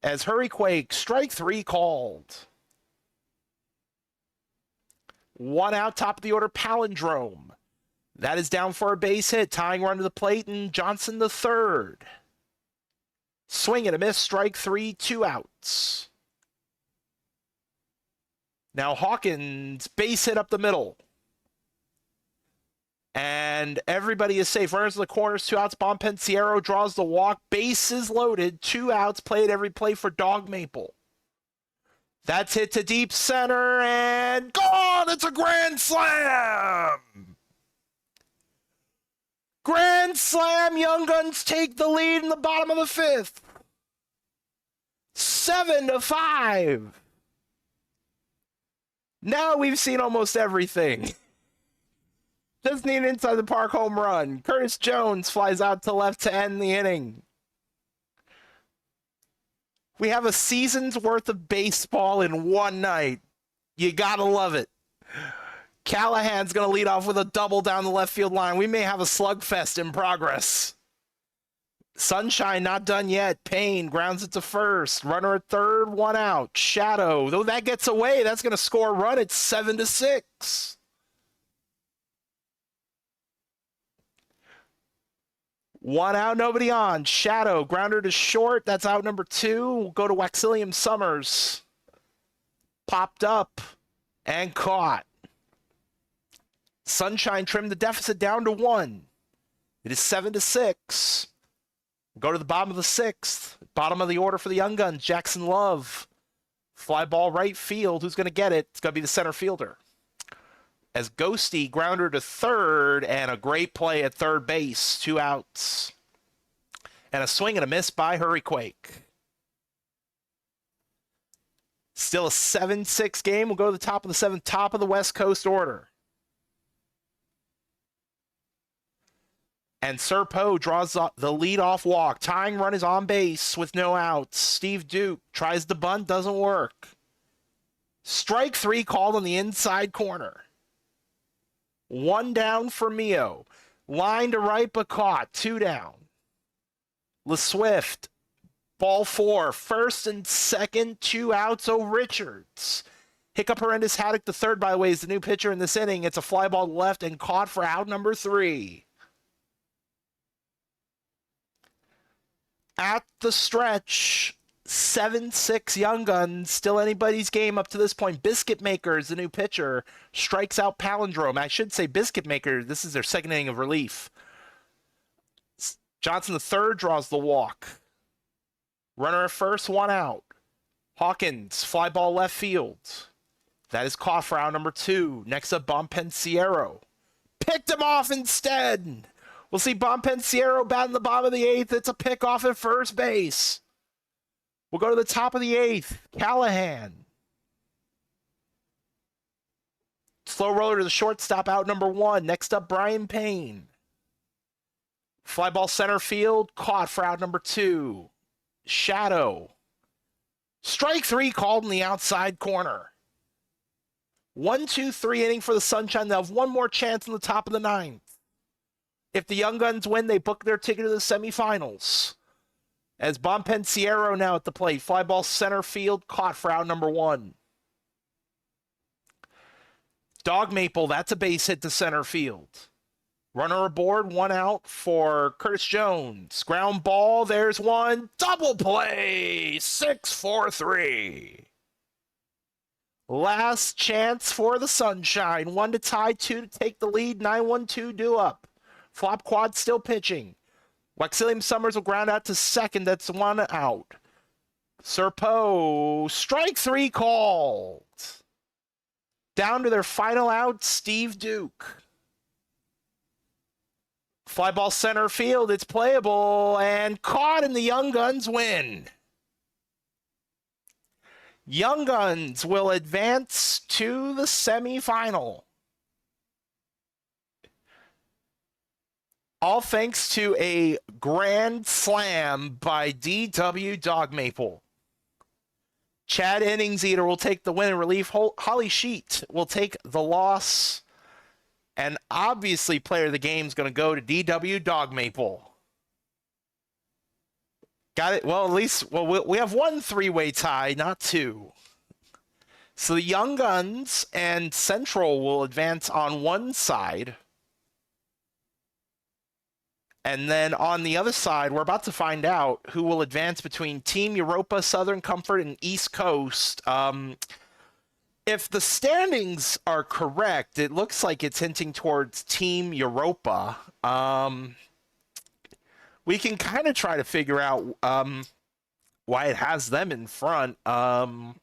As Hurricane, strike 3 called. 1 out, top of the order, Palindrome. That is down for a base hit. Tying run to the plate, and Johnson the third. Swing and a miss, strike 3, 2 outs. Now Hawkins, base hit up the middle. And everybody is safe. Runners in the corners, 2 outs. Bonpensiero draws the walk. Bases loaded, 2 outs. Played every play for Dog Maple. That's hit to deep center and gone. It's a grand slam. Grand slam. Young Guns take the lead in the bottom of the 5th. 7-5. Now we've seen almost everything. Just need an inside the park home run. Curtis Jones flies out to left to end the inning. We have a season's worth of baseball in one night. You gotta love it. Callahan's gonna lead off with a double down the left field line. We may have a slugfest in progress. Sunshine not done yet. Payne grounds it to first. Runner at third, 1 out. Shadow, though that gets away, that's gonna score a run. It's 7-6. 1 out, nobody on. Shadow, grounder to short. That's out number 2. We'll go to Waxillium Summers. Popped up and caught. Sunshine trimmed the deficit down to 1. It is 7-6. We'll go to the bottom of the 6th. Bottom of the order for the Young Guns. Jackson Love. Fly ball right field. Who's going to get it? It's going to be the center fielder. As Ghosty grounder to third, and a great play at third base. 2 outs. And a swing and a miss by Hurricane. Still a 7-6 game. We'll go to the top of the 7th, top of the West Coast order. And Sir Poe draws the leadoff walk. Tying run is on base with no outs. Steve Duke tries the bunt, doesn't work. Strike 3 called on the inside corner. 1 down for Mio. Line to right, but caught. 2 down. LeSwift. Ball 4. First and second. 2 outs. Oh, Richards. Hiccup Horrendous Haddock the third, by the way, is the new pitcher in this inning. It's a fly ball to left and caught for out number 3. At the stretch, 7-6 Young Guns, still anybody's game up to this point. Biscuit Maker is the new pitcher, strikes out Palindrome. I should say Biscuit Maker, this is their second inning of relief. Johnson the third draws the walk. Runner at first, 1 out. Hawkins, fly ball left field. That is caught for out number 2. Next up, Bonpensiero. picked him off instead. We'll see Bonpensiero bat in the bottom of the 8th. It's a pickoff at first base. We'll go to the top of the 8th. Callahan. Slow roller to the shortstop, out number 1. Next up, Brian Payne. Fly ball center field, caught for out number 2. Shadow. Strike 3 called in the outside corner. 1-2-3 inning for the Sunshine. They'll have one more chance in the top of the 9th. If the Young Guns win, they book their ticket to the semifinals. As Bonpensiero now at the plate. Fly ball center field, caught for out number 1. Dog Maple, that's a base hit to center field. Runner aboard, 1 out for Curtis Jones. Ground ball, there's 1. Double play, 6-4-3. Last chance for the Sunshine. 1 to tie, 2 to take the lead. 9-1-2 due up. Flop quad still pitching. Waxilium Summers will ground out to second. That's 1 out. Serpo, strike 3 called. Down to their final out, Steve Duke. Fly ball center field, it's playable and caught, and the Young Guns win. Young Guns will advance to the semifinal. All thanks to a grand slam by DW Dog Maple. Chad Innings-Eater will take the win in relief. Holly Sheet will take the loss. And obviously, player of the game is going to go to DW Dog Maple. Got it? Well, at least we have 1 3-way tie, not 2. So the Young Guns and Central will advance on one side. And then on the other side, we're about to find out who will advance between Team Europa, Southern Comfort, and East Coast. If the standings are correct, it looks like it's hinting towards Team Europa. We can kind of try to figure out why it has them in front. Their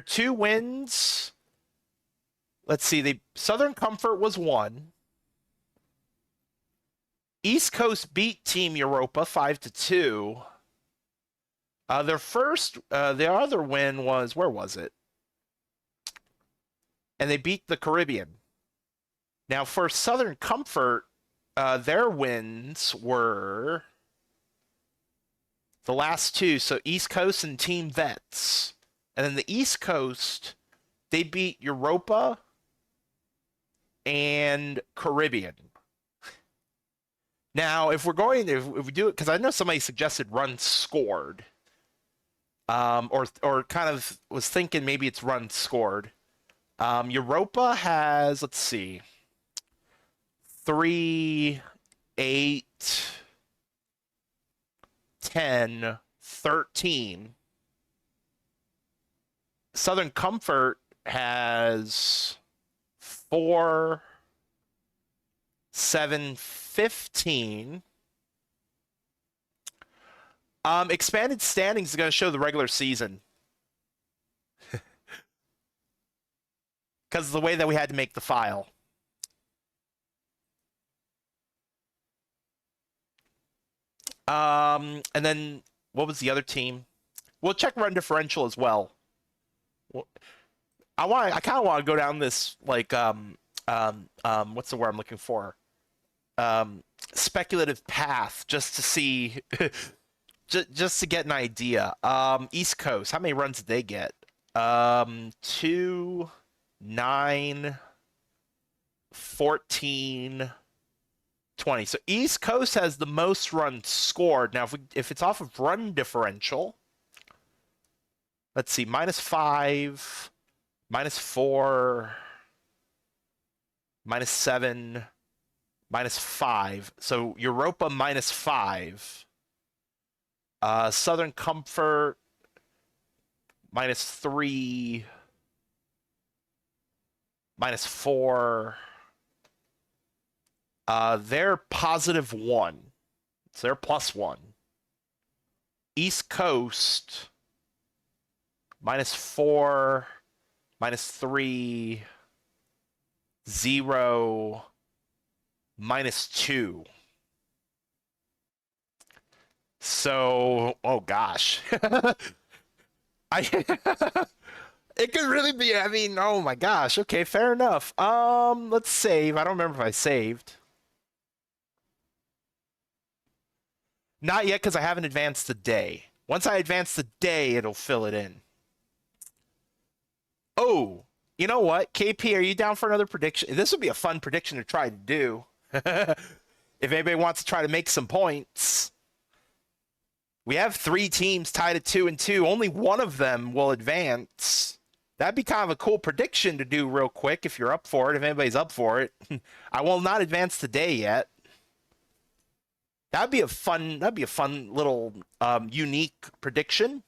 2 wins. Let's see. Southern Comfort was 1. East Coast beat Team Europa 5-2. Their first, the other win was, where was it? And they beat the Caribbean. Now, for Southern Comfort, their wins were the last 2. So East Coast and Team Vets. And then the East Coast, they beat Europa and Caribbean. Now, if we do it, because I know somebody suggested runs scored. Or kind of was thinking maybe it's runs scored. Europa has, let's see, 3, 8, 10, 13. Southern Comfort has 4, 7, 15. Expanded standings is going to show the regular season. Because of the way that we had to make the file. And then, what was the other team? We'll check run differential as well. I kind of want to go down this, like, what's the word I'm looking for? Speculative path, just to see... Just to get an idea. East Coast, how many runs did they get? 2, 9, 14, 20. So East Coast has the most runs scored. Now, if it's off of run differential, let's see, -5, -4, -7, -5. So Europa -5. Southern Comfort -3, -4. They're +1. So they're +1. East Coast -4, -3, 0 -2. So, oh gosh. I it could really be, I mean, oh my gosh. Okay, fair enough. Let's save. I don't remember if I saved. Not yet because I haven't advanced the day. Once I advance the day, it'll fill it in. Oh, you know what? KP, are you down for another prediction? This would be a fun prediction to try to do. If anybody wants to try to make some points. We have 3 teams tied at 2 and 2. Only one of them will advance. That'd be kind of a cool prediction to do real quick if you're up for it, if anybody's up for it. I will not advance today yet. That'd be a fun little unique prediction.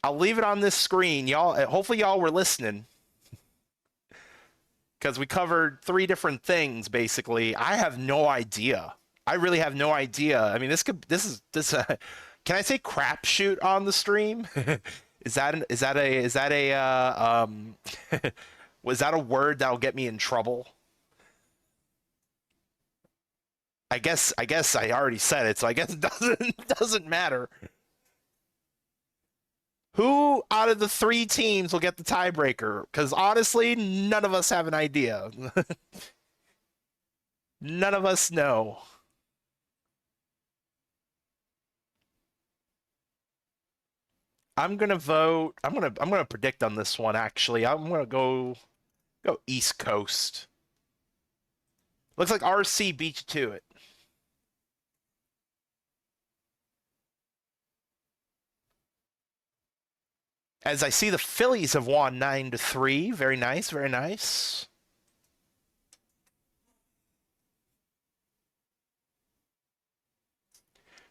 I'll leave it on this screen. Y'all, hopefully y'all were listening. Because we covered 3 different things basically. I have no idea. I really have no idea. I mean, can I say crapshoot on the stream? Is that was that a word that'll get me in trouble? I guess I already said it, so I guess it doesn't matter. Who out of the 3 teams will get the tiebreaker? Because honestly, none of us have an idea. None of us know. I'm gonna vote. I'm gonna predict on this one. Actually, I'm gonna go East Coast. Looks like RC beat you to it. As I see, the Phillies have won 9-3. Very nice, very nice.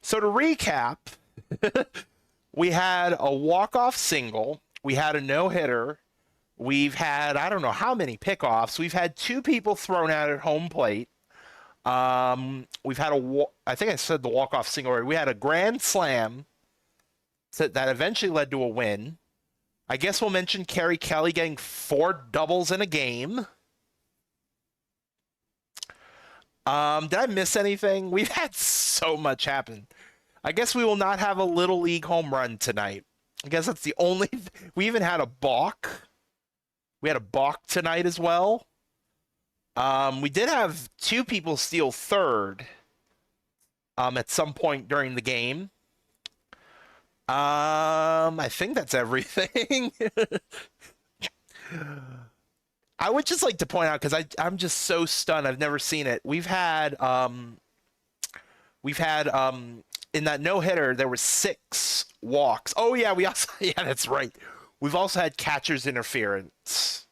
So to recap, we had a walk-off single. We had a no-hitter. We've had, I don't know how many pickoffs. We've had 2 people thrown out at home plate. We've had I think I said the walk-off single already. We had a grand slam that eventually led to a win. I guess we'll mention Kerry Kelly getting 4 doubles in a game. Did I miss anything? We've had so much happen. I guess we will not have a Little League home run tonight. I guess that's the only... We even had a balk. We had a balk tonight as well. We did have 2 people steal third at some point during the game. I think that's everything. I would just like to point out, because I'm just so stunned. I've never seen it. We've had in that no-hitter, there were 6 walks. Oh yeah, we also yeah, that's right. We've also had catcher's interference.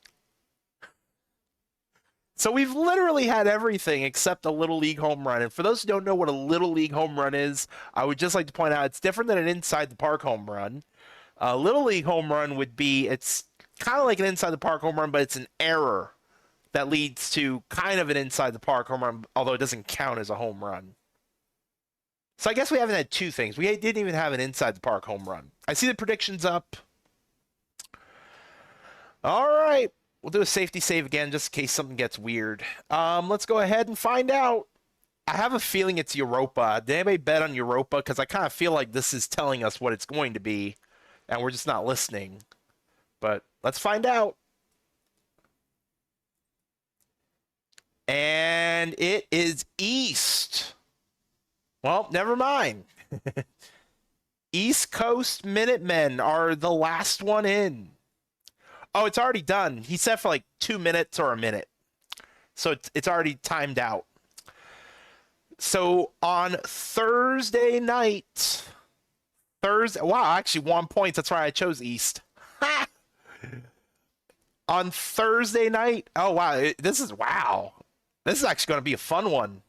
So we've literally had everything except a Little League home run. And for those who don't know what a Little League home run is, I would just like to point out it's different than an inside the park home run. A Little League home run would be, it's kind of like an inside the park home run, but it's an error that leads to kind of an inside the park home run, although it doesn't count as a home run. So I guess we haven't had 2 things. We didn't even have an inside the park home run. I see the predictions up. All right. We'll do a safety save again just in case something gets weird. Let's go ahead and find out. I have a feeling it's Europa. Did anybody bet on Europa? Because I kind of feel like this is telling us what it's going to be, and we're just not listening. But let's find out. And it is East. Well, never mind. East Coast Minutemen are the last one in. Oh, it's already done. He said for like 2 minutes or a minute. So it's already timed out. So on Thursday night, wow, I actually won points. That's why I chose East. On Thursday night, oh wow, this is actually going to be a fun one.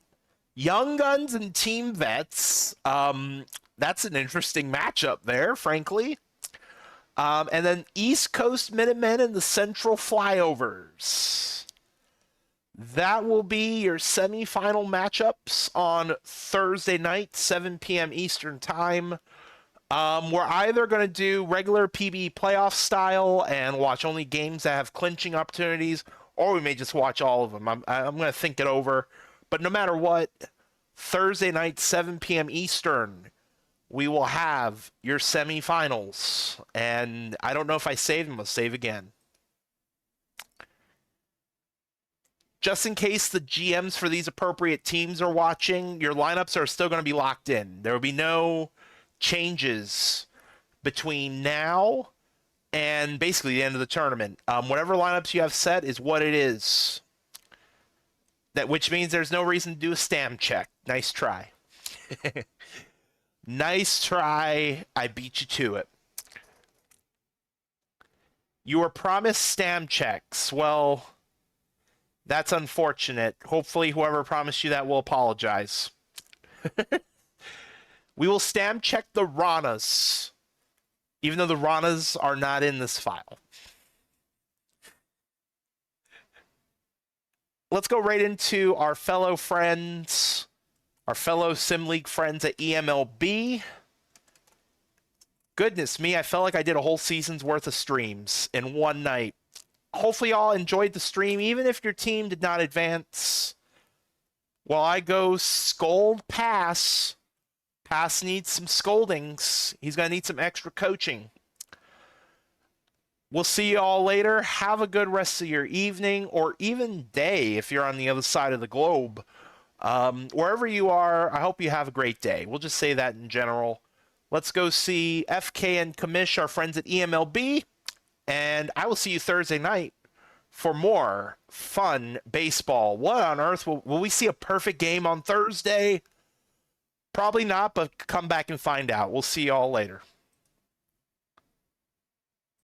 Young Guns and Team Vets. That's an interesting matchup there, frankly. And then East Coast Minutemen and the Central Flyovers. That will be your semifinal matchups on Thursday night, 7 p.m. Eastern Time. We're either going to do regular PB playoff style and watch only games that have clinching opportunities, or we may just watch all of them. I'm going to think it over. But no matter what, Thursday night, 7 p.m. Eastern, we will have your semifinals. And I don't know if I saved them. I'll save again. Just in case the GMs for these appropriate teams are watching, your lineups are still going to be locked in. There will be no changes between now and basically the end of the tournament. Whatever lineups you have set is what it is. Which means there's no reason to do a stam check. Nice try. Nice try. I beat you to it. You were promised stam checks. Well, that's unfortunate. Hopefully whoever promised you that will apologize. We will stam check the Ranas, even though the Ranas are not in this file. Let's go right into our fellow friends, our fellow Sim League friends at EMLB. Goodness me, I felt like I did a whole season's worth of streams in one night. Hopefully y'all enjoyed the stream, even if your team did not advance. While I go scold Pass. Pass needs some scoldings. He's going to need some extra coaching. We'll see you all later. Have a good rest of your evening or even day if you're on the other side of the globe. Wherever you are, I hope you have a great day. We'll just say that in general. Let's go see FK and Kamish, our friends at EMLB. And I will see you Thursday night for more fun baseball. What on earth? Will we see a perfect game on Thursday? Probably not, but come back and find out. We'll see you all later.